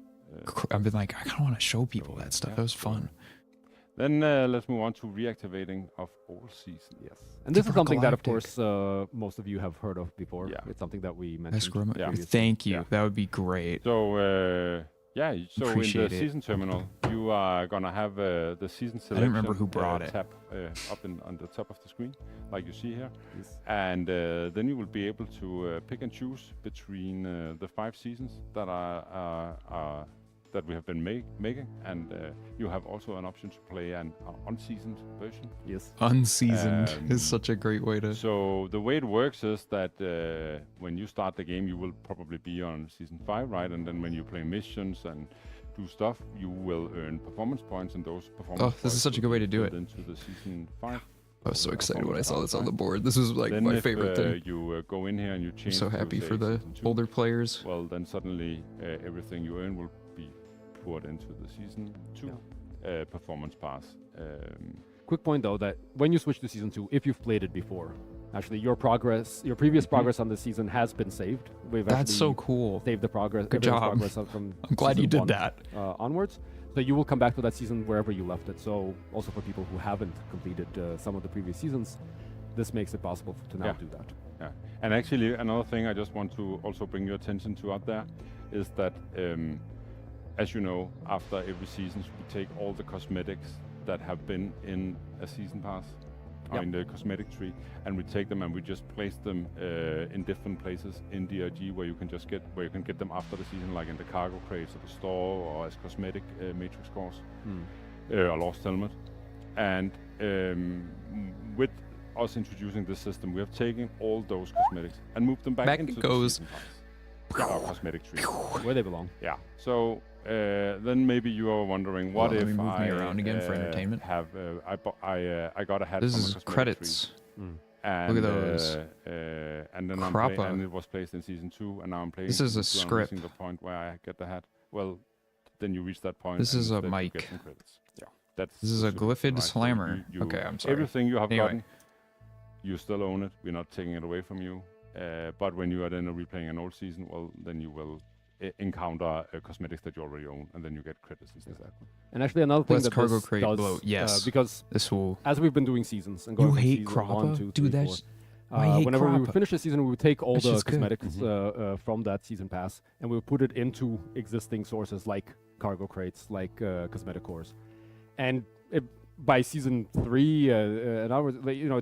I've been like, I kind of want to show people that stuff. That was fun. Then let's move on to reactivating of all seasons. Yes, and this is something that, of course, most of you have heard of before. Yeah. It's something that we mentioned. Thank you. That would be great. So in Appreciate the it. season terminal, you are gonna have the season selection. I don't remember who brought it. Tab up on the top of the screen, like you see here. Yes. And then you will be able to pick and choose between the 5 seasons that are that we have been making, and you have also an option to play an unseasoned version. Yes. Unseasoned is such a great way to... So the way it works is that when you start the game, you will probably be on Season 5, right? And then when you play missions and do stuff, you will earn performance points, and those performance points... this is such a good way to do it. Into the Season 5. I was so excited when I saw this on the board. This was like then my favorite thing. You go in here and you change. I'm so happy for the older players. Well, then suddenly everything you earn will be poured into the Season 2 performance pass. Quick point though, that when you switch to Season 2, if you've played it before, actually your previous progress on the season has been saved. That's so cool. Saved the progress. Good job. Progress from I'm glad you did that. Onwards. So you will come back to that season wherever you left it. So also for people who haven't completed some of the previous seasons, this makes it possible to now do that. Yeah. And actually another thing I just want to also bring your attention to out there is that, as you know, after every season we take all the cosmetics that have been in a season pass, or in the cosmetic tree, and we take them and we just place them in different places in DRG where you can get them after the season, like in the cargo crates at the store or as cosmetic matrix cores or lost helmet. And with us introducing this system, we have taken all those cosmetics and moved them back into the season pass. Our cosmetic tree, where they belong. Yeah. So then maybe you are wondering, what if I around again for entertainment? Have I got a hat? This from is a credits. And, look at those. And then and it was placed in Season 2, and now I'm playing. This is a Season 2, script. I'm reaching the point where I get the hat. Well, then you reach that point. This is a instead you mic. get some credits. Yeah, this is a glyphid slammer. So okay, I'm sorry. Everything you have gotten, you still own it. We're not taking it away from you. But when you are then replaying an old season, well, then you will encounter cosmetics that you already own, and then you get credits instead. Exactly. And actually another thing that cargo this crate does, blow. Yes, because this will. As we've been doing seasons and going You from hate season Crappa? 1, 2, 3, Dude, 4, that's. I hate whenever we Crappa. would finish the season, we would take all That's the just good. cosmetics from that season pass, and we would put it into existing sources like cargo crates, like cosmetic cores, and by season 3, and onwards,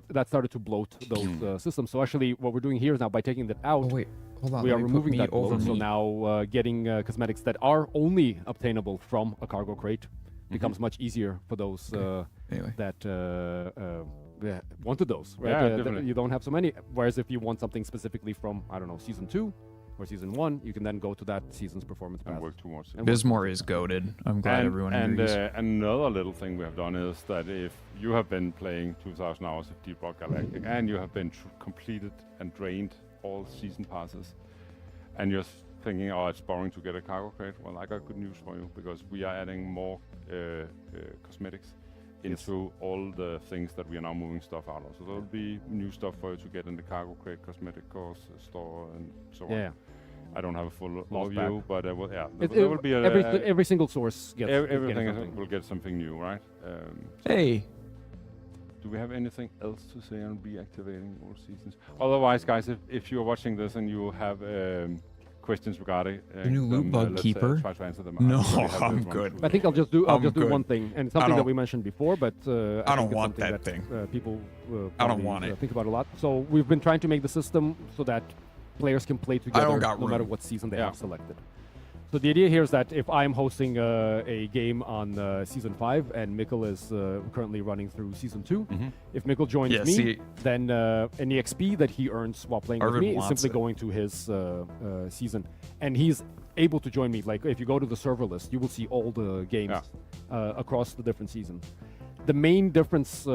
that started to bloat those systems. So actually, what we're doing here is now by taking that out, Oh wait, hold on. we let are me put removing me that over bloat. So me. now getting cosmetics that are only obtainable from a cargo crate becomes much easier for those Anyway. that wanted those, right? Yeah, That definitely. you don't have so many. Whereas if you want something specifically from, I don't know, Season 2 or Season 1, you can then go to that season's performance pass. And work towards it. Bismore is goated. I'm glad everyone agrees. Another little thing we have done is that if you have been playing 2,000 hours of Deep Rock Galactic and you have been completed and drained all season passes, and you're thinking, oh, it's boring to get a cargo crate, well, I got good news for you, because we are adding more cosmetics into all the things that we are now moving stuff out of. So there'll be new stuff for you to get in the cargo crate, cosmetic course, store, and so on. Yeah. I don't have a full Lost overview, but there will be every single source gets everything something. will get something new, right? Hey. Do we have anything else to say on reactivating all seasons? Otherwise, guys, if you're watching this and you have questions regarding the new loot bug let's, keeper. try to answer them. No, I'm good. I think I'll just do one thing, and it's something that don't- we mentioned before, but I don't think it's want something that thing. People I don't probably, want it. think about a lot. So we've been trying to make the system so that players can play together got no matter room. what season they have selected. So the idea here is that if I'm hosting a game on Season 5 and Mikkel is currently running through Season 2, if Mikkel joins me, then any XP that he earns while playing with Arvid me is wants simply it. going to his season. And he's able to join me. Like, if you go to the server list, you will see all the games across the different seasons. The main difference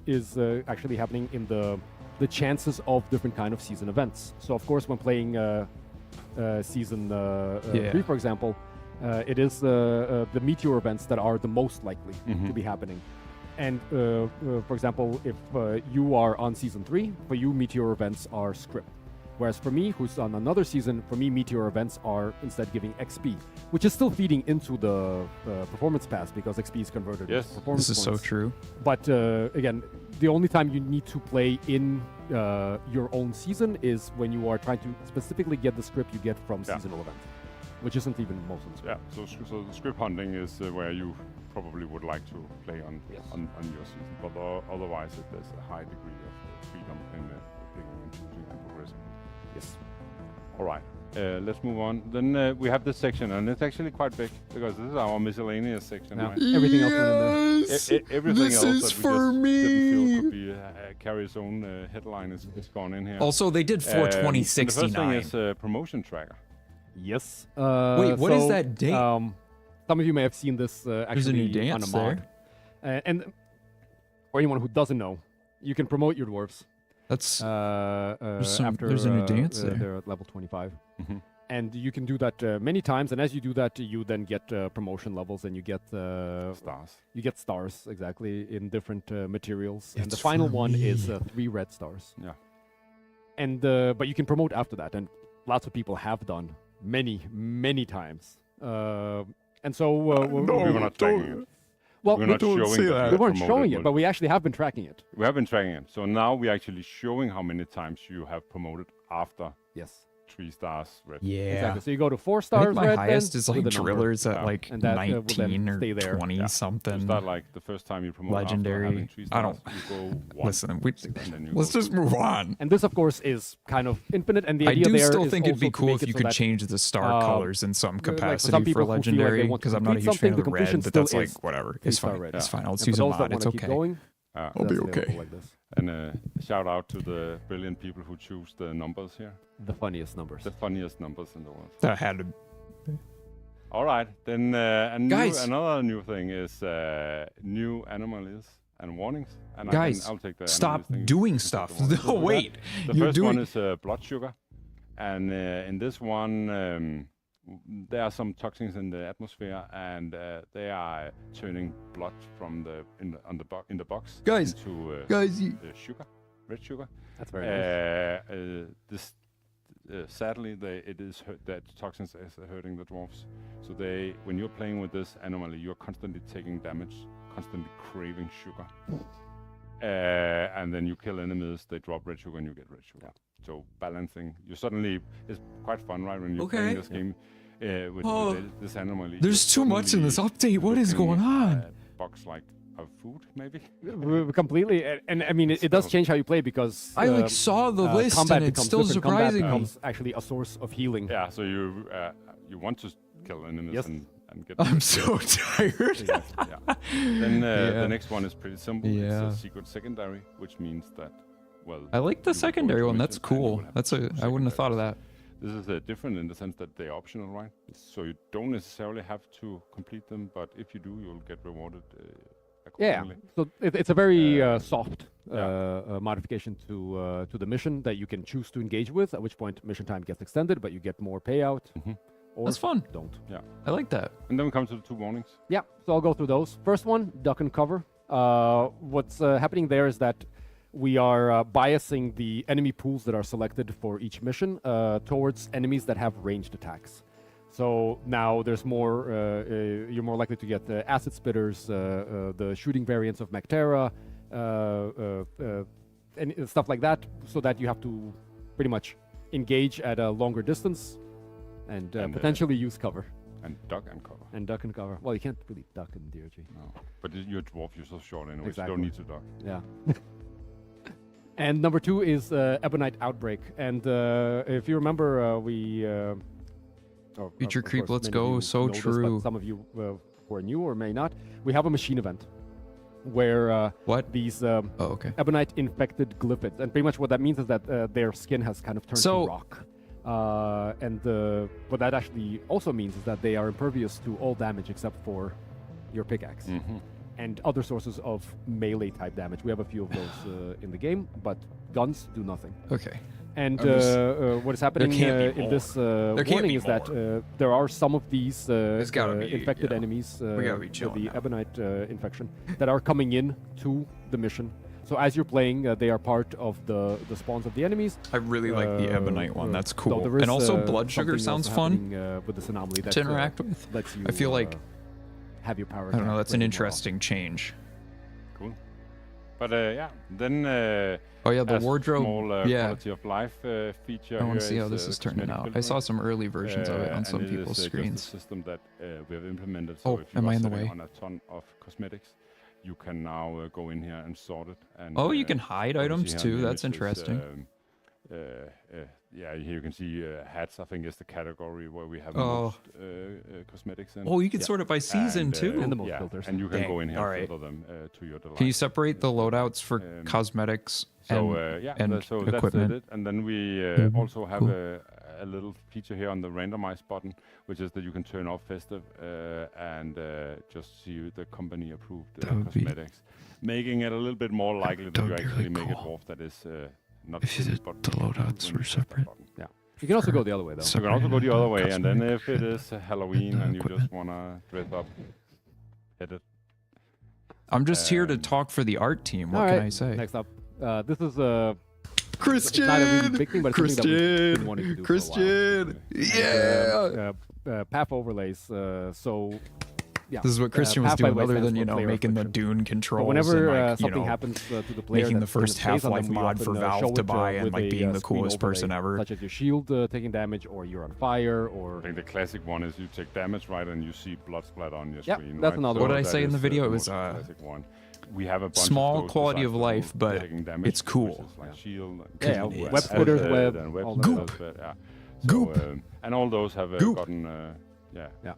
is actually happening in the chances of different kind of season events. So, of course, when playing Season 3, for example, it is the meteor events that are the most likely to be happening. And, for example, if you are on Season 3, for you, meteor events are script. Whereas for me, who's on another season, for me, meteor events are instead giving XP, which is still feeding into the performance pass because XP is converted into performance This is points. so true. But again, the only time you need to play in your own season is when you are trying to specifically get the script you get from seasonal events, which isn't even most of the script. Yeah, so the script hunting is where you probably would like to play on your season, but otherwise there's a high degree of freedom in picking and choosing and progressing. Yes. All right. Let's move on. Then we have this section, and it's actually quite big because this is our miscellaneous section. Yeah. Right? Everything else went in there. Everything This else is that we for just me. didn't feel could be carry its own headline is gone in here. Also, they did 42069. The first thing is promotion tracker. Yes. Wait, what is that date? Some of you may have seen this actually There's a new dance on a mod. And for anyone who doesn't know, you can promote your dwarves. That's After there's a new dance there. They're at level 25. Mm-hmm. And you can do that many times, and as you do that, you then get promotion levels, and you get Stars. You get stars, exactly, in different materials. And the final one is 3 red stars. Yeah. And but you can promote after that, and lots of people have done many times. And so we're not tracking it. Well, we're not showing that. We weren't showing it, but we actually have been tracking it. We have been tracking it. So now we're actually showing how many times you have promoted after. Yes. 3 stars red. Yeah. Exactly. So you go to 4 stars I think my red. highest then is like with the number. drillers at like And that, 19 or stay there. 20 something. Is that like the first time you promote Legendary? after having 3 stars? I don't. You go 1. Listen, Then you let's go just 2. move on. And this, of course, is kind of infinite. And the I idea do there still is think it'd also be to cool make if it you so could that, change the star colors in some like for some capacity people for who feel like they legendary, want to because I'm not a complete huge fan of the something, the red, completion but that's still like is whatever. 3 It's star fine. red. It's fine. I'll And use for a those that mod. It's wanna keep okay. going, I'll be that's okay. available like this. And shout out to the brilliant people who choose the numbers here. The funniest numbers. The funniest numbers in the world. That had to. All right, then Guys. another new thing is new anomalies and warnings. And Guys, I'll take the stop anomalies thing. doing You can take stuff. the warnings. No, wait. The You're first doing. one is blood sugar, and in this one there are some toxins in the atmosphere, and they are turning blood from in the box Guys, into sugar, red sugar. That's very nice. This sadly, that toxins is hurting the dwarves. So when you're playing with this anomaly, you're constantly taking damage, constantly craving sugar. And then you kill enemies, they drop red sugar, and you get red sugar. Yeah. So balancing, it's quite fun, right? When you're playing this game with this anomaly. There's too much in this update. What is going on? Box like of food, maybe. Completely, and I mean it does change how you play because I saw the list combat and it's becomes still different. Combat surprising me. becomes actually a source of healing. Yeah, so you want to kill enemies Yes. and get. I'm so tired. Yeah. Then the next one is pretty simple. Yeah. It's a secret secondary, which means that I like the secondary one. That's cool. I wouldn't have thought of that. This is different in the sense that they're optional, right? So you don't necessarily have to complete them, but if you do, you'll get rewarded. Yeah, so it's a very soft modification to the mission that you can choose to engage with, at which point mission time gets extended, but you get more payout. Mm-hmm. Or That's fun. Don't. Yeah. I like that. And then we come to the 2 warnings. Yeah, so I'll go through those. First one, duck and cover. What's happening there is that we are biasing the enemy pools that are selected for each mission towards enemies that have ranged attacks. So now there's more, you're more likely to get acid spitters, the shooting variants of Mactera, and stuff like that, so that you have to pretty much engage at a longer distance and potentially use cover. And duck and cover. And duck and cover. Well, you can't really duck in DRG. No, but you're a dwarf, you're so short anyway, Exactly. so you don't need to duck. Yeah. And number 2 is Ebonite Outbreak. And if you remember, Future creep, let's many of go. you So know this, but true. some of you who are new or may not. We have a machine event where these Ebonite infected glyphids, and pretty much what that means is that their skin has kind of turned to rock. And what that actually also means is that they are impervious to all damage except for your pickaxe. Mm-hmm. And other sources of melee type damage. We have a few of those in the game, but guns do nothing. Okay. And what is happening in this warning is that there are some of these infected enemies with the Ebonite infection that are coming in to the mission. So as you're playing, they are part of the spawns of the enemies. I really like the Ebonite one. That's cool. There is, And also blood sugar something sounds also fun happening, with this anomaly that to interact with. Lets you, I feel like have your power. I don't know. That's an play more interesting change. Cool. But then the wardrobe. Small quality of life feature. I want to see how is, this is turning cosmetic out. I filtering. saw some early versions of it on some and it people's is, screens. Just a system that we have implemented. So if you am are I in the sitting way? on a ton of cosmetics, you can now go in here and sort it. And you can hide what you items see too. here That's is, interesting. yeah, here you can see hats. I think is the category where we have most cosmetics in. Oh, you can sort it by season too. And the most filters. And you can go in here and Alright. filter them to your delight. Can you separate the loadouts for cosmetics So and so equipment? that's it. And then we also have a little feature here on the randomize button, which is that you can turn off festive and just see the company approved cosmetics, making it a little bit more likely that you actually make a dwarf that is not finished, but the loadouts were separate. Yeah. You can also go the other way though. You can also go the other way, and then if it is Halloween and you just wanna dress up, hit it. I'm just here to talk for the art team. What can I say? Next up, this is Christian. It's not a really big thing, but it's something that we've been wanting to do Christian. For a while. Path overlays. So yeah, This is what Christian was path, by doing, the way, other stands than for player making the affliction. Dune So controls whenever and like, something happens to the player, making the that first kind of stays on Half-Life them, we mod often, for show Valve it, to buy and with like a, being the screen coolest person overlay, ever. such as your shield taking damage, or you're on fire, or I think the classic one is you take damage, right, and you see blood splatter on your Yep, screen. that's right? another What one. did I that say in the is video? It most was classic one. We have a bunch small of those quality of besides life, the but taking damage, it's cool. which is like shield, Yeah, and web splitters, web, and web all that splitters, stuff. yeah. Goop. So, and all those have Goop. gotten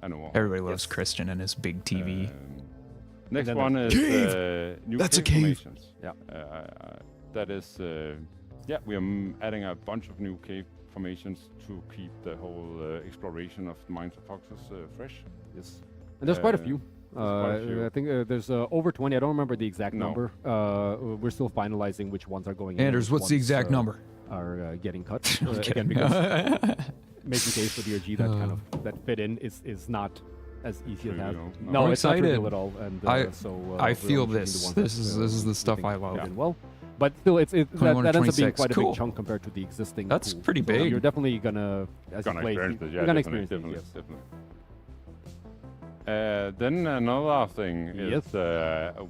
I know. Everybody loves Christian and his big TV. Next then one is new That's a cave cave. formations. Yeah, that is we are adding a bunch of new cave formations to keep the whole exploration of Mines of Foxes fresh. Yes. And there's quite a few. quite a few. I think there's over 20. I don't remember the exact No. number. We're still finalizing which ones are going in. Anders, and what's the which exact ones, number? Are getting cut Okay. again because making case for DRG that kind of that fit in is not as easy as that. Trivial. No, I'm it's not trivial excited. at all. And I we're feel only choosing this. the ones This that, is the we stuff think I love. fit in well. But still, that 21 ends to up being 26. quite a Cool. big chunk compared to the existing. That's pool. pretty So big. you're definitely gonna, as Gonna you play, experience this, you're gonna experience definitely, it. Yes. definitely. Then another thing is Yes.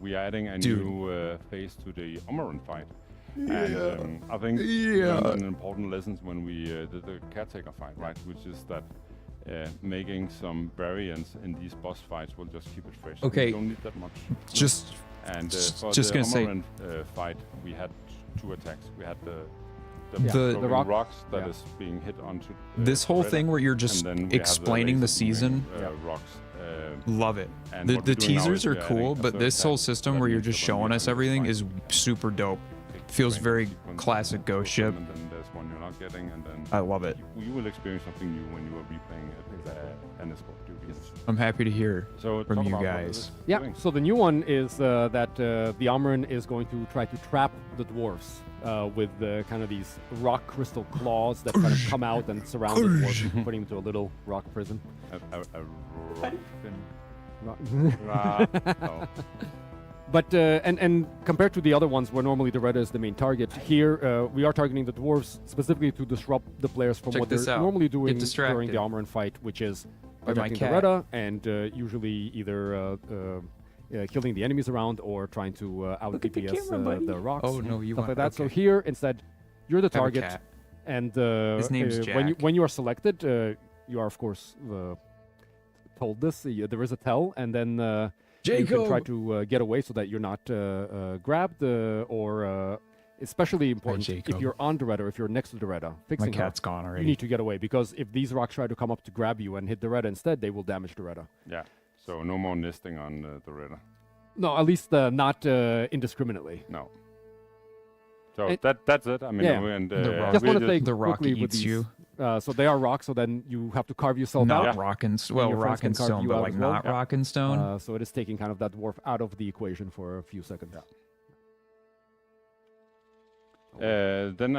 we are adding a Dude. new phase to the Omeron fight. Yeah. And I think Yeah. learned an important lesson when we did the caretaker fight, right? Which is that making some variants in these boss fights will just keep it fresh. Okay. We don't need that much. Just And for just the gonna say- Omeron fight, we had two attacks. We had the The- throwing rock- rocks that yeah. is being hit onto this whole Beretta, thing where you're just and then we have explaining the laser season. moving, rocks. Love it. And The what we're doing now teasers is are we're adding cool, a but third this whole attack. system That where you're means just that when showing we us have this everything fight, is super dope. big Feels training very sequence, classic and Ghost so Ship. And then there's one you're not getting, and then I love it. you will experience something new when you are replaying it and escort duties. I'm happy to hear So from talk you about what guys. it is Yeah, doing. so the new one is that the Omeron is going to try to trap the dwarves with kind of these rock crystal claws that kind of come out and surround the dwarves, putting them into a little rock prison. A rock fin. Oh. But and compared to the other ones where normally the Beretta is the main target, here we are targeting the dwarves specifically to disrupt the players from Check what this they're out. normally Get doing during distracted. the Omeron fight, which is By my protecting the cat. Beretta and usually either killing the enemies around or trying to out Look at the DPS camera, buddy. the rocks. Oh, no, you stuff like want- that. So okay. here instead, you're the Have a target, cat. and His name's Jack. when you are selected, you are of course told this. There is a tell, and then you can try to get away so that you're not grabbed, or especially important if Jacob. you're on the Beretta, if you're next to the Beretta, My fixing her, cat's gone you already. need to get away because if these rocks try to come up to grab you and hit the Beretta instead, they will damage the Beretta. Yeah. So no more nesting on the Beretta. No, at least not indiscriminately. No. So And- that's it. I mean, Yeah. and The rock- Just we want to say The rock quickly with eats these, you. So they are rocks, so then you have to carve yourself Not out. rock and well, your friends rock can and carve stone, you but out like as well. not Yeah. rock and stone. So it is taking kind of that dwarf out of the equation for a few seconds. Then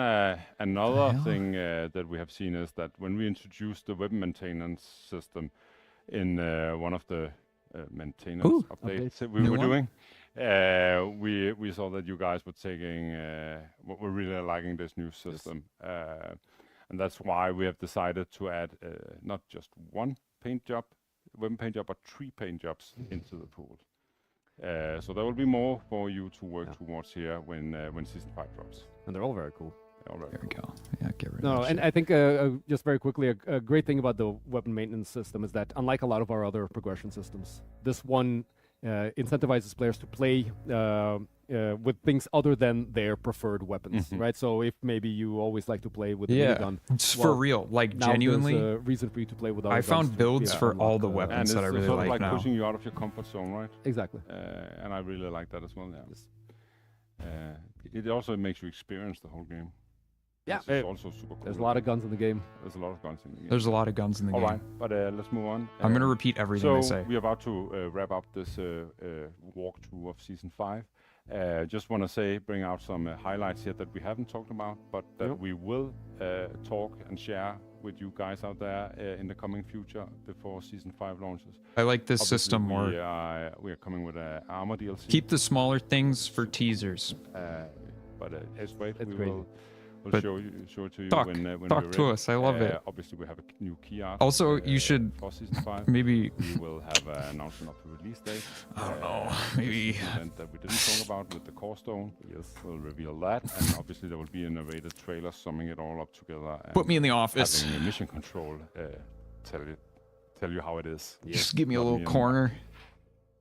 another hell? thing that we have seen is that when we introduced the weapon maintenance system in one of the maintenance Ooh, updates that we New were one? doing, we saw that you guys were taking, were really liking this new system. And that's why we have decided to add not just one paint job, weapon paint job, but 3 paint jobs into the pool. So there will be more for you to work towards here when Season 5 drops. And they're all very cool. They're all very There we cool. go. Yeah, get rid of No, that and shit. I think just very quickly, a great thing about the weapon maintenance system is that unlike a lot of our other progression systems, this one incentivizes players to play with things other than their preferred weapons, right? So if maybe you always like to play with the minigun, it's for real. Like genuinely, there's a reason for you to play with other I guns found builds for all the weapons that I really sort of like now. Pushing you out of your comfort zone, right? Exactly. And I really like that as well. Yeah. Yes. It also makes you experience the whole game. Yeah, it's also super cool. There's a lot of guns in the game. There's a lot of guns in the game. There's a lot of guns in the game. All right, but let's move on. I'm going to repeat everything they say. So we're about to wrap up this walkthrough of Season 5. Just want to bring out some highlights here that we haven't talked about, but that we will talk and share with you guys out there in the coming future before Season 5 launches. I like this system more. We are coming with an armor DLC. Keep the smaller things for teasers. But it's great. We'll show it to you talk, when talk we're to ready. us. I love it. Obviously, we have a new key art. Also, you should for Season 5. maybe we will have an announcement of the release date. I don't know. Maybe event that we didn't talk about with the core stone. Yes, we'll reveal that, and obviously there will be a narrated trailer summing it all up together. And put me in the office. Having a mission control. Tell you how it is. Just give me a little corner.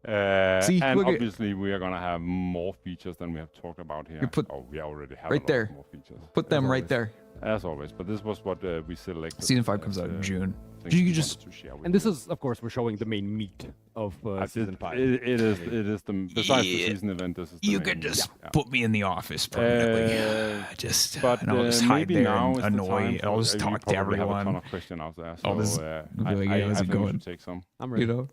See, and obviously we are gonna have more features than we have talked about here. We already have right there. More features. Put them right there. As always, but this was what we selected. Season 5 comes out in June. You just and this is, of course, we're showing the main meat of Season 5. It is the besides the season event. This is the you could just put me in the office permanently. And I'll just hide there and annoy. I'll just talk to everyone. Have a ton of questions out there. So I'll just be like, how's it going? Take some. I'm ready. You know?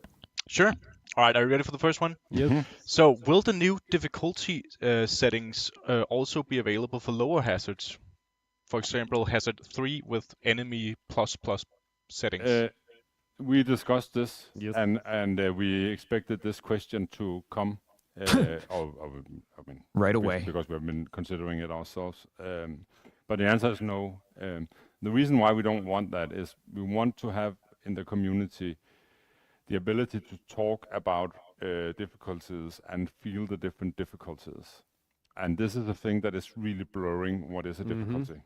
Sure. All right, are you ready for the first one? Yes. So, will the new difficulty settings also be available for lower hazards? For example, hazard 3 with enemy ++ settings. We discussed this, yes. and we expected this question to come. Right away, because we've been considering it ourselves. But the answer is no. The reason why we don't want that is we want to have in the community the ability to talk about difficulties and feel the different difficulties. And this is a thing that is really blurring what is a difficulty.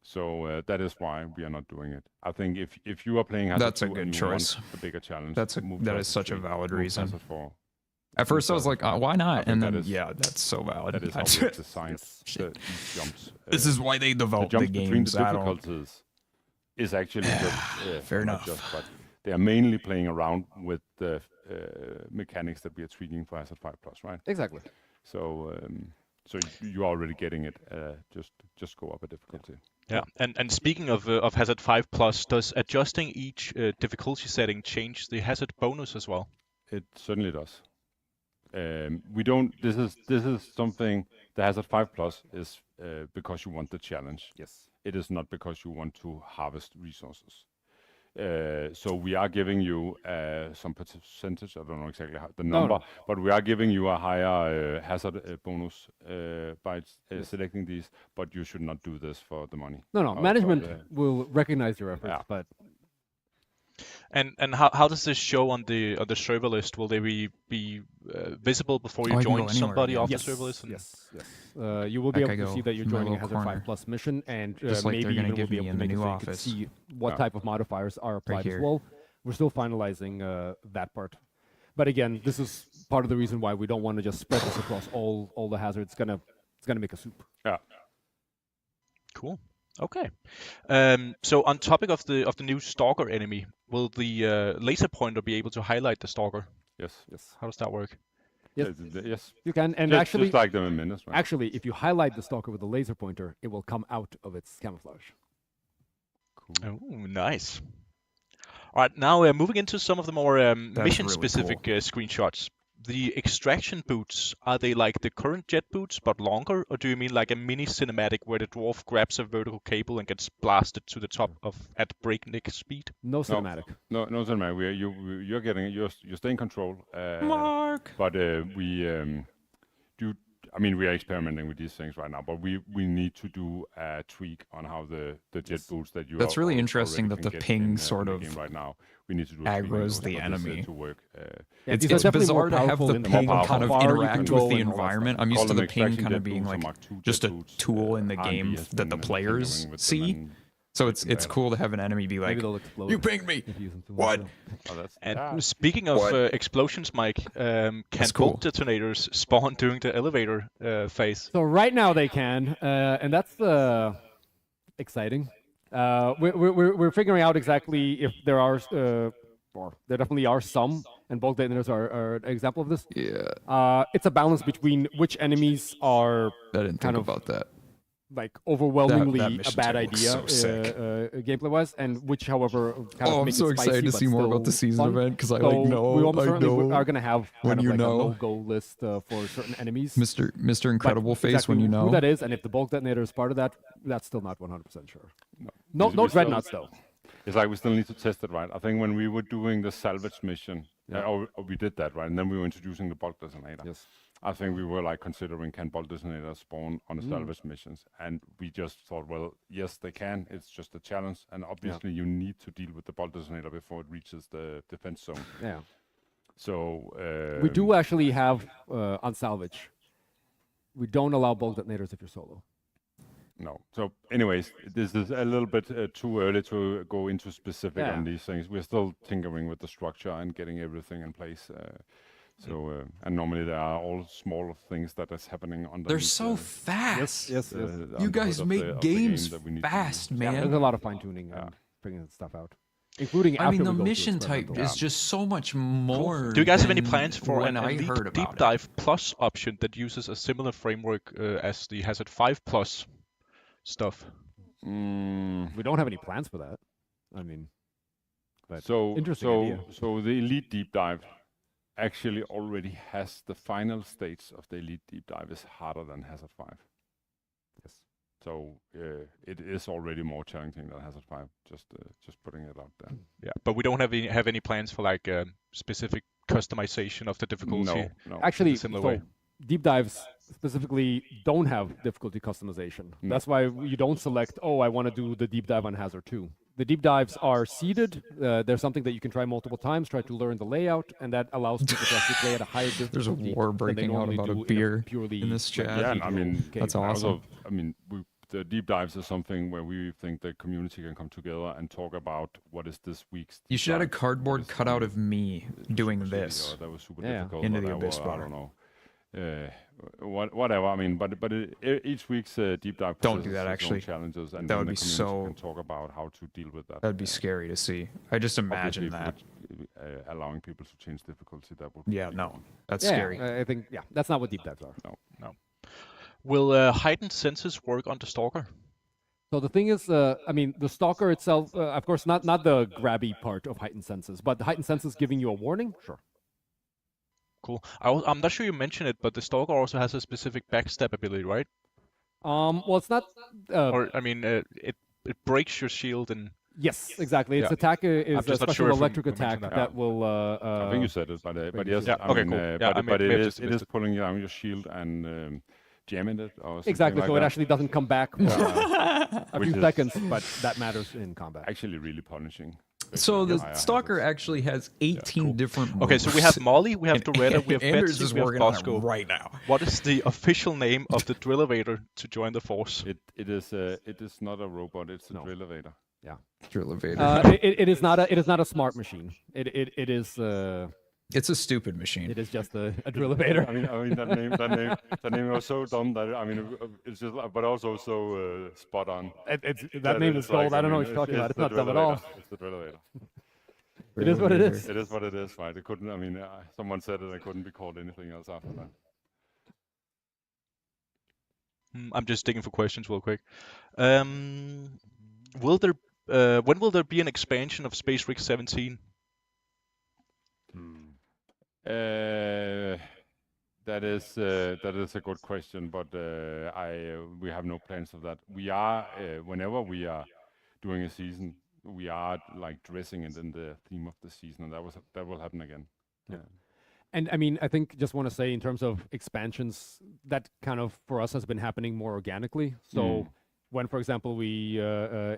So that is why we are not doing it. I think if you are playing Hazard that's a good choice. A bigger challenge. That is such a valid reason. At first I was like, why not? And then, that's so valid. That is how we designed these jumps. This is why they developed the games. Between the difficulties is actually fair enough. But they are mainly playing around with the mechanics that we are tweaking for Hazard 5+, right? Exactly. So you're already getting it. Just go up a difficulty. Yeah, and speaking of Hazard 5+, does adjusting each difficulty setting change the hazard bonus as well? It certainly does. We don't. This is something. The Hazard 5+ is because you want the challenge. Yes. It is not because you want to harvest resources. So we are giving you some percentage. I don't know exactly the number, but we are giving you a higher hazard bonus by selecting these. But you should not do this for the money. No. Management will recognize your efforts, but. And how does this show on the server list? Will they be visible before you join somebody off the server list? Yes. You will be able to see that you're joining a Hazard 5+ mission, and maybe even will be able to make it so you can see what type of modifiers are applied as well. We're still finalizing that part. But again, this is part of the reason why we don't want to just spread this across all the hazards. It's gonna make a soup. Yeah. Cool. Okay. So on topic of the new stalker enemy, will the laser pointer be able to highlight the stalker? Yes. How does that work? Yes. You can, and just actually, like them in minutes, right? Actually, if you highlight the stalker with a laser pointer, it will come out of its camouflage. Cool. Oh, nice. All right, now we're moving into some of the more mission-specific screenshots. The extraction boots, are they like the current jet boots but longer, or do you mean like a mini cinematic where the dwarf grabs a vertical cable and gets blasted to the top at breakneck speed? No cinematic. No cinematic. You're getting it. You stay in control. Mark. But we do. I mean, we are experimenting with these things right now, but we need to do a tweak on how the jet boots that you. That's really interesting that the ping sort of right now. We need to do aggroes the enemy to work. It's bizarre to have the ping kind of interact with the environment. I'm used to the ping kind of being like just a tool in the game that the players see. So it's cool to have an enemy be like, "You pinged me." What? Speaking of explosions, Mike, can bolt detonators spawn during the elevator phase? So right now they can, and that's exciting. We're figuring out exactly if there are, or there definitely are some, and bolt detonators are an example of this. Yeah. It's a balance between which enemies are I didn't think about that. Like overwhelmingly that a bad looks idea, so sick. Gameplay-wise, and which, however, kind of I'm make so it excited to see more about the season event because I know. We almost certainly are going to have when kind of you like know a no-go list for certain enemies. Mr. Incredible face exactly when you know who that is, and if the bulk detonator is part of that, that's still not 100% sure. No dreadnoughts though. It's like we still need to test it, right? I think when we were doing the salvage mission, or we did that, right? And then we were introducing the bulk detonator. Yes. I think we were like considering can bulk detonators spawn on the salvage missions, and we just thought, well, yes, they can. It's just a challenge, and obviously you need to deal with the bulk detonator before it reaches the defense zone. Yeah. So we do actually have on salvage. We don't allow bulk detonators if you're solo. No. So, anyways, this is a little bit too early to go into specific on these things. We're still tinkering with the structure and getting everything in place. And normally there are all small things that is happening underneath. They're so fast. Yes. You guys make games fast, man. There's a lot of fine tuning and figuring stuff out, including. I mean, the mission type is just so much more. Do you guys have any plans for an Elite Deep Dive Plus option that uses a similar framework as the Hazard 5 Plus stuff? We don't have any plans for that. I mean, but interesting idea. So the Elite Deep Dive actually already has the final stage of the Elite Deep Dive is harder than Hazard 5. Yes. So it is already more challenging than Hazard 5. Just putting it out there. Yeah, but we don't have any plans for like specific customization of the difficulty. No. Actually, similar way. Deep dives specifically don't have difficulty customization. No. That's why you don't select, I want to do the deep dive on Hazard 2. The deep dives are seeded. There's something that you can try multiple times, try to learn the layout, and that allows people to actually play at a higher difficulty. There's a war breaking out about a beer in this chat. Yeah, I mean, that's awesome. The deep dives is something where we think the community can come together and talk about what is this week's. You should have a cardboard cutout of me doing this. That was super difficult. Into the abyss. I don't know. Whatever. I mean, but each week's deep dive. Don't do that. Actually, challenges, and that would be so. Can talk about how to deal with that. That'd be scary to see. I just imagine that allowing people to change difficulty. That would. Yeah, no, that's scary. I think that's not what deep dives are. No. Will heightened senses work on the Stalker? So the thing is, the Stalker itself, of course, not the grabby part of heightened senses, but the heightened senses giving you a warning. Sure. Cool. I'm not sure you mentioned it, but the Stalker also has a specific backstab ability, right? Well, it's not. It breaks your shield and. Yes, exactly. Its attack is a special electric attack that will. I think you said it, but yes. Yeah. Okay. Cool. But it is pulling down your shield and jamming it or something. Exactly. Like so that. it actually doesn't come back for a few seconds, but that matters in combat. Actually, really punishing. So the Stalker actually has 18 different moves. Okay, so we have Molly, we have Doretta, we have Anders Betsy, is we have working on Bosco. it right now. What is the official name of the Drillavator to join the force? It is not a robot. It's a Drillavator. Yeah, Drillavator. It is not a smart machine. It is. It's a stupid machine. It is just a Drillavator. I mean that name was so dumb that it's just, but also so spot on. That name is gold. I don't know what you're talking about. It's not dumb at all. It's the Drillavator. It is what it is. It is what it is, right? It couldn't. Someone said it. It couldn't be called anything else after that. I'm just digging for questions real quick. When will there be an expansion of Space Rick 17? That is a good question, but we have no plans of that. We are whenever we are doing a season, we are like dressing it in the theme of the season, and that will happen again. Yeah. And I think just want to say in terms of expansions, that kind of for us has been happening more organically. So when, for example, we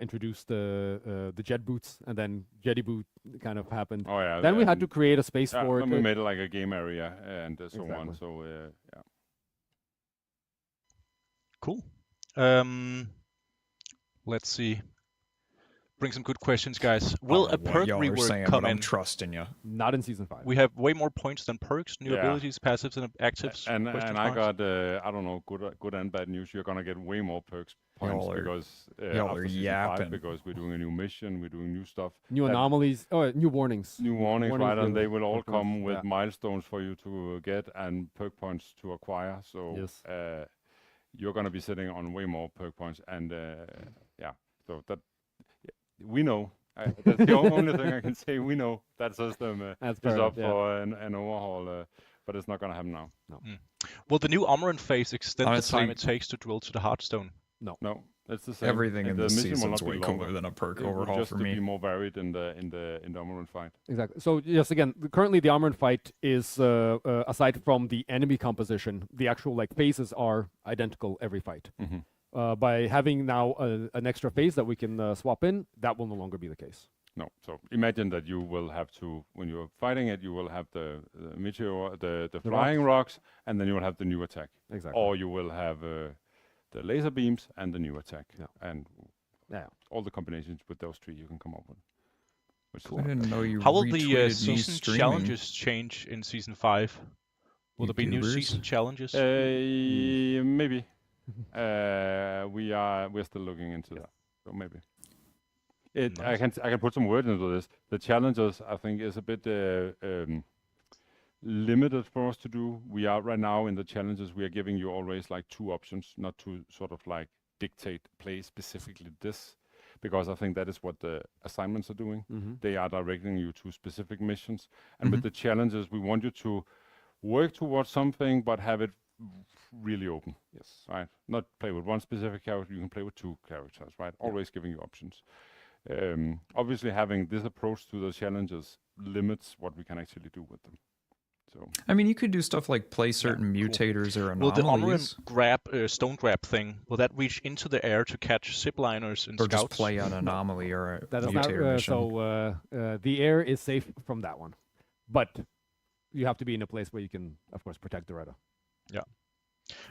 introduced the jet boots, and then Jetty boot kind of happened. Oh yeah. Then we had to create a space for it. We made it like a game area and so on. So yeah. Cool. Let's see. bring some good questions, guys. Will a perk rework come in? I'm trusting you. Not in Season 5. We have way more points than perks, new abilities, passives, and actives. And I got, I don't know, good and bad news. You're going to get way more perks points because after Season 5, because we're doing a new mission, we're doing new stuff. New anomalies, new warnings. New warnings, right? And they will all come with milestones for you to get and perk points to acquire. So you're going to be sitting on way more perk points. And so that we know. That's the only thing I can say. We know that system is up for an overhaul, but it's not going to happen now. No. Will the new Omron phase extend the time it takes to drill to the Heartstone? No, it's the same. Everything in the season is way cooler than a perk overhaul just for to me. Be more varied in the Omron fight. Exactly. So yes, again, currently the Omron fight is aside from the enemy composition, the actual phases are identical every fight. Mm-hmm. By having now an extra phase that we can swap in, that will no longer be the case. No. So imagine that you will have to, when you're fighting it, you will have the meteor, the flying rocks, and then you will have the new attack. Exactly. Or you will have the laser beams and the new attack. Yeah. And all the combinations with those three you can come up with. I didn't know you. How will the season challenges change in Season 5? Will there be new season challenges? Maybe. We're still looking into that, so maybe. Nice. I can put some words into this. The challenges I think is a bit limited for us to do. We are right now in the challenges. We are giving you always 2 options, not to sort of dictate play specifically this, because I think that is what the assignments are doing. Mm-hmm. They are directing you to specific missions, and with the challenges, we want you to work towards something, but have it really open. Yes. Right. Not play with one specific character. You can play with 2 characters. Right. Always giving you options. Obviously, having this approach to the challenges limits what we can actually do with them. So. I mean, you could do stuff like play certain mutators or anomalies. Will the Omron stone grab thing, will that reach into the air to catch zipliners and or scouts? Just play an anomaly or a that mutator is not, mission? So the air is safe from that one, but you have to be in a place where you can, of course, protect the radar. Yeah.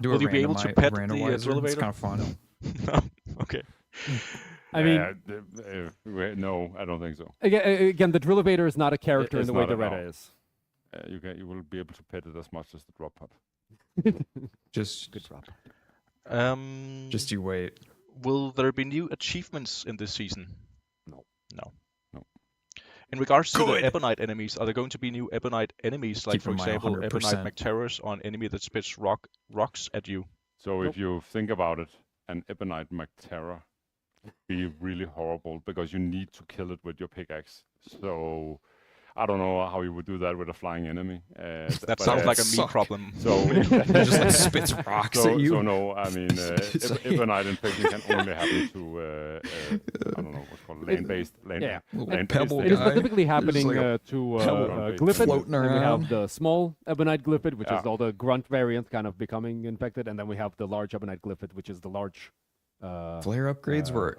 Will you be able to pet the elevator? It's kind of fun. Okay. I mean, no, I don't think so. Again, the Drillivator is not a character in the way the Reda is. You will be able to pet it as much as the drop pod. Just good drop. Just you wait. Will there be new achievements in this season? No. In regards to the Ebonite enemies, are there going to be new Ebonite enemies, like, for example, 100%. Ebonite McTerrors or an enemy that spits rocks at you? So if you think about it, an Ebonite McTerror would be really horrible because you need to kill it with your pickaxe. So I don't know how you would do that with a flying enemy. That sounds like a me problem. So it just spits rocks at you. So no, I mean, Ebonite infection can only happen to I don't know what's called land-based. Pebble. It is specifically happening to Glyphid. And we have the small Ebonite Glyphid, which is all the grunt variant kind of becoming infected, and then we have the large Ebonite Glyphid, which is the large. Flare upgrades were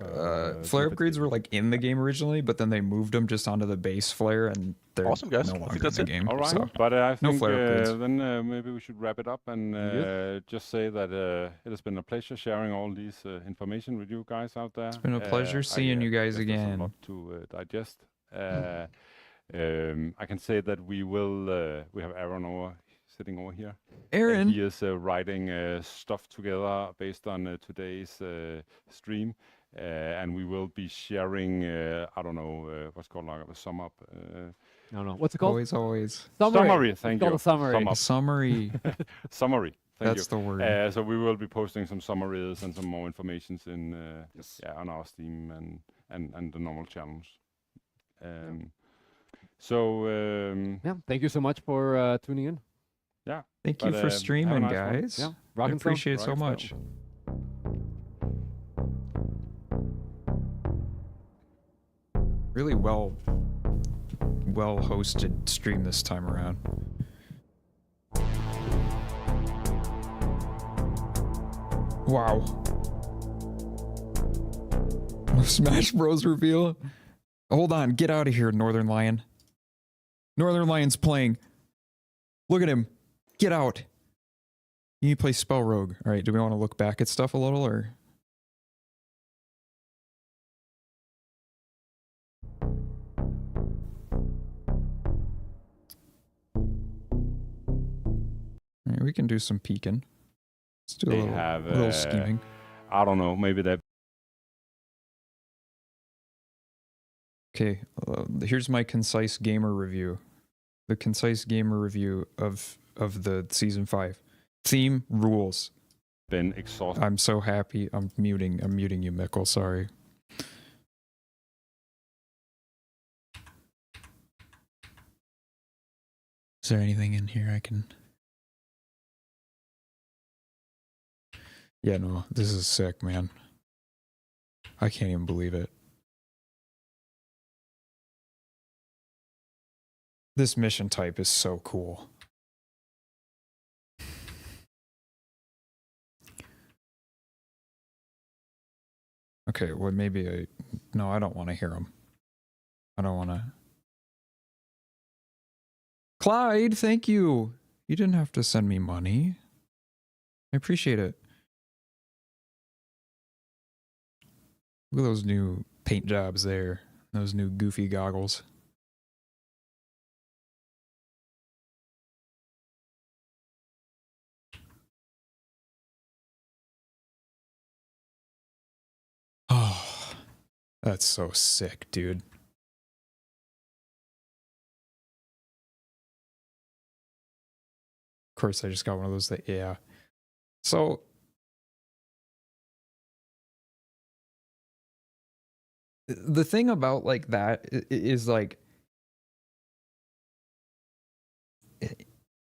in the game originally, but then they moved them just onto the base flare, and they're awesome, guys. no longer that's in the game. All right, so. but I think flare then maybe we should wrap it up and just say that it has been a pleasure sharing all these information with you guys out there. It's been a pleasure seeing you guys again. A lot to digest. I can say that we have Aaron sitting over here. Aaron. He is writing stuff together based on today's stream, and we will be sharing. I don't know what's called a sum up. No. What's it called? Always. Summary. Thank you. Summary. Summary. Summary. That's the word. So we will be posting some summaries and some more informations in on our Steam and the normal channels. Thank you so much for tuning in. Yeah. Thank you for streaming, guys. Yeah. I appreciate it so much. Really well hosted stream this time around. Wow. Smash Bros reveal. Hold on, get out of here, Northern Lion. Northern Lion's playing. Look at him. Get out. You need to play Spell Rogue. All right, do we want to look back at stuff a little, or... We can do some peeking. Let's do a little scheming. I don't know, maybe that. Okay, here's my concise gamer review. The concise gamer review of the season 5. Theme rules. Been exhausted. I'm so happy. I'm muting you, Mikkel. Sorry. Is there anything in here I can? Yeah, no, this is sick, man. I can't even believe it. This mission type is so cool. Okay, well, maybe no, I don't want to hear him. I don't want to. Clyde, thank you. You didn't have to send me money. I appreciate it. Look at those new paint jobs there. Those new goofy goggles. Oh, that's so sick, dude. Of course, I just got one of those that, yeah. So, the thing about like that is like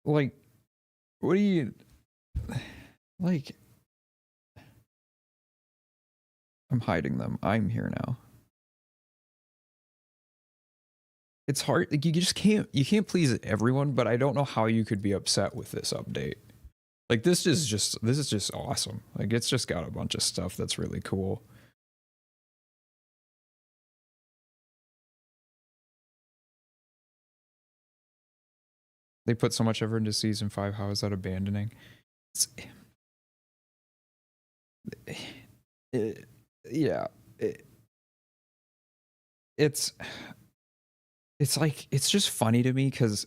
what do you like? I'm hiding them. I'm here now. It's hard. Like you can't please everyone, but I don't know how you could be upset with this update. Like this is just awesome. Like it's just got a bunch of stuff that's really cool. They put so much effort into season 5. How is that abandoning? Yeah. It's like, it's just funny to me because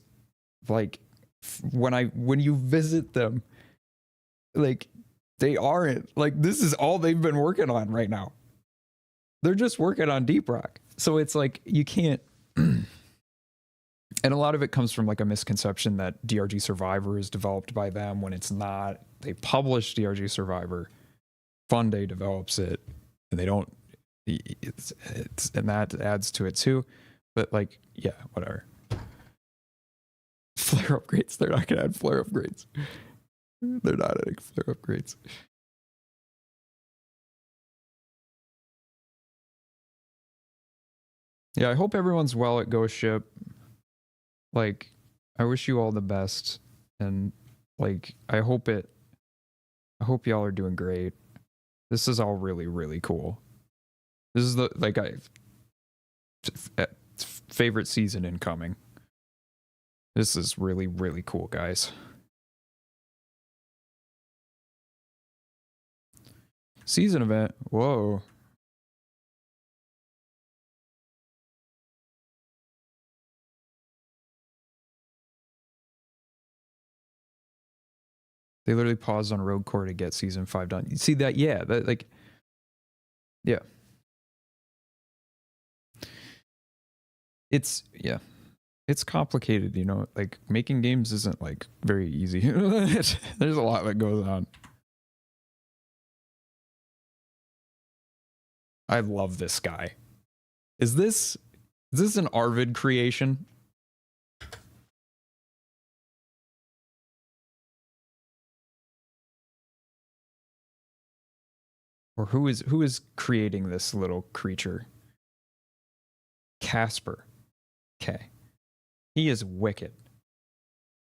like when you visit them, like they aren't like, this is all they've been working on right now. They're just working on Deep Rock. So it's like, you can't, and a lot of it comes from like a misconception that DRG Survivor is developed by them when it's not. They publish DRG Survivor, Funday develops it, and they don't, it's and that adds to it too. But like, yeah, whatever. Flare upgrades, they're not gonna add flare upgrades. They're not adding flare upgrades. Yeah, I hope everyone's well at Ghost Ship. Like, I wish you all the best, and like, I hope y'all are doing great. This is all really, really cool. This is the favorite season incoming. This is really, really cool, guys. Season event. Whoa. They literally paused on Rogue Core to get season 5 done. You see that? Yeah, that like, yeah. It's complicated, you know, like making games isn't like very easy. There's a lot that goes on. I love this guy. Is this an Arvid creation? Or who is creating this little creature? Casper. Okay. He is wicked.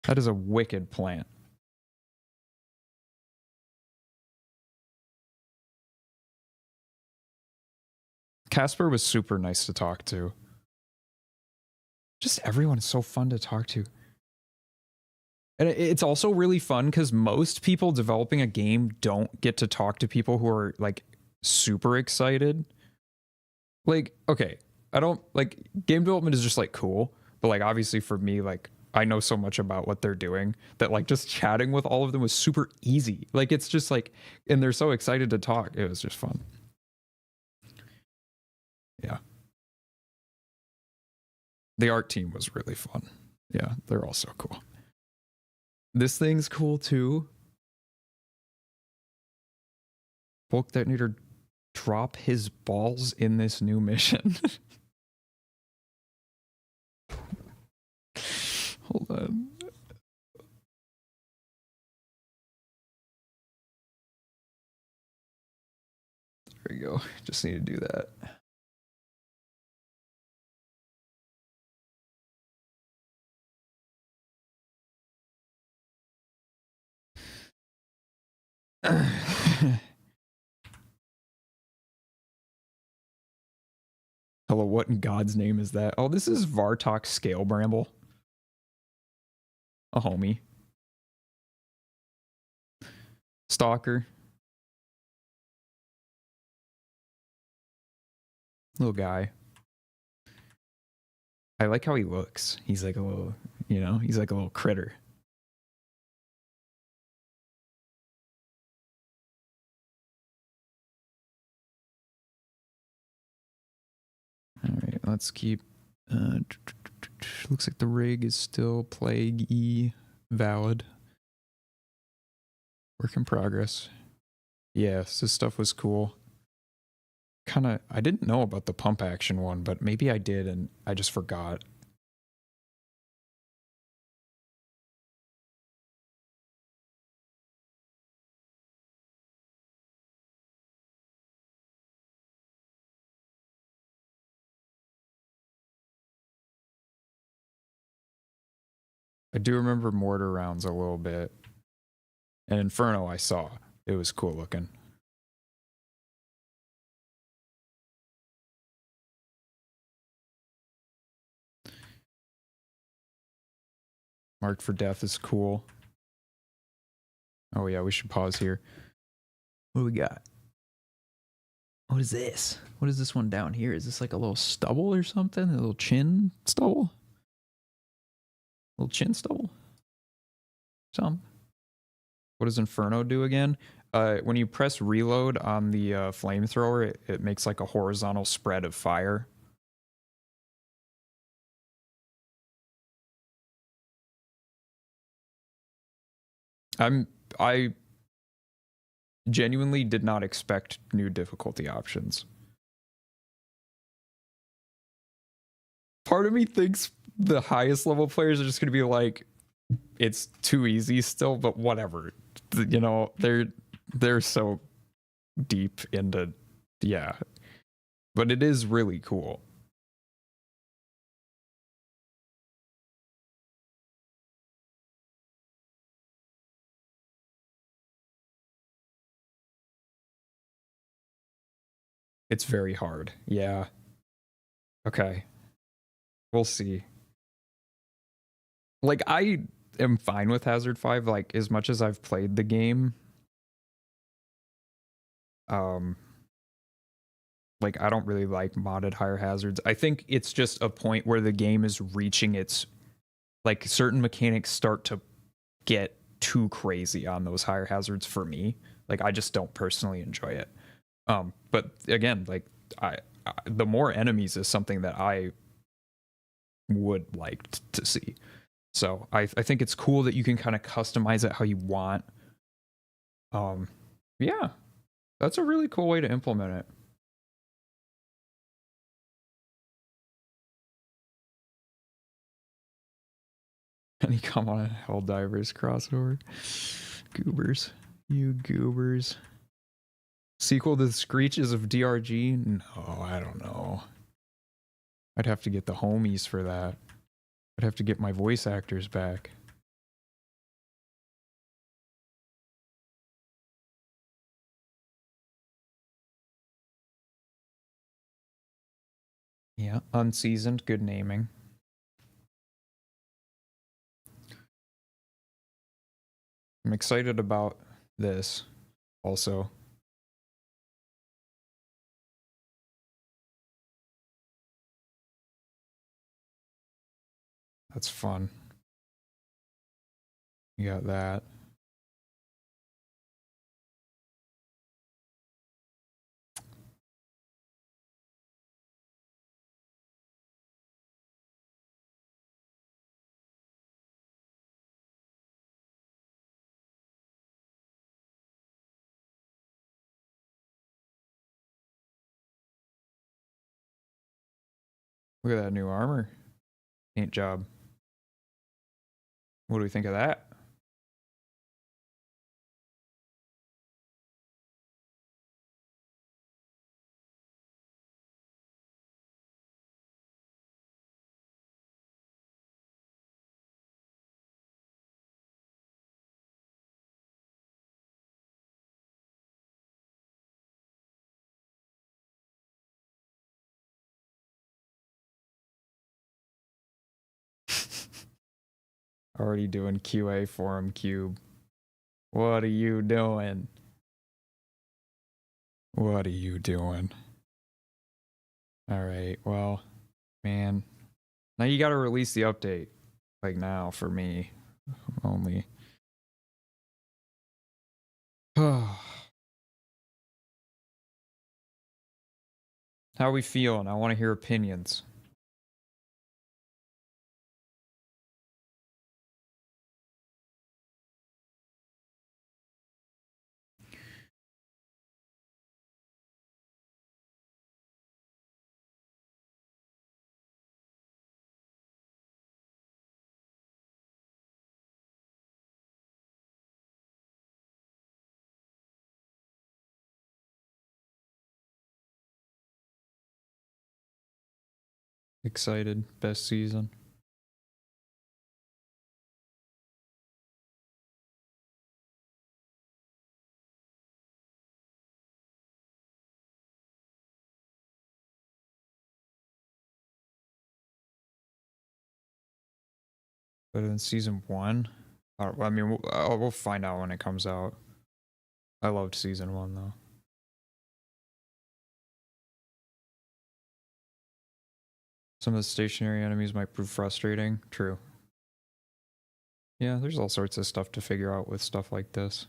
That is a wicked plant. Casper was super nice to talk to. Just everyone is so fun to talk to. And it's also really fun because most people developing a game don't get to talk to people who are like super excited. Like, okay, I don't like game development is just like cool, but like obviously for me, like I know so much about what they're doing that like just chatting with all of them was super easy. Like it's just like, and they're so excited to talk. It was just fun. Yeah. The art team was really fun. Yeah, they're all so cool. This thing's cool too. Bulk Detonator drop his balls in this new mission. Hold on. There we go. Just need to do that. Hello, what in God's name is that? Oh, this is Vartok Scale Bramble. A homie. Stalker. Little guy. I like how he looks. He's like a little, you know, he's like a little critter. All right, let's keep. Looks like the rig is still Plague E valid. Work in progress. Yes, this stuff was cool. I didn't know about the pump action one, but maybe I did and I just forgot. I do remember mortar rounds a little bit. And Inferno I saw. It was cool looking. Marked for Death is cool. Oh yeah, we should pause here. What do we got? What is this? What is this one down here? Is this like a little stubble or something? A little chin stubble? A little chin stubble? Some. What does Inferno do again? When you press reload on the flamethrower, it makes like a horizontal spread of fire. I genuinely did not expect new difficulty options. Part of me thinks the highest level players are just going to be like, it's too easy still, but whatever. You know, they're so deep into, yeah. But it is really cool. It's very hard. Yeah. Okay. We'll see. Like, I am fine with Hazard 5, like, as much as I've played the game. Like, I don't really like modded higher hazards. I think it's just a point where the game is reaching its, like, certain mechanics start to get too crazy on those higher hazards for me. Like, I just don't personally enjoy it. But again, like, the more enemies is something that I would like to see. So I think it's cool that you can kind of customize it how you want. Yeah, that's a really cool way to implement it. Any come on a Helldivers crossover? Goobers. You goobers. Sequel to the Screeches of DRG? No, I don't know. I'd have to get the homies for that. I'd have to get my voice actors back. Yeah, unseasoned, good naming. I'm excited about this also. That's fun. You got that. Look at that new armor. Paint job. What do we think of that? Already doing QA for him, Cube. What are you doing? What are you doing? Alright, well, man. Now you gotta release the update. Like now, for me. Only. How are we feeling? I want to hear opinions. Excited. Best season. Better than season 1? I mean, we'll find out when it comes out. I loved season 1 though. Some of the stationary enemies might prove frustrating. True. Yeah, there's all sorts of stuff to figure out with stuff like this.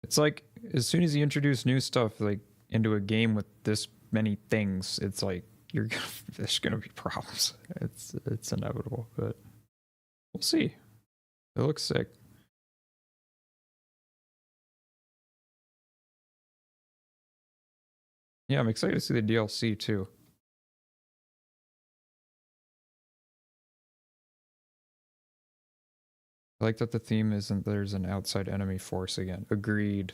It's like, as soon as you introduce new stuff like into a game with this many things, it's like there's gonna be problems. It's inevitable, but we'll see. It looks sick. Yeah, I'm excited to see the DLC too. I like that the theme isn't there's an outside enemy force again. Agreed.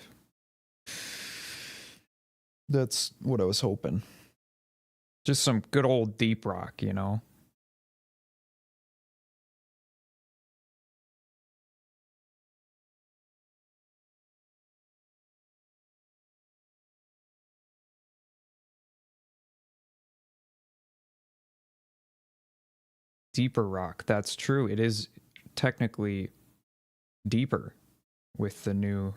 That's what I was hoping. Just some good old deep rock, you know? Deeper rock. That's true. It is technically deeper with the new.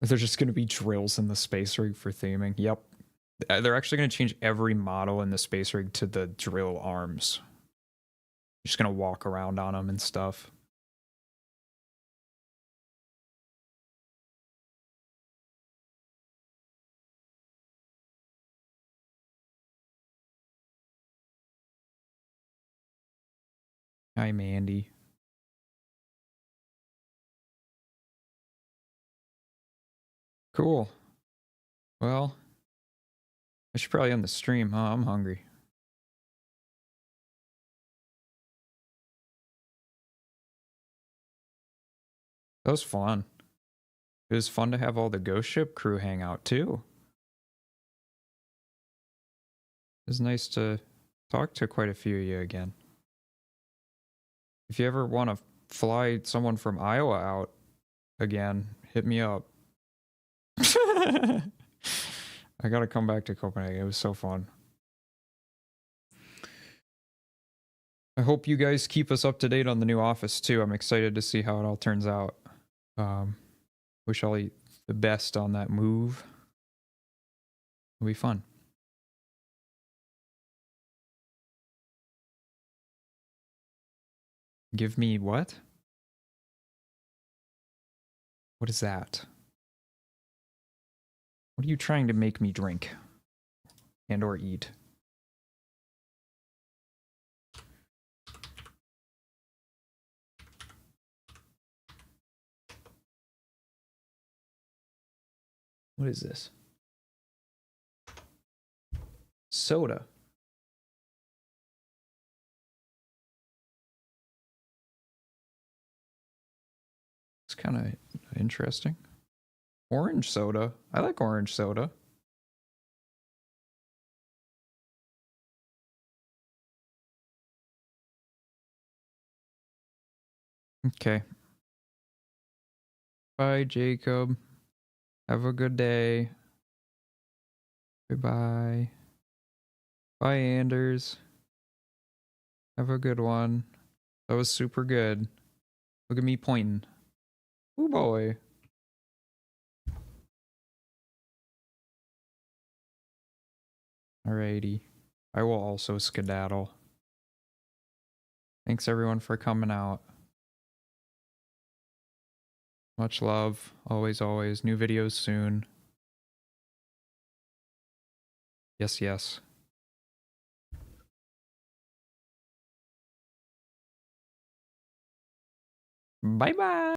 There's just going to be drills in the space rig for theming. Yep. They're actually going to change every model in the space rig to the drill arms. Just going to walk around on them and stuff. Hi, Mandy. Cool. Well, I should probably end the stream, huh? I'm hungry. That was fun. It was fun to have all the Ghost Ship crew hang out too. It was nice to talk to quite a few of you again. If you ever want to fly someone from Iowa out again, hit me up. I gotta come back to Copenhagen. It was so fun. I hope you guys keep us up to date on the new office too. I'm excited to see how it all turns out. Wish Ollie the best on that move. It'll be fun. Give me what? What is that? What are you trying to make me drink? And or eat? What is this? Soda. It's kind of interesting. Orange soda. I like orange soda. Okay. Bye, Jacob. Have a good day. Goodbye. Bye, Anders. Have a good one. That was super good. Look at me pointing. Ooh, boy. Alrighty. I will also skedaddle. Thanks everyone for coming out. Much love. Always, always. New videos soon. Yes, yes. Bye-bye.